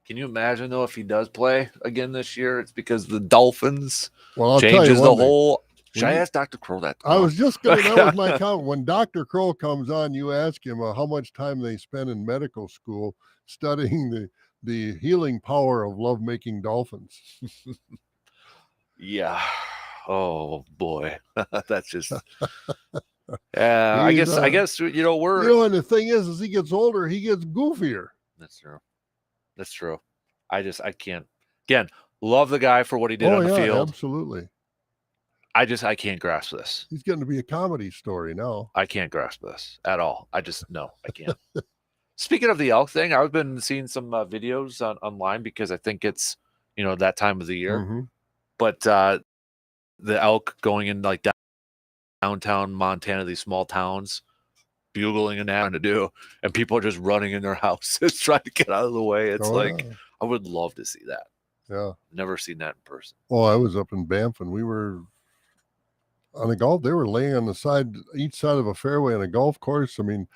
can you imagine, though, if he does play again this year? It's because the Dolphins changes the whole. Should I ask Dr. Crow that? I was just going to, that was my comment. When Dr. Crow comes on, you ask him how much time they spend in medical school studying the healing power of lovemaking dolphins. Yeah. Oh, boy. That's just. Yeah, I guess, and the thing is he gets older, he gets goofier. That's true. I can't. Again, love the guy for what he did on the field. Absolutely. I can't grasp this. He's getting to be a comedy story now. I can't grasp this at all. I can't. Speaking of the elk thing, I've been seeing some videos online because I think it's, that time of the year. But the elk going in like downtown Montana, these small towns, bugling and having to do, and people are just running in their houses trying to get out of the way. It's I would love to see that. Yeah. Never seen that in person. Oh, I was up in Banff and we were on a golf. They were laying on the side, each side of a fairway on a golf course. I mean,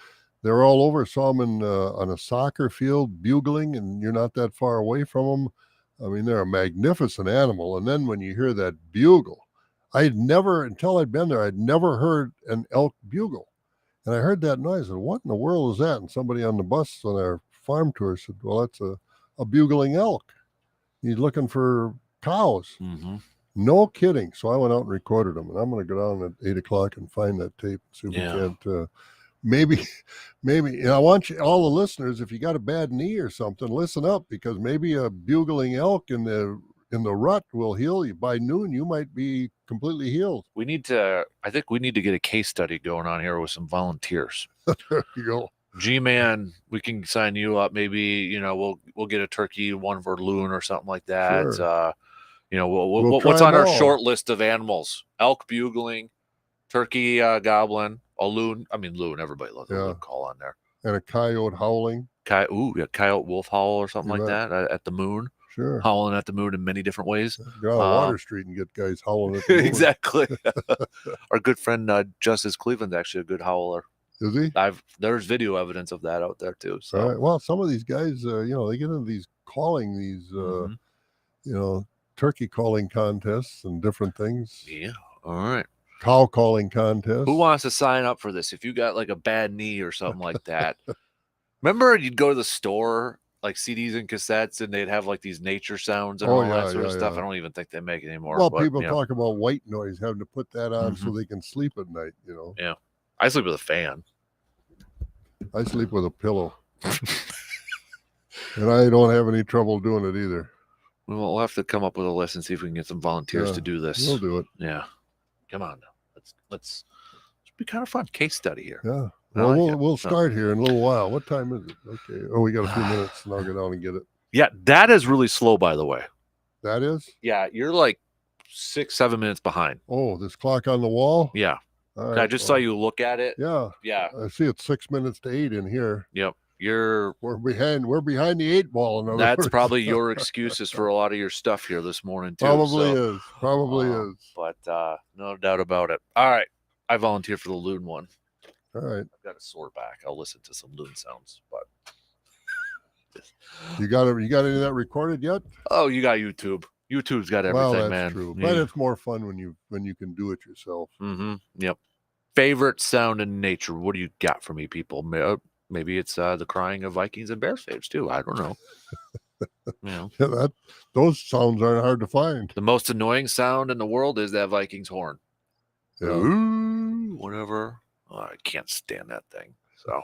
They're all over. Saw them on a soccer field bugling, and you're not that far away from them. I mean, they're a magnificent animal. And then when you hear that bugle, until I'd been there, I'd never heard an elk bugle. And I heard that noise. I said, what in the world is that? And somebody on the bus on our farm tour said, well, that's a bugling elk. He's looking for cows. Mm-hmm. No kidding. So I went out and recorded them. And I'm going to go down at 8 o'clock and find that tape and see if we can't maybe, I want you, all the listeners, if you got a bad knee or something, listen up, because maybe a bugling elk in the rut will heal you. By noon, you might be completely healed. I think we need to get a case study going on here with some volunteers. There you go. G-Man, we can sign you up. Maybe, we'll get a turkey, one for loon or something like that. Sure. What's on our short list of animals? Elk bugling, turkey goblin, a loon. I mean, loon, everybody loves a loon call on there. And a coyote howling. Coyote wolf howl or something like that at the moon. Sure. Howling at the moon in many different ways. Go on Water Street and get guys howling at the moon. Exactly. Our good friend Justice Cleveland's actually a good howler. Is he? There's video evidence of that out there too. So. All right. Well, some of these guys, they get into these calling, turkey calling contests and different things. Yeah. All right. Cow calling contests. Who wants to sign up for this? If you got like a bad knee or something like that. Remember, you'd go to the store, like CDs and cassettes, and they'd have like these nature sounds and all that sort of stuff. I don't even think they make it anymore. Well, people talk about white noise, having to put that on so they can sleep at night, Yeah. I sleep with a fan. I sleep with a pillow. And I don't have any trouble doing it either. We'll have to come up with a list and see if we can get some volunteers to do this. We'll do it. Yeah. Come on now. Let's be kind of fun. Case study here. Yeah. Well, we'll start here in a little while. What time is it? Okay. Oh, we got a few minutes, and I'll go down and get it. Yeah, that is really slow, by the way. That is? Yeah, you're like 6-7 minutes behind. Oh, this clock on the wall? Yeah. All right, I just saw you look at it. Yeah. Yeah. I see it's 6 minutes to 8 in here. Yep. We're behind the 8 ball. That's probably your excuses for a lot of your stuff here this morning too. Probably is. But no doubt about it. All right. I volunteer for the loon one. All right. I've got a sore back. I'll listen to some loon sounds, but you got any of that recorded yet? Oh, you got YouTube. YouTube's got everything, that's man. True. Yeah. But it's more fun when you can do it yourself. Mm-hmm. Yep. Favorite sound in nature. What do you got for me, people? Maybe it's the crying of Vikings and Bears faves too. I don't know. Yeah, those sounds aren't hard to find. The most annoying sound in the world is that Vikings horn. Yeah. Ooh, whatever. Oh, I can't stand that thing. So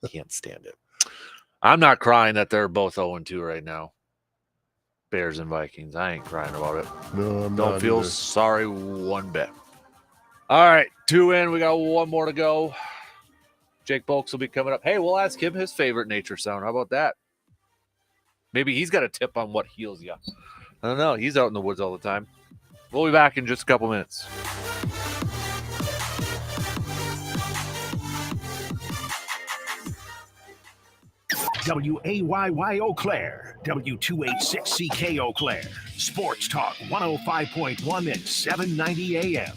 can't stand it. I'm not crying that they're both 0-2 right now. Bears and Vikings. I ain't crying about it. No, I'm Don't not feel either. sorry one bit. All right, 2 in. We got one more to go. Jake Bolks will be coming up. Hey, we'll ask him his favorite nature sound. How about that? Maybe he's got a tip on what heals you. I don't know. He's out in the woods all the time. We'll be back in just a couple minutes. WAYY Eau Claire, W286CK Eau Claire, Sports Talk 105.1 and 790 AM.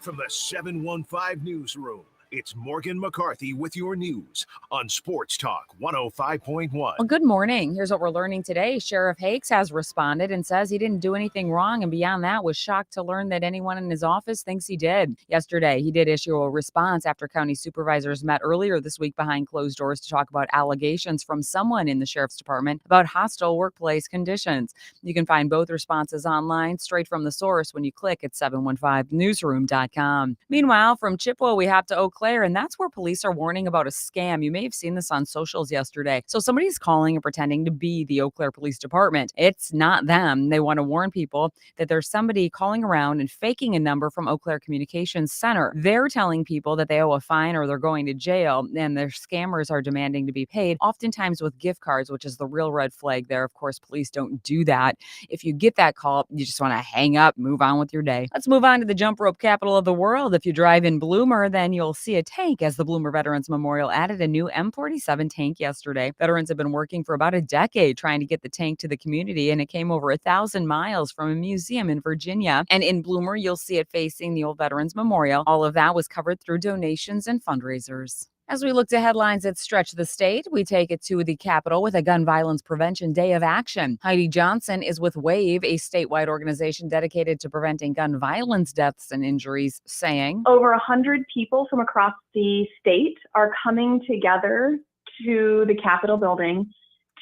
From the 715 Newsroom, it's Morgan McCarthy with your news on Sports Talk 105.1. Well, good morning. Here's what we're learning today. Sheriff Hakes has responded and says he didn't do anything wrong, and beyond that was shocked to learn that anyone in his office thinks he did. Yesterday, he did issue a response after county supervisors met earlier this week behind closed doors to talk about allegations from someone in the sheriff's department about hostile workplace conditions. You can find both responses online straight from the source when you click at 715newsroom.com. Meanwhile, from Chippewa, we have to Eau Claire, and that's where police are warning about a scam. You may have seen this on socials yesterday. So somebody's calling and pretending to be the Eau Claire Police Department. It's not them. They want to warn people that there's somebody calling around and faking a number from Eau Claire Communications Center. They're telling people that they owe a fine or they're going to jail, and their scammers are demanding to be paid, oftentimes with gift cards, which is the real red flag there. Of course, police don't do that. If you get that call, you just want to hang up, move on with your day. Let's move on to the jump rope capital of the world. If you drive in Bloomer, then you'll see see a tank as the Bloomer Veterans Memorial added a new M47 tank yesterday. Veterans have been working for about a decade trying to get the tank to the community, and it came over 1,000 miles from a museum in Virginia. And in Bloomer, you'll see it facing the old Veterans Memorial. All of that was covered through donations and fundraisers. As we look to headlines that stretch the state, we take it to the Capitol with a gun violence prevention day of action. Heidi Johnson is with WAVE, a statewide organization dedicated to preventing gun violence deaths and injuries, saying, over 100 people from across the state are coming together to the Capitol building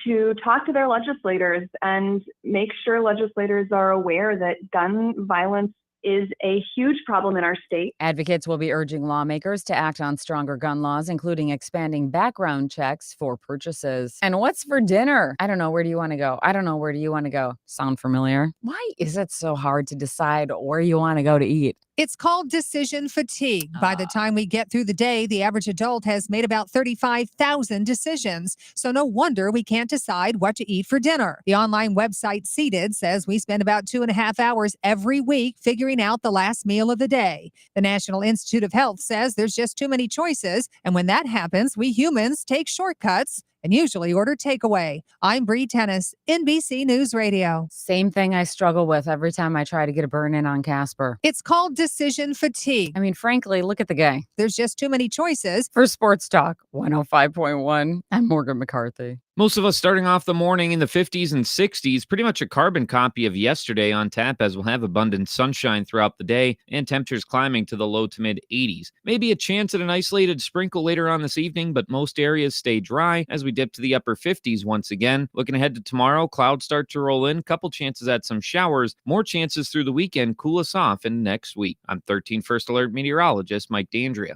to talk to their legislators and make sure legislators are aware that gun violence is a huge problem in our state. Advocates will be urging lawmakers to act on stronger gun laws, including expanding background checks for purchases. And what's for dinner? I don't know. Where do you want to go? I don't know. Where do you want to go? Sound familiar? Why is it so hard to decide where you want to go to eat? It's called decision fatigue. By the time we get through the day, the average adult has made about 35,000 decisions. So no wonder we can't decide what to eat for dinner. The online website Seated says we spend about 2.5 hours every week figuring out the last meal of the day. The National Institute of Health says there's just too many choices. And when that happens, we humans take shortcuts and usually order takeaway. I'm Bree Tennis, NBC News Radio. Same thing I struggle with every time I try to get a burn in on Kasper. It's called decision fatigue. I mean, frankly, look at the guy. There's just too many choices. For Sports Talk 105.1, I'm Morgan McCarthy. Most of us starting off the morning in the 50s and 60s, pretty much a carbon copy of yesterday on tap, as we'll have abundant sunshine throughout the day and temperatures climbing to the low to mid 80s. Maybe a chance at an isolated sprinkle later on this evening, but most areas stay dry as we dip to the upper 50s once again. Looking ahead to tomorrow, clouds start to roll in, couple chances at some showers, more chances through the weekend, cool us off in next week. I'm 13 First Alert meteorologist Mike D'Andrea.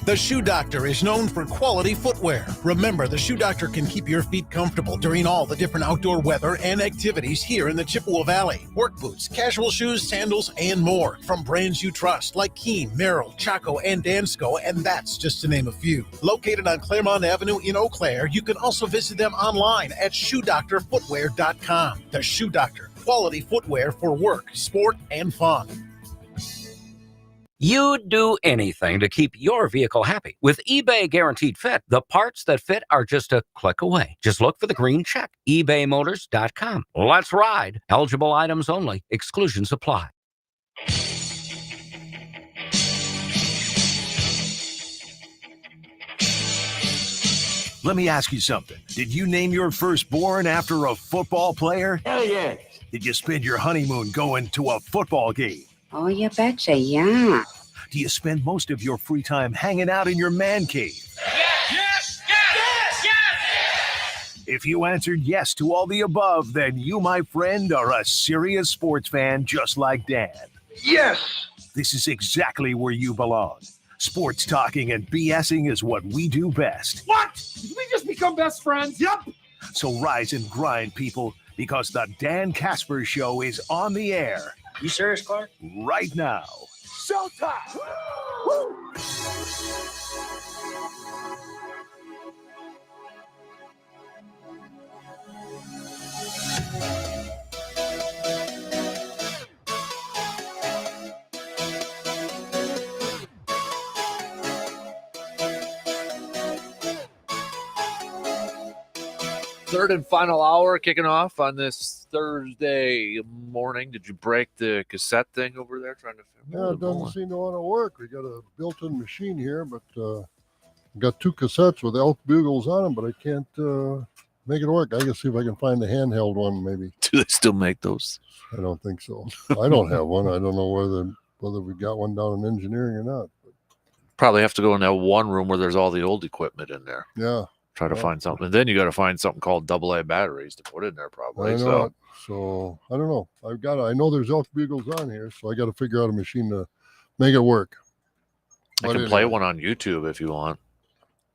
The Shoe Doctor is known for quality footwear. Remember, the Shoe Doctor can keep your feet comfortable during all the different outdoor weather and activities here in the Chippewa Valley. Work boots, casual shoes, sandals, and more from brands you trust like Keen, Merrill, Chaco, and Dansko, and that's just to name a few. Located on Claremont Avenue in Eau Claire, you can also visit them online at ShoeDoctorFootwear.com. The Shoe Doctor, quality footwear for work, sport, and fun. You'd do anything to keep your vehicle happy. With eBay Guaranteed Fit, the parts that fit are just a click away. Just look for the green check. ebaymotors.com. Let's ride. Eligible items only. Exclusions apply. Let me ask you something. Did you name your firstborn after a football player? Hell yes. Did you spend your honeymoon going to a football game? Oh, you betcha, yeah. Do you spend most of your free time hanging out in your man cave? Yes! Yes! Yes! If you answered yes to all the above, then you, my friend, are a serious sports fan just like Dan. Yes! This is exactly where you belong. Sports talking and BSing is what we do best. What? Did we just become best friends? Yep. So rise and grind, people, because the Dan Kasper Show is on the air. You serious, Clark? Right now. Showtime! Woo! Third and final hour kicking off on this Thursday morning. Did you break the cassette thing over there trying to Yeah, it doesn't seem to want to work. We got a built-in machine here, but got two cassettes with elk bugles on them, but I can't make it work. I can see if I can find the handheld one, maybe. Do they still make those? I don't think so. I don't have one. I don't know whether we got one down in engineering or not. Probably have to go in that one room where there's all the old equipment in there. Yeah. Try to find something. And then you got to find something called AA batteries to put in there, probably. I know it. So I don't know. I know there's elk bugles on here, so I got to figure out a machine to make it work. I can play one on YouTube if you want.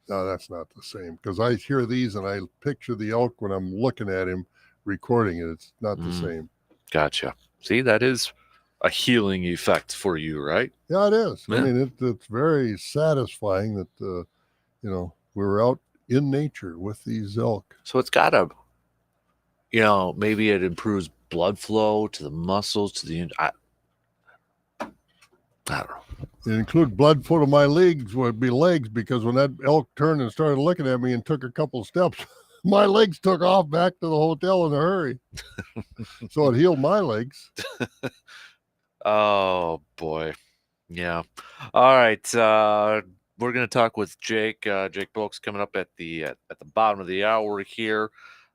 No, that's not the same, because I hear these and I picture the elk when I'm looking at him recording it. It's not the same. Gotcha. See, that is a healing effect for you, right? Yeah, it is. Yeah. I mean, it's very satisfying that we were out in nature with these elk. So it's got to, maybe it improves blood flow to the muscles, to the, I don't know. It include blood foot of my legs would be legs, because when that elk turned and started looking at me and took a couple steps, my legs took off back to the hotel in a hurry. So it healed my legs. Oh boy. Yeah. All right. We're gonna talk with Jake. Jake Bulk's coming up at the bottom of the hour here.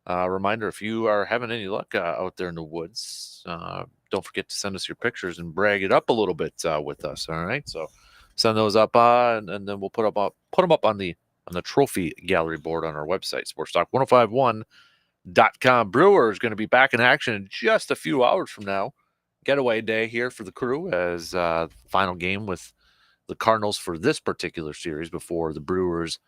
Reminder: if you are having any luck out there in the woods, don't forget to send us your pictures and brag it up a little bit with us. All right. So send those up, and then we'll put them up on the trophy gallery board on our website, sportstalk1051.com. Brewers going to be back in action in just a few hours from now. Getaway day here for the Crew as final game with the Cardinals for this particular series before the Brewers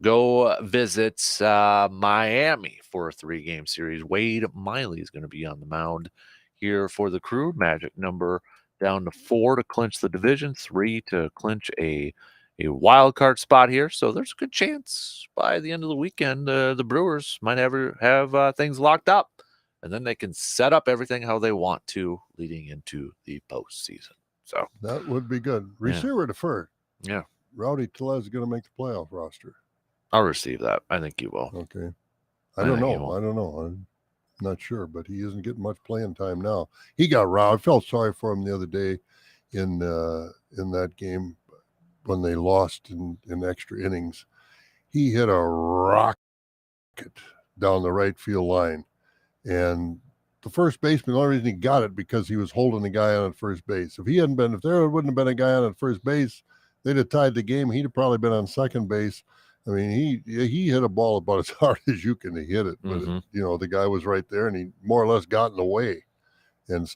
go visit Miami for a 3-game series. Wade Miley is going to be on the mound here for the Crew. Magic number down to 4 to clinch the division, 3 to clinch a wild card spot here. So there's a good chance by the end of the weekend the Brewers might have things locked up, and then they can set up everything how they want to leading into the postseason. So that would be good. Receiver to first. Yeah. Rowdy Tellez is going to make the playoff roster. I'll receive that. I think you will. Okay. I don't know. I'm not sure, but he isn't getting much playing time now. He got robbed. I felt sorry for him the other day in that game when they lost in extra innings. He hit a rocket down the right field line, and the first baseman, the only reason he got it because he was holding the guy on at first base. If there wouldn't have been a guy on at first base, they'd have tied the game. He'd have probably been on second base. I mean, he hit a ball about as hard as you can hit it, but the guy was right there, and he more or less got in the way, and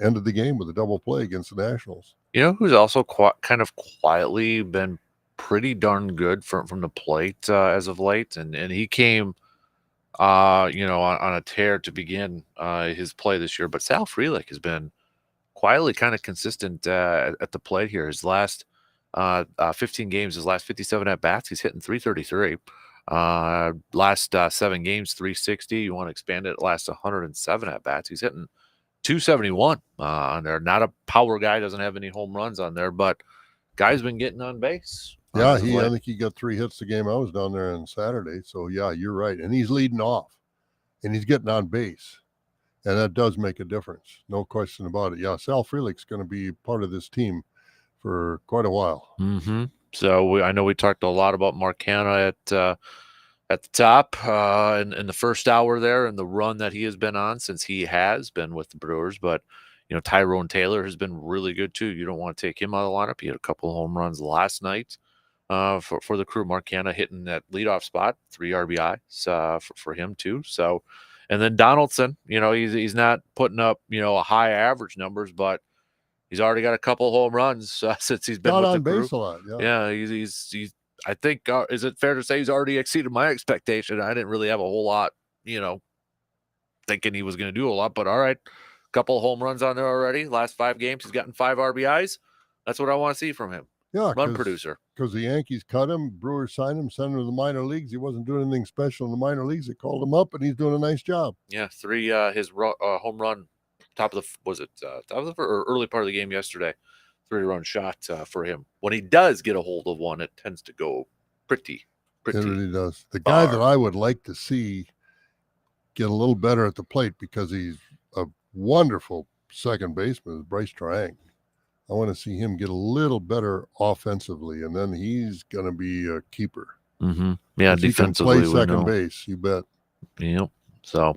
ended the game with a double play against the Nationals. You know who's also kind of quietly been pretty darn good from the plate as of late, and he came, on a tear to begin his play this year. But Sal Frelick has been quietly kind of consistent at the plate here. His last 15 games, his last 57 at bats, he's hitting 333. Last 7 games, 360. You want to expand it? Last 107 at bats, he's hitting 271 on there. Not a power guy, doesn't have any home runs on there, but guy's been getting on base. Yeah, I think he got 3 hits the game I was down there on Saturday. So yeah, you're right, and he's leading off, and he's getting on base, and that does make a difference, no question about it. Yeah, Sal Frelick's going to be part of this team for quite a while. Mm-hmm. So I know we talked a lot about Mark Hanna at the top in the first hour there, and the run that he has been on since he has been with the Brewers. But Tyrone Taylor has been really good too. You don't want to take him out of the lineup. He had a couple of home runs last night for the Crew. Mark Hanna hitting that leadoff spot, 3 RBIs for him too. So, and then Donaldson, he's not putting up a high average numbers, but he's already got a couple home runs since he's been with the Crew. Base a lot. Yeah, he's I think, is it fair to say he's already exceeded my expectation? I didn't really have a whole lot, thinking he was going to do a lot, but all right, couple of home runs on there already. Last 5 games, he's gotten 5 RBIs. That's what I want to see from him. Yeah, run producer. Because the Yankees cut him, Brewers signed him, sent him to the minor leagues. He wasn't doing anything special in the minor leagues. They called him up, and he's doing a nice job. Yeah, 3 his home run, top of the or early part of the game yesterday. 3-run shot for him. When he does get a hold of one, it tends to go pretty. It really does. The guy that I would like to see get a little better at the plate, because he's a wonderful second baseman, is Bryce Trang. I want to see him get a little better offensively, and then he's going to be a keeper. Mm-hmm. Yeah, defensively, he can play second base. You bet. Yep. So,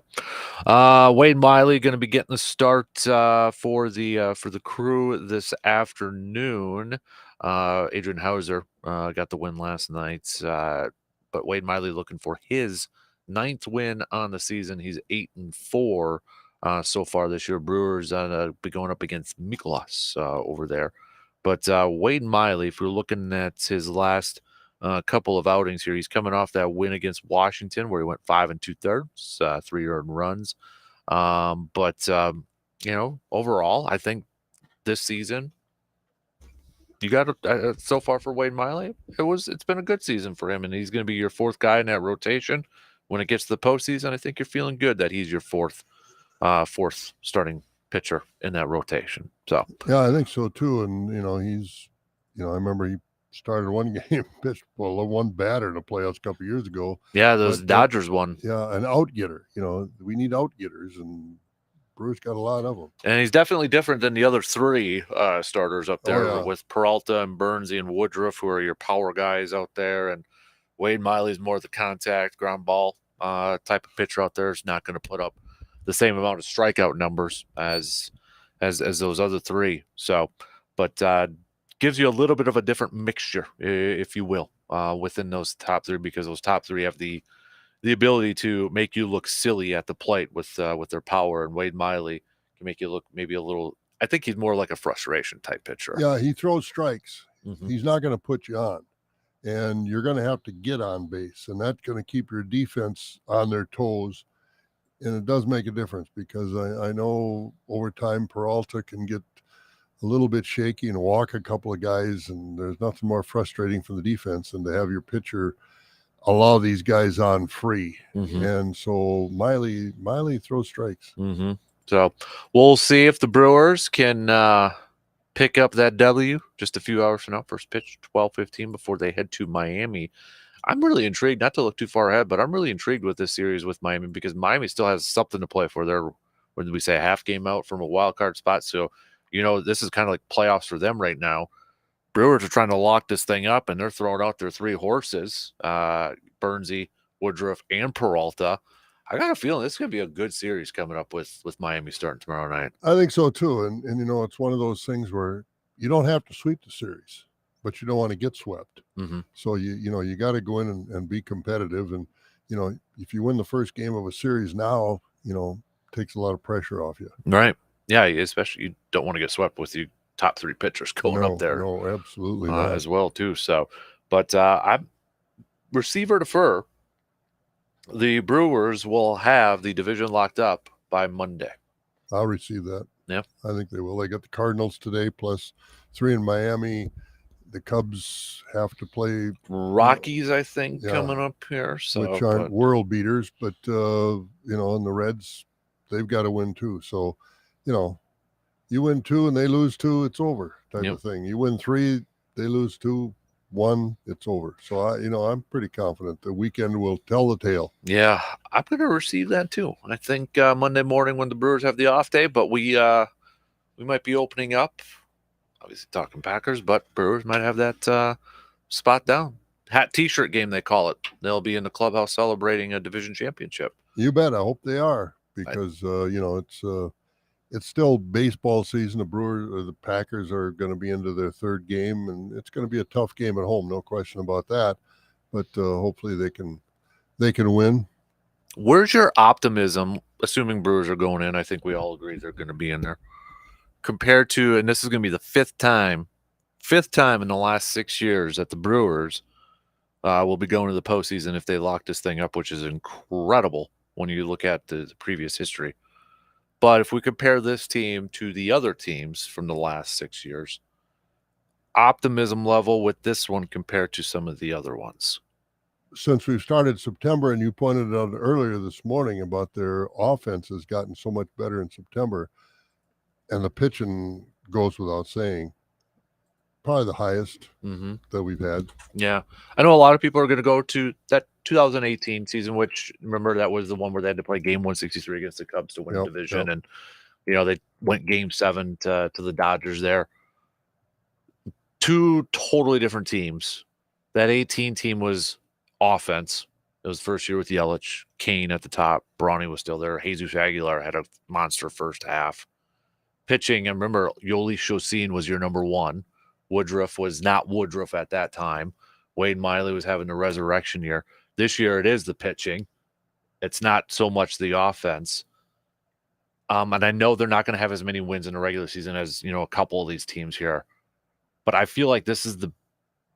Wade Miley going to be getting the start for the Crew this afternoon. Adrian Hauser got the win last night, but Wade Miley looking for his 9th win on the season. He's 8-4 so far this year. Brewers be going up against Miklas over there, but Wade Miley, if you're looking at his last couple of outings here, he's coming off that win against Washington where he went 5 2/3, 3 earned runs. But overall, I think this season you got so far for Wade Miley, it's been a good season for him, and he's going to be your 4th guy in that rotation. When it gets to the postseason, I think you're feeling good that he's your fourth starting pitcher in that rotation. So yeah, I think so too. And he's I remember he started one game, pitched one batter in the playoffs a couple of years ago. Yeah, those Dodgers won. Yeah, an out-getter. We need out-getters, and Brewers got a lot of them. And he's definitely different than the other three starters up there yeah. with Peralta and Burnsy and Woodruff, who are your power guys out there. And Wade Miley's more the contact, ground ball type of pitcher out there. Is not going to put up the same amount of strikeout numbers as those other three. So, but gives you a little bit of a different mixture, if you will, within those top three, because those top three have the ability to make you look silly at the plate with their power, and Wade Miley can make you look maybe a little. I think he's more like a frustration type pitcher. Yeah, he throws strikes. Mm-hmm. He's not going to put you on, and you're going to have to get on base, and that's going to keep your defense on their toes. And it does make a difference, because I know over time Peralta can get a little bit shaky and walk a couple of guys, and there's nothing more frustrating for the defense than to have your pitcher allow these guys on free. Mm-hmm. And so Miley throws strikes. Mm-hmm. So we'll see if the Brewers can pick up that W just a few hours from now. First pitch 12:15 before they head to Miami. I'm really intrigued, not to look too far ahead, but I'm really intrigued with this series with Miami, because Miami still has something to play for. They're, what did we say, a half game out from a wild card spot. So, this is kind of like playoffs for them right now. Brewers are trying to lock this thing up, and they're throwing out their three horses, Burnsy, Woodruff, and Peralta. I got a feeling this is going to be a good series coming up with Miami starting tomorrow night. I think so too. And it's one of those things where you don't have to sweep the series, but you don't want to get swept. Mm-hmm. So you got to go in and be competitive. And, if you win the first game of a series now, takes a lot of pressure off you. Right. Yeah. Especially you don't want to get swept with you top three pitchers going up there. No, absolutely not. As well too. So, but I'm receiver to fur. The Brewers will have the division locked up by Monday. I'll receive that. Yeah. I think they will. They got the Cardinals today, plus 3 in Miami. The Cubs have to play Rockies, I think, coming up here. So, which aren't world beaters, but and the Reds, they've got to win too. So, you win 2 and they lose 2, it's over type of thing. You win 3, they lose 2, 1, it's over. So I'm pretty confident the weekend will tell the tale. Yeah, I'm going to receive that too. I think Monday morning when the Brewers have the off day, but we might be opening up. Obviously talking Packers, but Brewers might have that spot down. Hat T-shirt game, they call it. They'll be in the clubhouse celebrating a division championship. You bet. I hope they are, because it's still baseball season. The Brewers or the Packers are going to be into their 3rd game, and it's going to be a tough game at home, no question about that. But hopefully they can win. Where's your optimism, assuming Brewers are going in? I think we all agree they're going to be in there. Compared to, and this is going to be the fifth time in the last 6 years that the Brewers will be going to the postseason if they lock this thing up, which is incredible when you look at the previous history. But if we compare this team to the other teams from the last 6 years, optimism level with this one compared to some of the other ones. Since we've started September, and you pointed out earlier this morning about their offense has gotten so much better in September, and the pitching goes without saying, probably the highest that we've had. Yeah. I know a lot of people are going to go to that 2018 season, which, remember, that was the one where they had to play game 163 against the Cubs to win the division. And, they went game 7 to the Dodgers there. 2 totally different teams. That 18 team was offense. It was the first year with Yelich, Kane at the top. Bronny was still there. Jesus Aguilar had a monster first half. Pitching, and remember, Yoli Chacin was your number 1. Woodruff was not Woodruff at that time. Wade Miley was having the resurrection year. This year it is the pitching. It's not so much the offense. And I know they're not going to have as many wins in the regular season as, a couple of these teams here. But I feel like this is the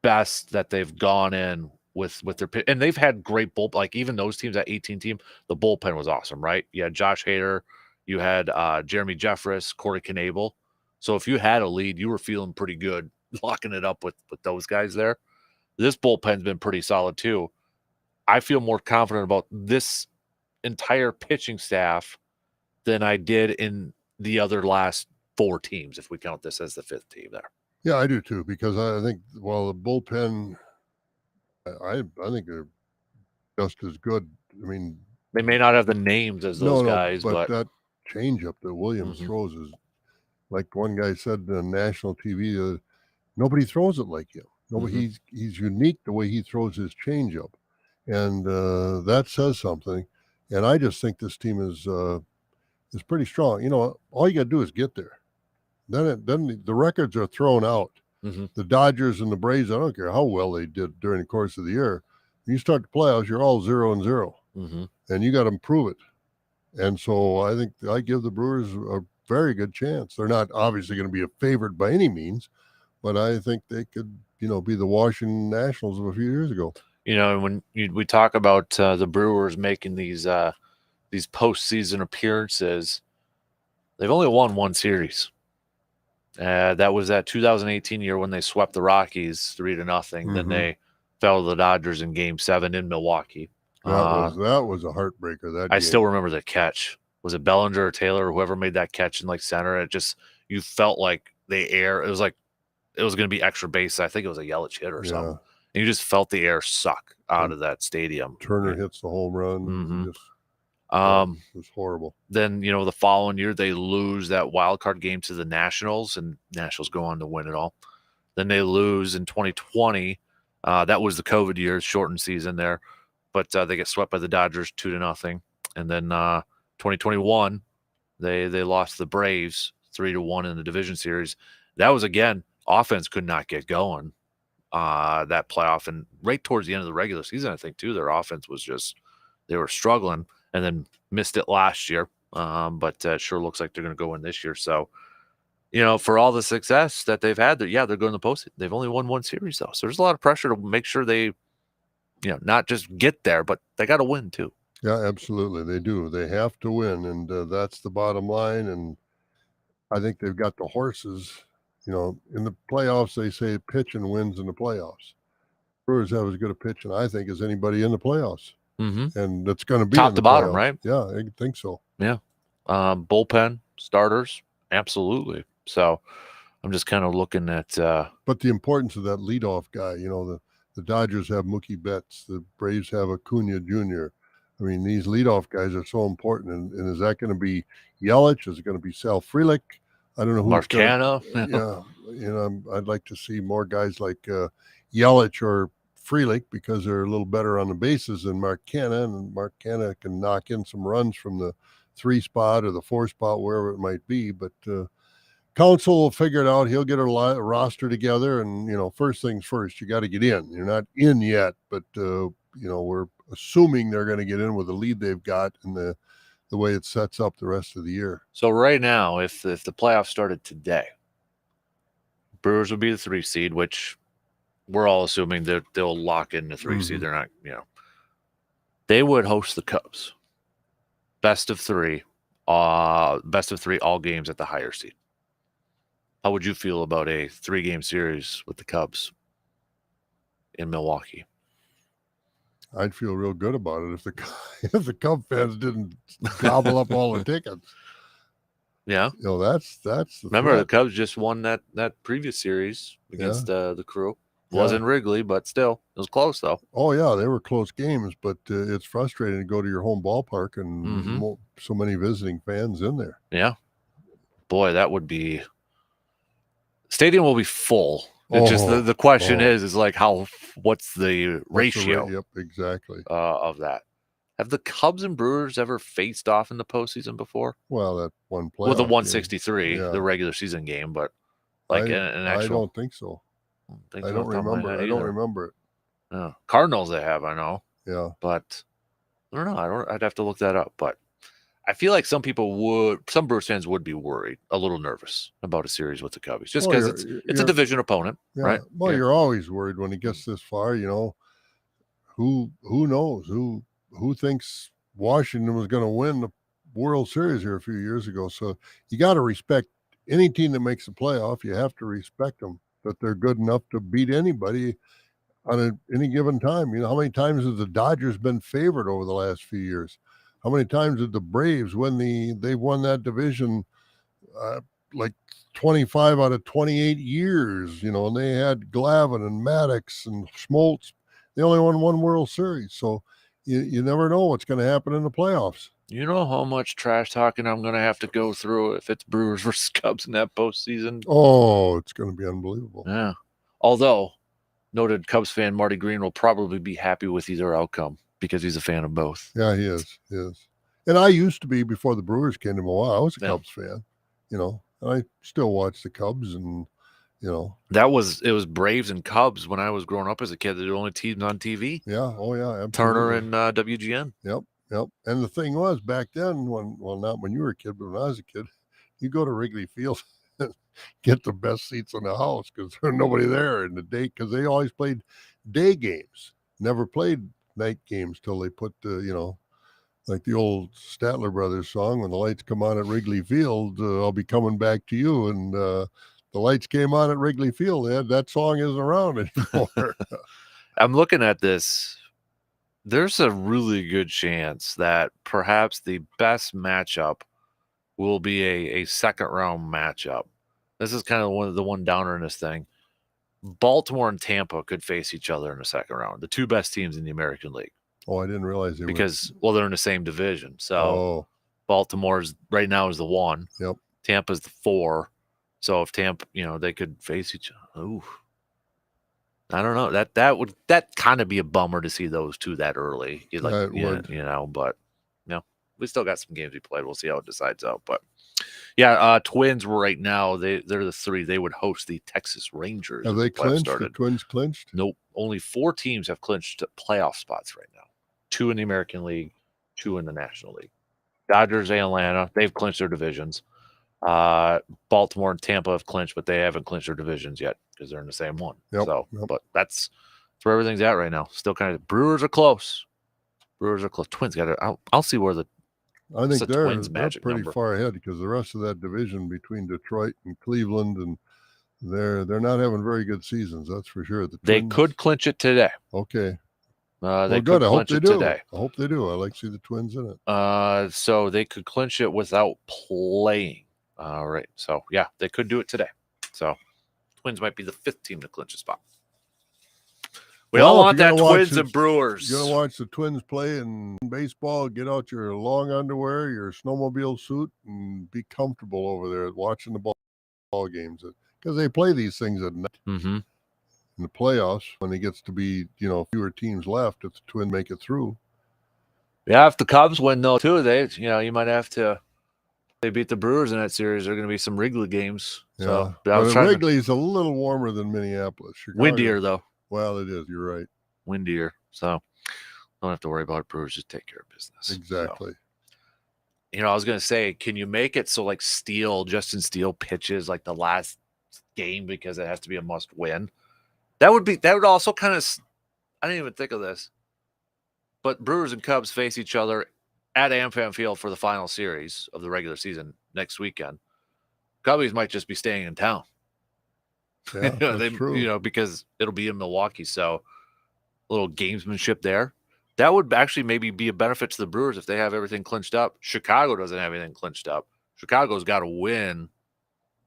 best that they've gone in with their pitch. And they've had great bullpen. Like, even those teams, that 18 team, the bullpen was awesome, right? You had Josh Hader. You had Jeremy Jeffress, Corey Knebel. So if you had a lead, you were feeling pretty good locking it up with those guys there. This bullpen's been pretty solid too. I feel more confident about this entire pitching staff than I did in the other last 4 teams, if we count this as the 5th team there. Yeah, I do too, because I think, well, the bullpen, I think they're just as good. I mean, They may not have the names as those guys, but but that changeup that Williams throws is, like one guy said on national TV, nobody throws it like him. Nobody. He's unique the way he throws his changeup, and that says something. And I just think this team is pretty strong. You know, all you got to do is get there. Then the records are thrown out. The Dodgers and the Braves, I don't care how well they did during the course of the year. When you start the playoffs, you're all 0-0, and you got to improve it. And so I think I give the Brewers a very good chance. They're not obviously going to be a favorite by any means, but I think they could, be the Washington Nationals of a few years ago. When we talk about the Brewers making these postseason appearances, they've only won one series. That was that 2018 year when they swept the Rockies 3-0. Then they fell to the Dodgers in Game 7 in Milwaukee. That was a heartbreaker. That I game. still remember the catch. Was it Bellinger or Taylor or whoever made that catch in center? You felt like the air. It was like it was going to be extra base. I think it was a Yelich hit or something. And you just felt the air suck out of that stadium. Turner hits the home run. It was horrible. Then, the following year, they lose that wild card game to the Nationals, and Nationals go on to win it all. Then they lose in 2020. That was the COVID year, shortened season there. But they get swept by the Dodgers 2-0. And then 2021, they lost to the Braves 3-1 in the division series. That was, again, offense could not get going that playoff. And right towards the end of the regular season, I think, too, their offense was they were struggling. And then missed it last year, but it sure looks like they're going to go in this year. So, for all the success that they've had, they're going to the postseason. They've only won one series, though. So there's a lot of pressure to make sure they, not just get there, but they got to win, too. Yeah, absolutely. They do. They have to win, and that's the bottom line. And I think they've got the horses. In the playoffs, they say pitching wins in the playoffs. Brewers have as good a pitching, I think, as anybody in the playoffs. And it's going to be top to bottom, right? Yeah, I think so. Yeah. Bullpen, starters, absolutely. So I'm just kind of looking at. But the importance of that leadoff guy, the Dodgers have Mookie Betts, the Braves have Acuna Jr. I mean, these leadoff guys are so important. And is that going to be Yelich? Is it going to be Sal Frelick? I don't know who. Marcana. Yeah. I'd like to see more guys like Yelich or Frelick, because they're a little better on the bases than Marcana, and Marcana can knock in some runs from the 3 spot or the 4 spot, wherever it might be. But Council will figure it out. He'll get a roster together, and first things first, you got to get in. You're not in yet, but we're assuming they're going to get in with the lead they've got and the way it sets up the rest of the year. So right now, if the playoffs started today, Brewers would be the 3 seed, which we're all assuming that they'll lock in the 3 seed. They're not, they would host the Cubs. Best of 3 all games at the higher seed. How would you feel about a 3-game series with the Cubs in Milwaukee? I'd feel real good about it if the Cub fans didn't gobble up all the tickets. Yeah. That's the remember threat. The Cubs just won that previous series against the Crew. Wasn't Wrigley, but still, it was close, though. Oh, yeah, they were close games, but it's frustrating to go to your home ballpark and so many visiting fans in there. Yeah. Boy, that would be – stadium will be full. It's just the question is like what's the ratio? Yep, exactly. Of that. Have the Cubs and Brewers ever faced off in the postseason before? Well, that one playoff with the 163, game. the regular season game, but like an actual. I don't think so. I don't remember it. Yeah. Cardinals they have, I know. Yeah. But I don't know. I'd have to look that up. But I feel like some Brewers fans would be worried, a little nervous about a series with the Cubbies, just because it's a division opponent, right? Well, you're always worried when it gets this far. Who knows? Who thinks Washington was going to win the World Series here a few years ago? So you got to respect any team that makes the playoff. You have to respect them, that they're good enough to beat anybody on any given time. How many times has the Dodgers been favored over the last few years? How many times did the Braves, when they've won that division, like 25 out of 28 years, and they had Glavine and Maddox and Schmaltz. They only won one World Series. So you never know what's going to happen in the playoffs. You know how much trash talking I'm going to have to go through if it's Brewers versus Cubs in that postseason? Oh, it's going to be unbelievable. Yeah. Although, noted Cubs fan Marty Green will probably be happy with either outcome because he's a fan of both. Yeah, he is. He is. And I used to be before the Brewers came to Milwaukee. I was a Cubs fan, and I still watch the Cubs and, It was Braves and Cubs when I was growing up as a kid. They're the only teams on TV. Yeah. Oh, yeah. Absolutely. Turner and WGN. Yep. And the thing was back then not when you were a kid, but when I was a kid, you go to Wrigley Field and get the best seats in the house because there's nobody there in the day because they always played day games, never played night games till they put like the old Statler Brothers song, when the lights come on at Wrigley Field, I'll be coming back to you. And the lights came on at Wrigley Field. That song isn't around anymore. I'm looking at this. There's a really good chance that perhaps the best matchup will be a second round matchup. This is kind of the one downer in this thing. Baltimore and Tampa could face each other in the second round. The two best teams in the American League. Oh, I didn't realize they were. They're in the same division. So Baltimore's right now is the 1. Yep. Tampa's the 4. So if Tampa, they could face each other. Ooh. I don't know. That kind of be a bummer to see those two that early. But we still got some games we played. We'll see how it decides out. But yeah, Twins were right now. They're the 3. They would host the Texas Rangers. Have they clinched? The Twins clinched? Nope. Only 4 teams have clinched playoff spots right now. 2 in the American League, 2 in the National League. Dodgers and Atlanta, they've clinched their divisions. Baltimore and Tampa have clinched, but they haven't clinched their divisions yet because they're in the same one. Yep. But that's where everything's at right now. Still kind of Brewers are close. Twins got it. I'll see where I think they're magic pretty number. far ahead because the rest of that division between Detroit and Cleveland, and they're not having very good seasons. That's for sure. They could clinch it today. Okay. They good. could I hope clinch they it do. today. I hope they do. I like to see the Twins in it. So they could clinch it without playing. All right. So yeah, they could do it today. So Twins might be the 5th team to clinch a spot. We all want that Twins and Brewers. You're going to watch the Twins play in baseball, get out your long underwear, your snowmobile suit, and be comfortable over there watching the ball games. Because they play these things at night in the playoffs when it gets to be, fewer teams left if the Twins make it through. Yeah, if the Cubs win, though, too, you might have to. They beat the Brewers in that series. There are going to be some Wrigley games. Yeah. So Wrigley's a little warmer than Minneapolis. Chicago. Windier, though. Well, it is. You're right. Windier. So don't have to worry about Brewers. Just take care of business. Exactly. So, I was going to say, can you make it so like Justin Steele pitches like the last game because it has to be a must win? That would also kind of, I didn't even think of this, but Brewers and Cubs face each other at AmFam Field for the final series of the regular season next weekend. Cubbies might just be staying in town. Yeah, that's true. Because it'll be in Milwaukee. So a little gamesmanship there. That would actually maybe be a benefit to the Brewers if they have everything clinched up. Chicago doesn't have anything clinched up. Chicago's got to win,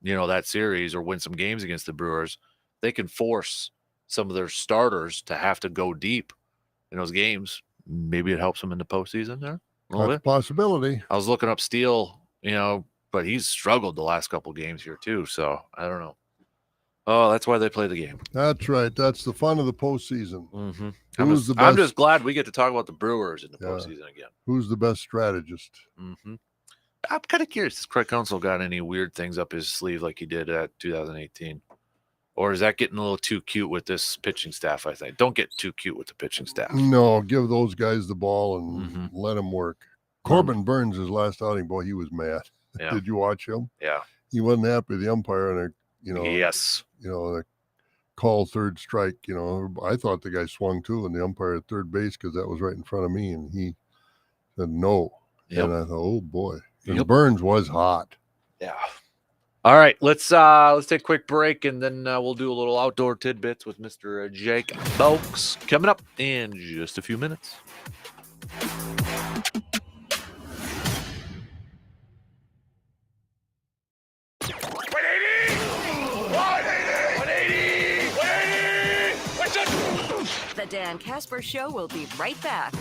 that series or win some games against the Brewers. They can force some of their starters to have to go deep in those games. Maybe it helps them in the postseason there. That's a possibility. I was looking up Steele, but he's struggled the last couple games here too. So I don't know. Oh, that's why they play the game. That's right. That's the fun of the postseason. Mm-hmm. I'm I'm just glad we get to talk about the Brewers in the postseason again. Who's the best strategist? Mm-hmm. I'm kind of curious. Has Craig Counsell got any weird things up his sleeve like he did at 2018? Or is that getting a little too cute with this pitching staff, I think? Don't get too cute with the pitching staff. No, give those guys the ball and let them work. Corbin Burns, his last outing, boy, he was mad. Yeah. Did you watch him? Yeah. He wasn't happy with the umpire and yes. The call third strike. I thought the guy swung too, and the umpire at third base because that was right in front of me, and he said no. Yep. And I thought, oh boy, and Burns was hot. Yeah. All right, let's take a quick break, and then we'll do a little outdoor tidbits with Mr. Jake Belks coming up in just a few minutes. The Dan Kasper Show will be right back.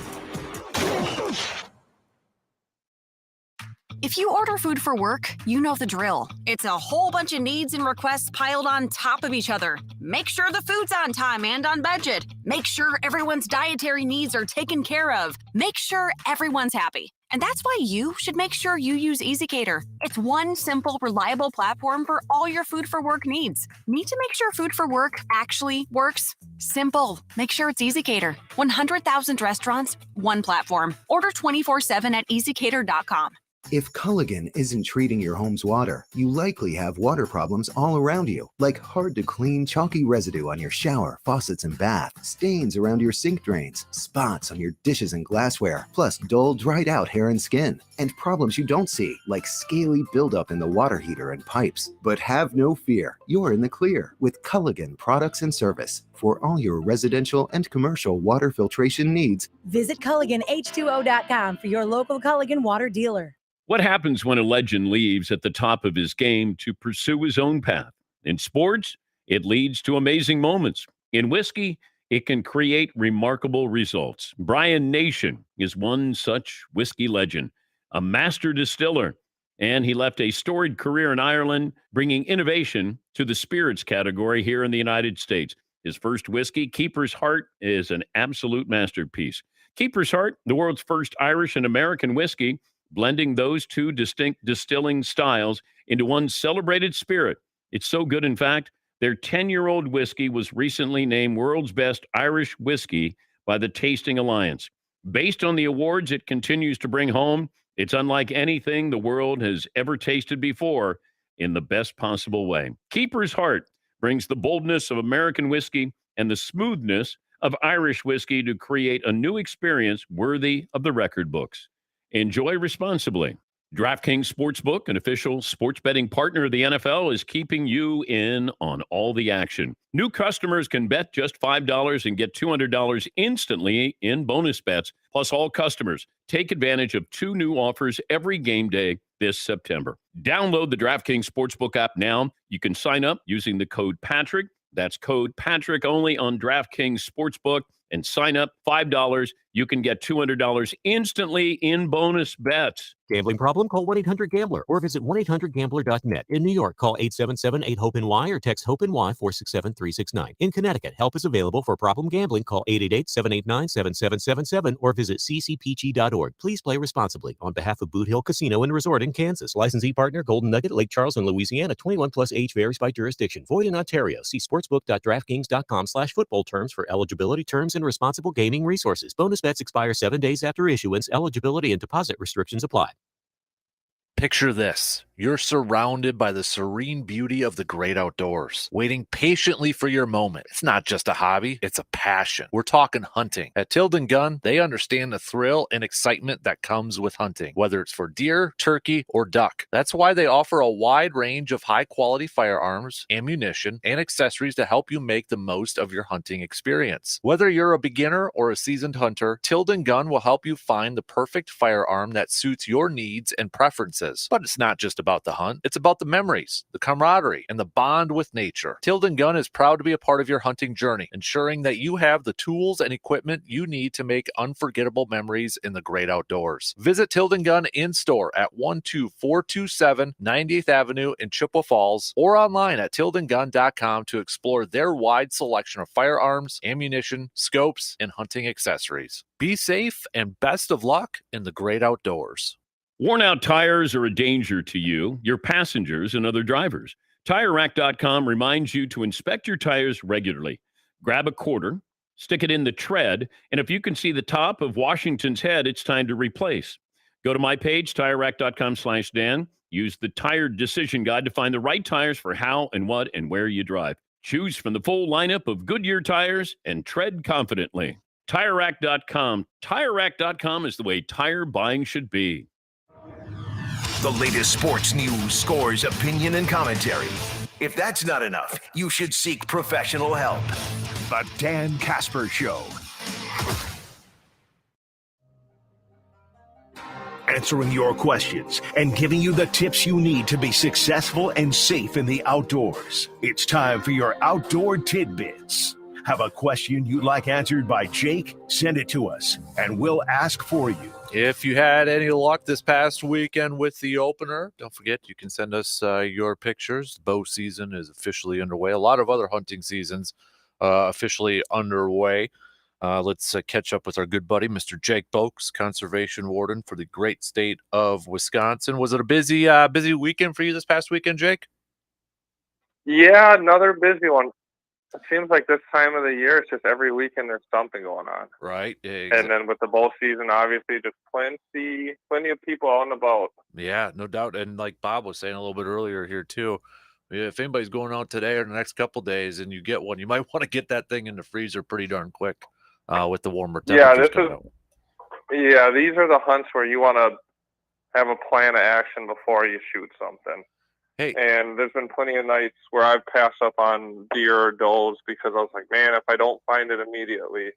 If you order food for work, you know the drill. It's a whole bunch of needs and requests piled on top of each other. Make sure the food's on time and on budget. Make sure everyone's dietary needs are taken care of. Make sure everyone's happy. And that's why you should make sure you use ezCater. It's one simple, reliable platform for all your food for work needs. Need to make sure food for work actually works? Simple. Make sure it's ezCater. 100,000 restaurants, one platform. Order 24/7 at ezCater.com. If Culligan isn't treating your home's water, you likely have water problems all around you, like hard-to-clean chalky residue on your shower, faucets, and bath, stains around your sink drains, spots on your dishes and glassware, plus dull, dried-out hair and skin, and problems you don't see, like scaly buildup in the water heater and pipes. But have no fear, you're in the clear with Culligan Products and Service. For all your residential and commercial water filtration needs, visit CulliganH2O.com for your local Culligan water dealer. What happens when a legend leaves at the top of his game to pursue his own path? In sports, it leads to amazing moments. In whiskey, it can create remarkable results. Brian Nation is one such whiskey legend, a master distiller, and he left a storied career in Ireland, bringing innovation to the spirits category here in the United States. His first whiskey, Keeper's Heart, is an absolute masterpiece. Keeper's Heart, the world's first Irish and American whiskey, blending those two distinct distilling styles into one celebrated spirit. It's so good, in fact, their 10-year-old whiskey was recently named World's Best Irish Whiskey by the Tasting Alliance. Based on the awards it continues to bring home, it's unlike anything the world has ever tasted before in the best possible way. Keeper's Heart brings the boldness of American whiskey and the smoothness of Irish whiskey to create a new experience worthy of the record books. Enjoy responsibly. DraftKings Sportsbook, an official sports betting partner of the NFL, is keeping you in on all the action. New customers can bet just $5 and get $200 instantly in bonus bets. Plus, all customers take advantage of 2 new offers every game day this September. Download the DraftKings Sportsbook app now. You can sign up using the code Patrick. That's code Patrick only on DraftKings Sportsbook. And sign up $5. You can get $200 instantly in bonus bets. Gambling problem? Call 1-800-GAMBLER or visit 1-800-GAMBLER.net. In New York, call 877-8-HOPE-NY or text HOPE-NY 467-369. In Connecticut, help is available for problem gambling. Call 888-789-7777 or visit ccpg.org. Please play responsibly. On behalf of Boot Hill Casino and Resort in Kansas, licensee partner Golden Nugget, Lake Charles, and Louisiana. 21 plus age varies by jurisdiction. Void in Ontario. See sportsbook.draftkings.com/football terms for eligibility, terms, and responsible gaming resources. Bonus bets expire 7 days after issuance. Eligibility and deposit restrictions apply. Picture this. You're surrounded by the serene beauty of the great outdoors, waiting patiently for your moment. It's not just a hobby, it's a passion. We're talking hunting. At Tilden Gun, they understand the thrill and excitement that comes with hunting, whether it's for deer, turkey, or duck. That's why they offer a wide range of high-quality firearms, ammunition, and accessories to help you make the most of your hunting experience. Whether you're a beginner or a seasoned hunter, Tilden Gun will help you find the perfect firearm that suits your needs and preferences. But it's not just about the hunt. It's about the memories, the camaraderie, and the bond with nature. Tilden Gun is proud to be a part of your hunting journey, ensuring that you have the tools and equipment you need to make unforgettable memories in the great outdoors. Visit Tilden Gun in store at 12427 90th Avenue in Chippewa Falls or online at tildengun.com to explore their wide selection of firearms, ammunition, scopes, and hunting accessories. Be safe and best of luck in the great outdoors. Worn-out tires are a danger to you, your passengers, and other drivers. TireRack.com reminds you to inspect your tires regularly. Grab a quarter, stick it in the tread, and if you can see the top of Washington's head, it's time to replace. Go to my page, TireRack.com/Dan. Use the Tire Decision Guide to find the right tires for how and what and where you drive. Choose from the full lineup of Goodyear tires and tread confidently. TireRack.com. TireRack.com is the way tire buying should be. The latest sports news, scores, opinion, and commentary. If that's not enough, you should seek professional help. The Dan Kasper Show. Answering your questions and giving you the tips you need to be successful and safe in the outdoors. It's time for your Outdoor Tidbits. Have a question you'd like answered by Jake? Send it to us, and we'll ask for you. If you had any luck this past weekend with the opener, don't forget you can send us your pictures. Bow season is officially underway. A lot of other hunting seasons officially underway. Let's catch up with our good buddy, Mr. Jake Boakes, conservation warden for the great state of Wisconsin. Was it a busy weekend for you this past weekend, Jake? Yeah, another busy one. It seems like this time of the year, it's just every weekend there's something going on. Right. And then with the bow season, obviously, just plenty of people out and about. Yeah, no doubt. And like Bob was saying a little bit earlier here too, if anybody's going out today or the next couple days and you get one, you might want to get that thing in the freezer pretty darn quick with the warmer temperatures coming out. Yeah, these are the hunts where you want to have a plan of action before you shoot something. Hey. And there's been plenty of nights where I've passed up on deer or does because I was like, man, if I don't find it immediately,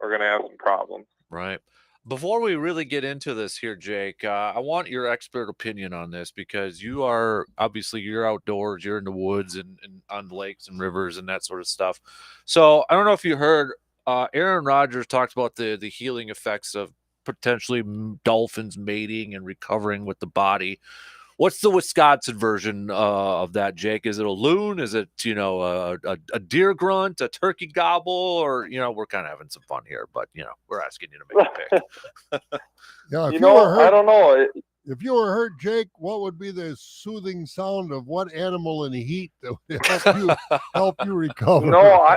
we're going to have some problems. Right. Before we really get into this here, Jake, I want your expert opinion on this because you're outdoors, you're in the woods and on lakes and rivers and that sort of stuff. So I don't know if you heard, Aaron Rodgers talked about the healing effects of potentially dolphins mating and recovering with the body. What's the Wisconsin version of that, Jake? Is it a loon? Is it, a deer grunt, a turkey gobble? Or, we're kind of having some fun here, but, we're asking you to make a pick. Yeah, I don't know. If you were hurt, Jake, what would be the soothing sound of what animal in heat that would help you recover? No,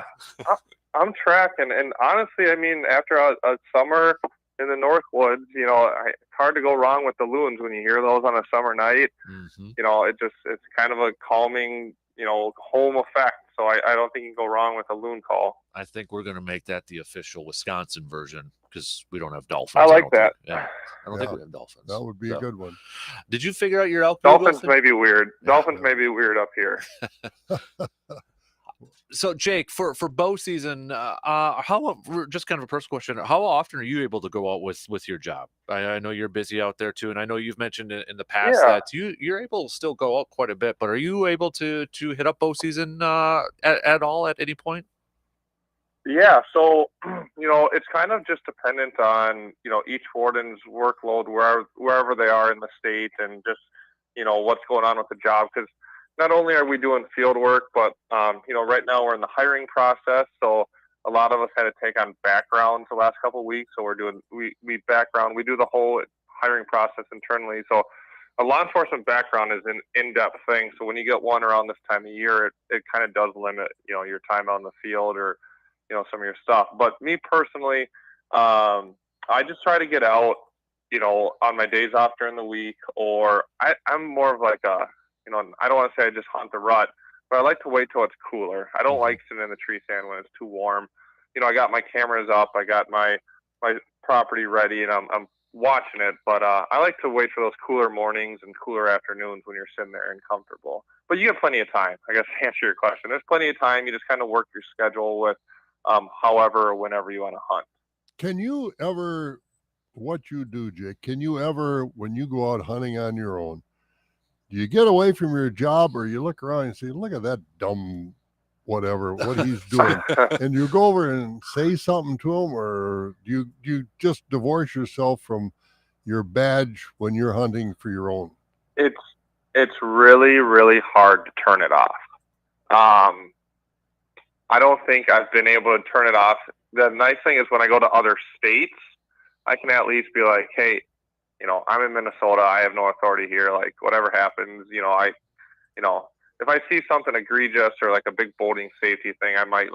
I'm tracking. And honestly, I mean, after a summer in the North Woods, it's hard to go wrong with the loons when you hear those on a summer night. Mm-hmm. It's kind of a calming, home effect. So I don't think you can go wrong with a loon call. I think we're going to make that the official Wisconsin version because we don't have dolphins. I like that. I don't think we have dolphins. That would be a good one. Did you figure out your elk? Dolphins may be weird. Dolphins may be weird up here. So, Jake, for bow season, just kind of a personal question, how often are you able to go out with your job? I know you're busy out there too, and I know you've mentioned in the past that you're able to still go out quite a bit, but are you able to hit up bow season at all at any point? Yeah, so, it's kind of just dependent on, each warden's workload wherever they are in the state and just, what's going on with the job. Because not only are we doing field work, but, right now we're in the hiring process. So a lot of us had to take on backgrounds the last couple of weeks. So we do the whole hiring process internally. So a law enforcement background is an in-depth thing. So when you get one around this time of year, it kind of does limit, your time out in the field or, some of your stuff. But me personally, I just try to get out, on my days off during the week, or I'm more of like I don't want to say I just hunt the rut, but I like to wait till it's cooler. I don't like sitting in the tree stand when it's too warm. I got my cameras up, I got my property ready, and I'm watching it. But I like to wait for those cooler mornings and cooler afternoons when you're sitting there and comfortable. But you have plenty of time, I guess, to answer your question. There's plenty of time. You just kind of work your schedule with however or whenever you want to hunt. Can you ever, what you do, Jake, can you ever, when you go out hunting on your own, do you get away from your job or you look around and say, look at that dumb whatever, what he's doing, and you go over and say something to him, or do you just divorce yourself from your badge when you're hunting for your own? It's really, really hard to turn it off. I don't think I've been able to turn it off. The nice thing is when I go to other states, I can at least be like, hey, I'm in Minnesota. I have no authority here. Like, whatever happens, if I see something egregious or like a big boating safety thing, I might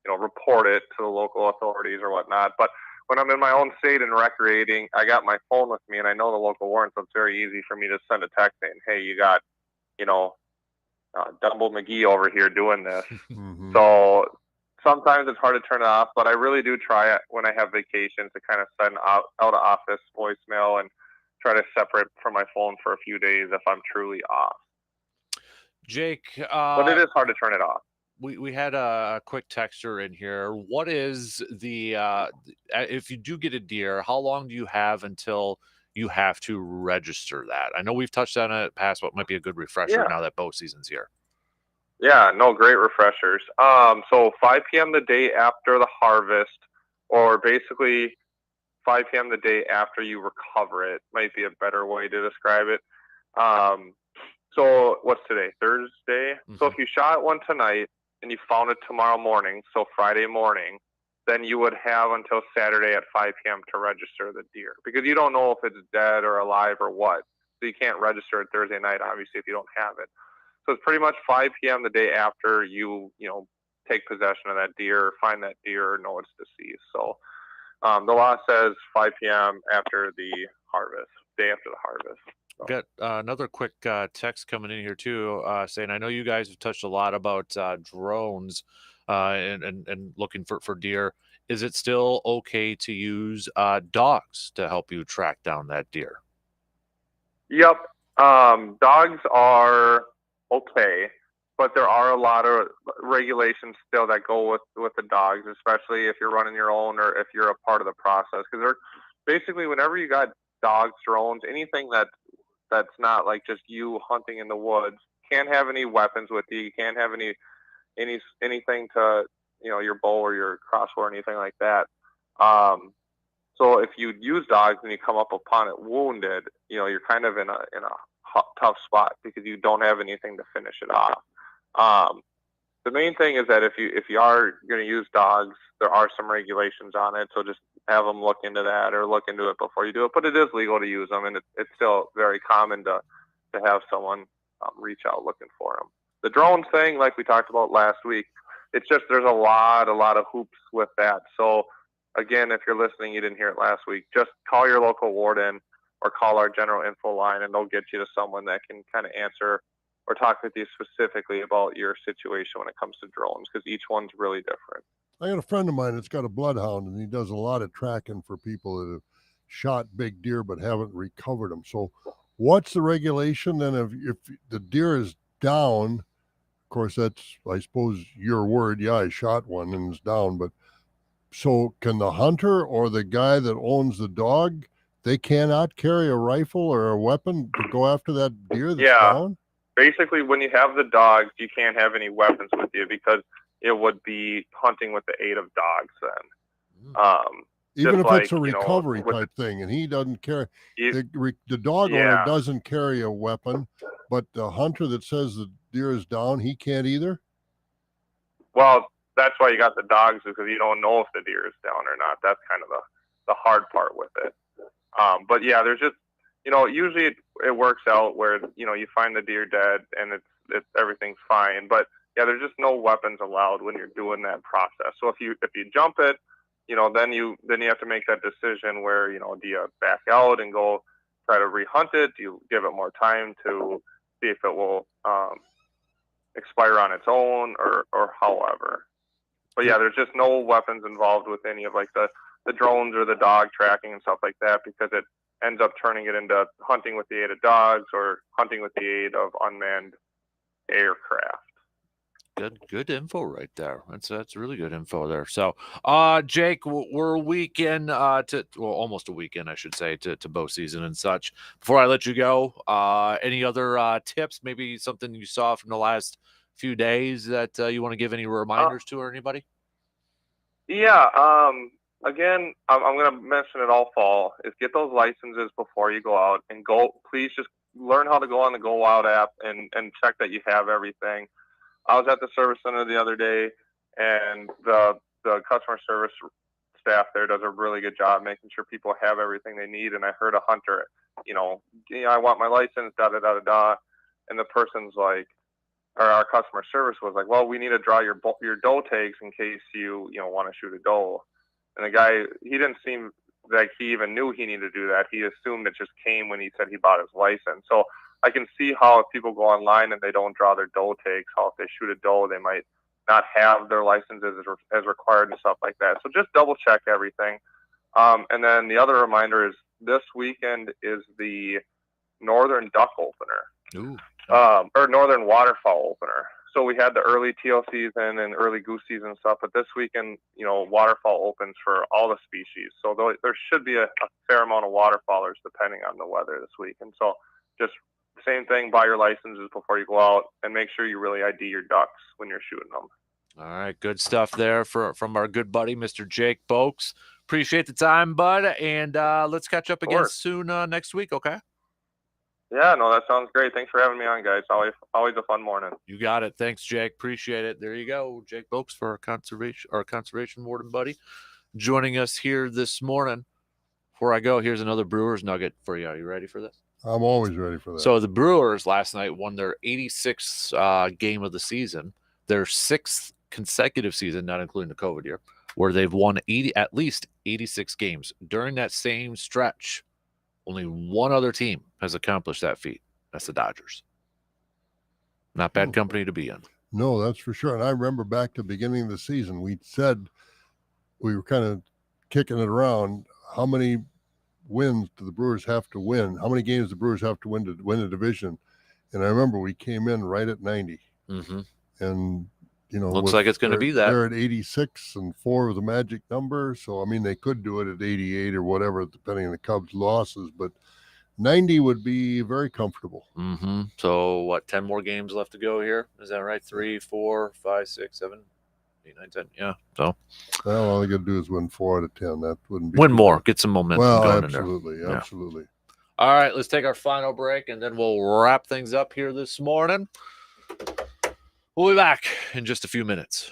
report it to the local authorities or whatnot. But when I'm in my own state and recreating, I got my phone with me and I know the local warrant, so it's very easy for me to send a text saying, hey, you got, Dumble McGee over here doing this. Mm-hmm. So sometimes it's hard to turn it off, but I really do try it when I have vacations to kind of send out of office voicemail and try to separate from my phone for a few days if I'm truly off. Jake, but it is hard to turn it off. We had a quick texter in here. What is the if you do get a deer, how long do you have until you have to register that? I know we've touched on it in the past, but it might be a good refresher now that bow season's here. Yeah, no, great refreshers. So 5 p.m. the day after the harvest, or basically 5 p.m. the day after you recover it, might be a better way to describe it. Um, so what's today? Thursday? So if you shot one tonight and you found it tomorrow morning, so Friday morning, then you would have until Saturday at 5 p.m. to register the deer, because you don't know if it's dead or alive or what. So you can't register it Thursday night, obviously, if you don't have it. So it's pretty much 5 p.m. the day after you take possession of that deer, find that deer, or know it's deceased. So the law says 5 p.m. after the harvest, day after the harvest. So. Got another quick text coming in here too, saying, I know you guys have touched a lot about drones and looking for deer. Is it still okay to use dogs to help you track down that deer? Yep. Dogs are okay, but there are a lot of regulations still that go with the dogs, especially if you're running your own or if you're a part of the process. Because they're basically, whenever you got dogs, drones, anything that's not like just you hunting in the woods, can't have any weapons with you. You can't have anything to your bow or your crossbow or anything like that. So if you use dogs and you come up upon it wounded, you're kind of in a tough spot because you don't have anything to finish it off. The main thing is that if you are going to use dogs, there are some regulations on it. So just have them look into that or look into it before you do it. But it is legal to use them, and it's still very common to have someone reach out looking for them. The drone thing, like we talked about last week, it's just there's a lot of hoops with that. So again, if you're listening, you didn't hear it last week, just call your local warden or call our general info line, and they'll get you to someone that can kind of answer or talk with you specifically about your situation when it comes to drones, because each one's really different. I got a friend of mine that's got a bloodhound, and he does a lot of tracking for people that have shot big deer but haven't recovered them. So what's the regulation then if the deer is down? Of course, that's, I suppose, your word. Yeah, I shot one and it's down. But so can the hunter or the guy that owns the dog, they cannot carry a rifle or a weapon to go after that deer that's down? Basically, when you have the dogs, you can't have any weapons with you because it would be hunting with the aid of dogs then. Even if it's a recovery type thing, and he doesn't carry, the dog owner doesn't carry a weapon, but the hunter that says the deer is down, he can't either? Well, that's why you got the dogs, because you don't know if the deer is down or not. That's kind of the hard part with it. But yeah, there's just, usually it works out where, you find the deer dead and it's everything's fine. But yeah, there's just no weapons allowed when you're doing that process. So if you jump it, then you have to make that decision where, do you back out and go try to rehunt it? Do you give it more time to see if it will expire on its own or however? But yeah, there's just no weapons involved with any of like the drones or the dog tracking and stuff like that, because it ends up turning it into hunting with the aid of dogs or hunting with the aid of unmanned aircraft. Good info right there. That's really good info there. So, Jake, we're a weekend almost a weekend, I should say, to bow season and such. Before I let you go, any other tips? Maybe something you saw from the last few days that you want to give any reminders to or anybody? Yeah. Again, I'm going to mention it all fall, is get those licenses before you go out, and please just learn how to go on the Go Wild app and check that you have everything. I was at the service center the other day, and the customer service staff there does a really good job making sure people have everything they need. And I heard a hunter, I want my license, da-da-da-da-da. And the person's like, or our customer service was like, well, we need to draw your doe tags in case you want to shoot a doe. And the guy, he didn't seem like he even knew he needed to do that. He assumed it just came when he said he bought his license. So I can see how if people go online and they don't draw their doe tags, how if they shoot a doe, they might not have their licenses as required and stuff like that. So just double check everything. And then the other reminder is this weekend is the Northern Duck Opener, or Northern Waterfowl Opener. So we had the early teal season and early goose season stuff, but this weekend, waterfowl opens for all the species. So there should be a fair amount of waterfowlers depending on the weather this week. And so just same thing, buy your licenses before you go out, and make sure you really ID your ducks when you're shooting them. All right, good stuff there from our good buddy, Mr. Jake Boakes. Appreciate the time, bud, and let's catch up again soon next week, okay? Yeah, no, that sounds great. Thanks for having me on, guys. Always a fun morning. You got it. Thanks, Jake. Appreciate it. There you go, Jake Boakes, for our conservation warden buddy, joining us here this morning. Before I go, here's another Brewers nugget for you. Are you ready for this? I'm always ready for that. So the Brewers last night won their 86th game of the season, their 6th consecutive season, not including the COVID year, where they've won at least 86 games. During that same stretch, only one other team has accomplished that feat. That's the Dodgers. Not bad company to be in. No, that's for sure. And I remember back to the beginning of the season, we said we were kind of kicking it around. How many wins do the Brewers have to win? How many games the Brewers have to win the division? And I remember we came in right at 90. Mm-hmm. And, you know, looks like it's going to be that. They're at 86, and 4 was a magic number. So, I mean, they could do it at 88 or whatever, depending on the Cubs' losses. But 90 would be very comfortable. Mm-hmm. So, what, 10 more games left to go here? Is that right? 3, 4, 5, 6, 7, 8, 9, 10. Yeah. So, well, all they got to do is win 4 out of 10. That wouldn't be win more. Get some momentum going absolutely, in there. Absolutely. All right, let's take our final break, and then we'll wrap things up here this morning. We'll be back in just a few minutes.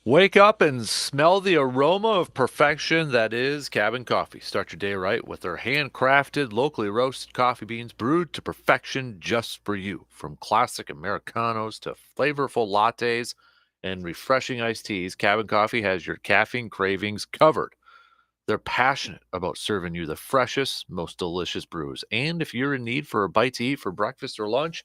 Wake up and smell the aroma of perfection that is Cabin Coffee. Start your day right with their handcrafted, locally roasted coffee beans brewed to perfection just for you. From classic Americanos to flavorful lattes and refreshing iced teas, Cabin Coffee has your caffeine cravings covered. They're passionate about serving you the freshest, most delicious brews. And if you're in need for a bite to eat for breakfast or lunch,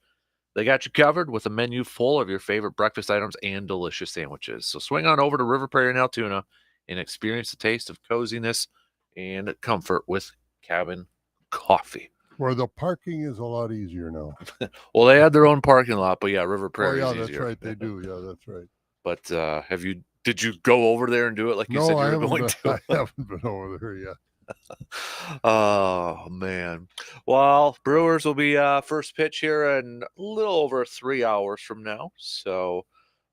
they got you covered with a menu full of your favorite breakfast items and delicious sandwiches. So swing on over to River Prairie and Altoona and experience the taste of coziness and comfort with Cabin Coffee. Where the parking is a lot easier now. Well, they had their own parking lot, but yeah, River Prairie Oh, is yeah, that's easier. right. They do. Yeah, that's right. But did you go over there and do it like you said you were going to? I haven't been over there yet. Oh, man. Well, Brewers will be first pitch here in a little over 3 hours from now. So,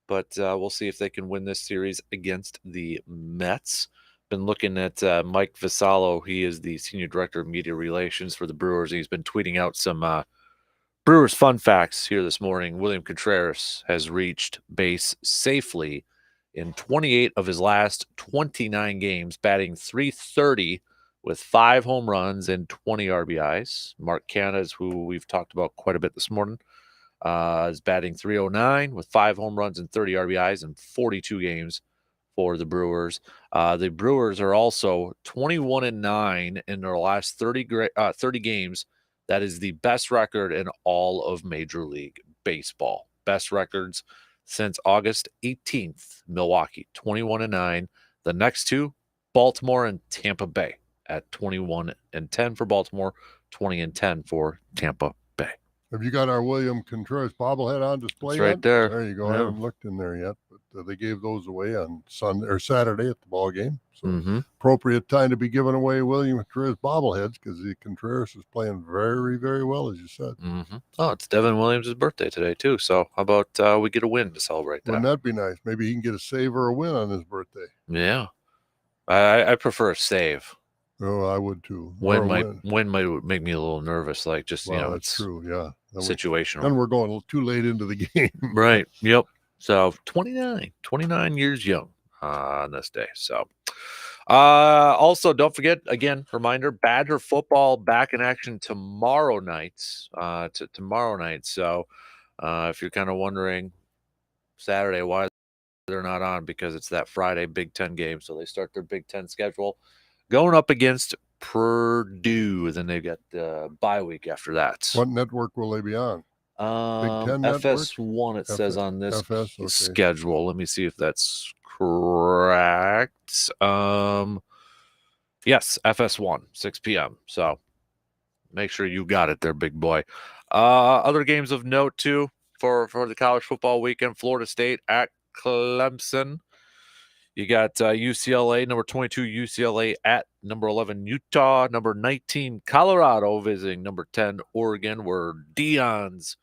but we'll see if they can win this series against the Mets. Been looking at Mike Vassallo. He is the senior director of media relations for the Brewers. He's been tweeting out some Brewers fun facts here this morning. William Contreras has reached base safely in 28 of his last 29 games, batting .330 with 5 home runs and 20 RBIs. Mark Canha, who we've talked about quite a bit this morning, is batting .309 with 5 home runs and 30 RBIs in 42 games for the Brewers. The Brewers are also 21-9 in their last 30 games. That is the best record in all of Major League Baseball. Best records since August 18th. Milwaukee, 21-9. The next two, Baltimore and Tampa Bay at 21-10 for Baltimore, 20-10 for Tampa Bay. Have you got our William Contreras bobblehead on display? It's right yet? there. There you go. Yeah. I haven't looked in there yet, but they gave those away on Sunday or Saturday at the ball game. So appropriate time to be giving away William Contreras bobbleheads because the Contreras is playing very, very well, as you said. Oh, it's Devin Williams' birthday today too. So how about we get a win to celebrate that? Wouldn't that be nice? Maybe he can get a save or a win on his birthday. Yeah, I prefer a save. Oh, I would too. Win might make me a little nervous, like just Well, it's true. Yeah, situational. Then we're going too late into the game. Right. Yep. So 29 years young on this day. So also don't forget, again, reminder, Badger football back in action tomorrow night. Tomorrow night. So if you're kind of wondering Saturday why they're not on, because it's that Friday Big Ten game. So they start their Big Ten schedule going up against Purdue. Then they've got the bye week after that. What network will they be on? Big Ten FS1, it says on this schedule. Let me see if that's correct. Yes, FS1, 6 p.m. So make sure you got it there, big boy. Other games of note, too, for the college football weekend. Florida State at Clemson. You got UCLA, number 22, UCLA at number 11, Utah, number 19, Colorado visiting number 10, Oregon, where Dion's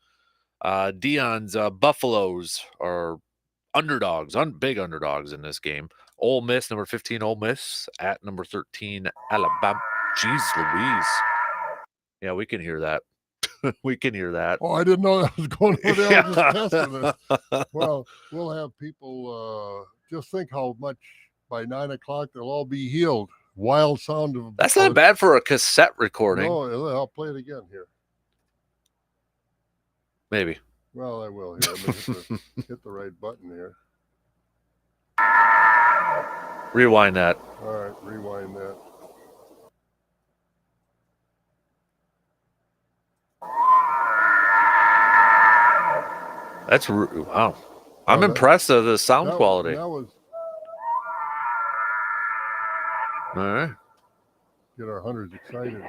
Buffaloes are underdogs, big underdogs in this game. Ole Miss, number 15, Ole Miss at number 13, Alabama. Jeez Louise. Yeah, we can hear that. We can hear that. Oh, I didn't know that was going on there. I was just testing it. Well, we'll have people just think how much by 9 o'clock they'll all be healed. Wild sound of. That's not bad for a cassette recording. No, I'll play it again here. Maybe. Well, I will here. I'm going to hit the right button here. Rewind that. All right, rewind that. That's wow. I'm impressed with the sound quality. That was. All right. Get our hunters excited.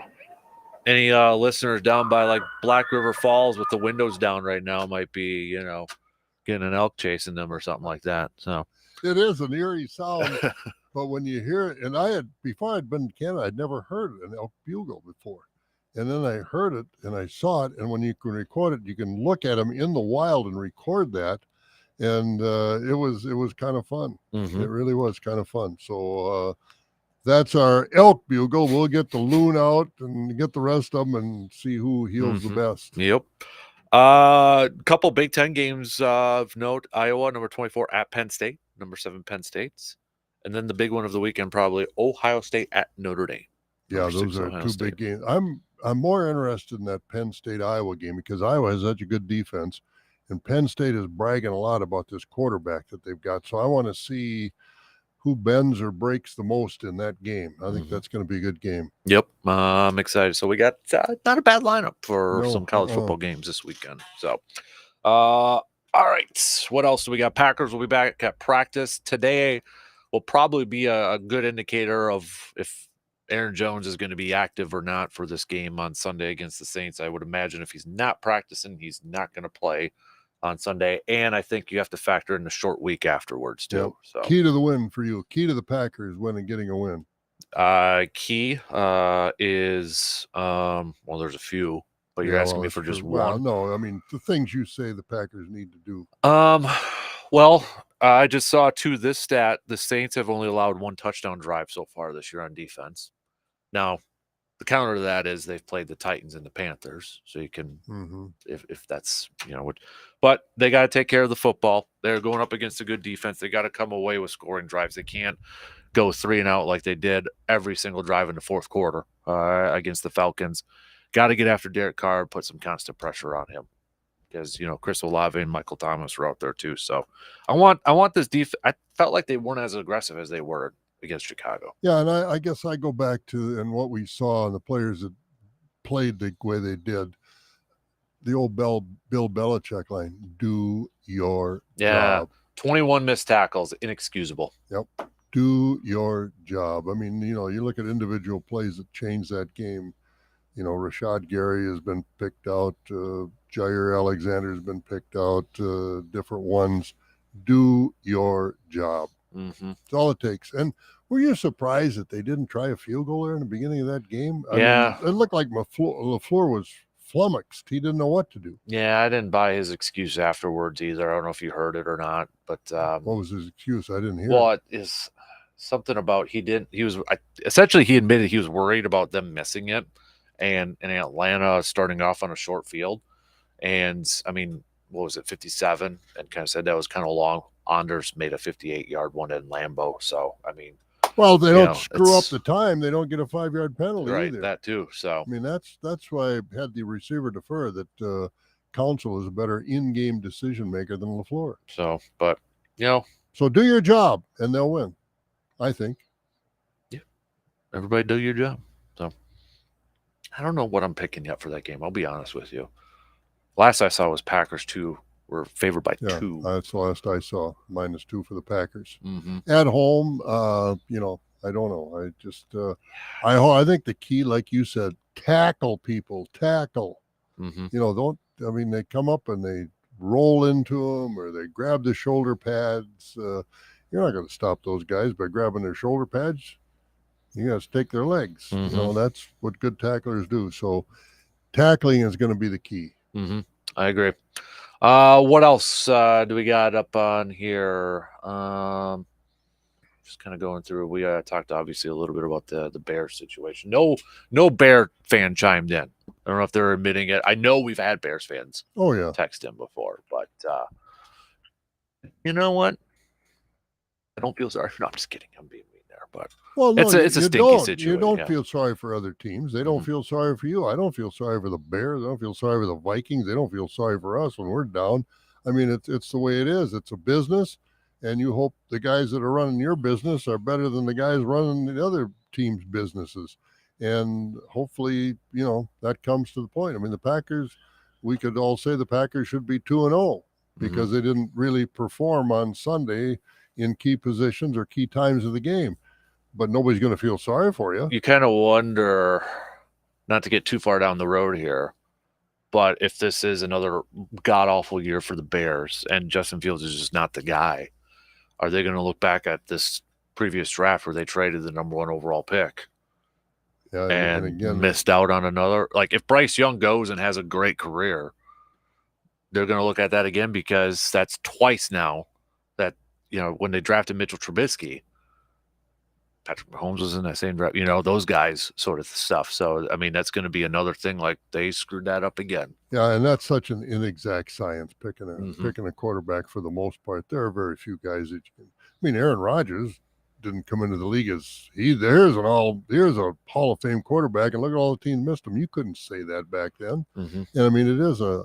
Any listeners down by like Black River Falls with the windows down right now might be, getting an elk chasing them or something like that. So it is an eerie sound, but when you hear it, and before I'd been in Canada, I'd never heard an elk bugle before. And then I heard it and I saw it. And when you can record it, you can look at them in the wild and record that. And it was kind of fun. Mm-hmm. It really was kind of fun. So that's our elk bugle. We'll get the loon out and get the rest of them and see who heals the best. Yep. Couple Big Ten games of note. Iowa, number 24 at Penn State. number 7 Penn State. And then the big one of the weekend, probably Ohio State at Notre Dame. Yeah, those are two big games. I'm more interested in that Penn State-Iowa game because Iowa has such a good defense, and Penn State is bragging a lot about this quarterback that they've got. So I want to see who bends or breaks the most in that game. I think that's going to be a good game. Yep, I'm excited. So we got not a bad lineup for some college football games this weekend. So, all right, what else do we got? Packers will be back at practice today. Will probably be a good indicator of if Aaron Jones is going to be active or not for this game on Sunday against the Saints. I would imagine if he's not practicing, he's not going to play on Sunday. And I think you have to factor in the short week afterwards too. Yep. So Key to the win for you. Key to the Packers winning, getting a win. Key is well, there's a few, but you're asking me for just one. No, I mean the things you say the Packers need to do. Well, I just saw too this stat. The Saints have only allowed 1 touchdown drive so far this year on defense. Now, the counter to that is they've played the Titans and the Panthers, so you can, if that's but they got to take care of the football. They're going up against a good defense. They got to come away with scoring drives. They can't go 3 and out like they did every single drive in the fourth quarter against the Falcons. Got to get after Derek Carr, put some constant pressure on him because Chris Olave and Michael Thomas are out there too. So I want this defense. I felt like they weren't as aggressive as they were against Chicago. Yeah, and I guess I go back to and what we saw and the players that played the way they did. The old Bill Belichick line: "Do your job." 21 missed tackles, inexcusable. Yep, do your job. I mean, you look at individual plays that change that game. Rashad Gary has been picked out. Jair Alexander has been picked out. Different ones. Do your job. That's all it takes. And were you surprised that they didn't try a field goal there in the beginning of that game? I mean, it looked like LaFleur was flummoxed. He didn't know what to do. Yeah, I didn't buy his excuse afterwards either. I don't know if you heard it or not, but what was his excuse? I didn't hear. Well, it is something about essentially he admitted he was worried about them missing it, and Atlanta starting off on a short field, and I mean, what was it, 57, and kind of said that was kind of long. Anders made a 58-yard one in Lambeau, so I mean. Well, they don't screw up the time. They don't get a 5-yard penalty either. That too. So I mean, that's why I had the receiver defer that Counsell is a better in-game decision maker than LaFleur. So, but so do your job and they'll win. I think. Yeah, everybody do your job. So I don't know what I'm picking yet for that game. I'll be honest with you. Last I saw was Packers 2. We're favored by 2. That's the last I saw. -2 for the Packers. Mm-hmm. At home, I don't know. I just, I think the key, like you said, tackle people, tackle. Mm-hmm. They come up and they roll into them or they grab the shoulder pads. You're not going to stop those guys by grabbing their shoulder pads. You got to take their legs. Mm-hmm. That's what good tacklers do. So tackling is going to be the key. Mm-hmm. I agree. What else do we got up on here? Just kind of going through. We talked obviously a little bit about the Bears situation. No Bear fan chimed in. I don't know if they're admitting it. I know we've had Bears fans. Oh yeah, text in before, but you know what? I don't feel sorry. No, I'm just kidding. I'm being mean there, but it's a stinky situation. You don't feel sorry for other teams. They don't feel sorry for you. I don't feel sorry for the Bears. I don't feel sorry for the Vikings. They don't feel sorry for us when we're down. I mean, it's the way it is. It's a business, and you hope the guys that are running your business are better than the guys running the other team's businesses. And hopefully, that comes to the point. I mean, the Packers, we could all say the Packers should be 2-0 because they didn't really perform on Sunday in key positions or key times of the game. But nobody's going to feel sorry for you. You kind of wonder, not to get too far down the road here, but if this is another god-awful year for the Bears and Justin Fields is just not the guy, are they going to look back at this previous draft where they traded the number 1 overall pick and again, missed out on another? Like, if Bryce Young goes and has a great career, they're going to look at that again because that's twice now that, when they drafted Mitchell Trubisky, Patrick Mahomes was in that same draft, those guys sort of stuff. So, I mean, that's going to be another thing. Like, they screwed that up again. Yeah, and that's such an inexact science, picking a quarterback for the most part. There are very few guys that mean, Aaron Rodgers didn't come into the league as here's a Hall of Fame quarterback, and look at all the teams missed him. You couldn't say that back then. Mhm. And I mean,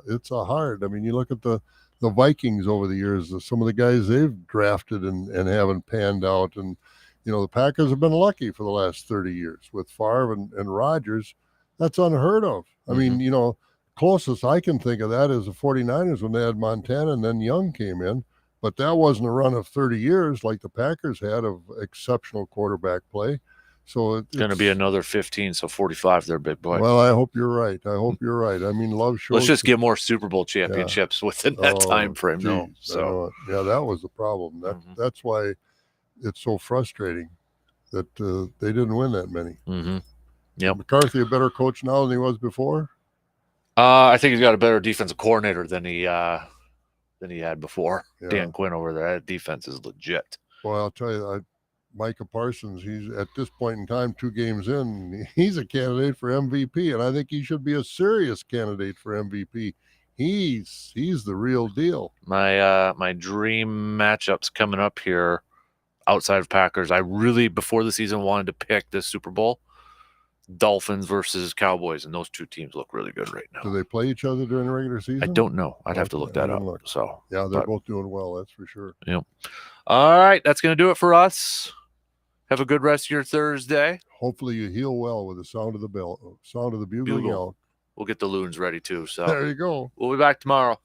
it's a hard. I mean, you look at the Vikings over the years, some of the guys they've drafted and haven't panned out, and the Packers have been lucky for the last 30 years with Favre and Rodgers. That's unheard of. I mean, closest I can think of that is the 49ers when they had Montana and then Young came in. But that wasn't a run of 30 years like the Packers had of exceptional quarterback play. So it's going to be another 15, so 45 there, big boy. Well, I hope you're right. I mean, Love shows. Let's just get more Super Bowl championships within that time frame, though. So yeah, that was the problem. That's why it's so frustrating that they didn't win that many. Yep. McCarthy a better coach now than he was before? I think he's got a better defensive coordinator than he had before. Yeah. Dan Quinn over there. That defense is legit. Well, I'll tell you, Micah Parsons, he's at this point in time, 2 games in, he's a candidate for MVP, and I think he should be a serious candidate for MVP. He's the real deal. My dream matchups coming up here outside of Packers. I really, before the season, wanted to pick this Super Bowl. Dolphins versus Cowboys, and those two teams look really good right now. Do they play each other during the regular season? I don't know. I'd have to look that up. So yeah, they're both doing well. That's for sure. Yep. All right, that's going to do it for us. Have a good rest of your Thursday. Hopefully, you heal well with the sound of the bell, sound of the bugling out. We'll get the loons ready too. So there you go. We'll be back tomorrow.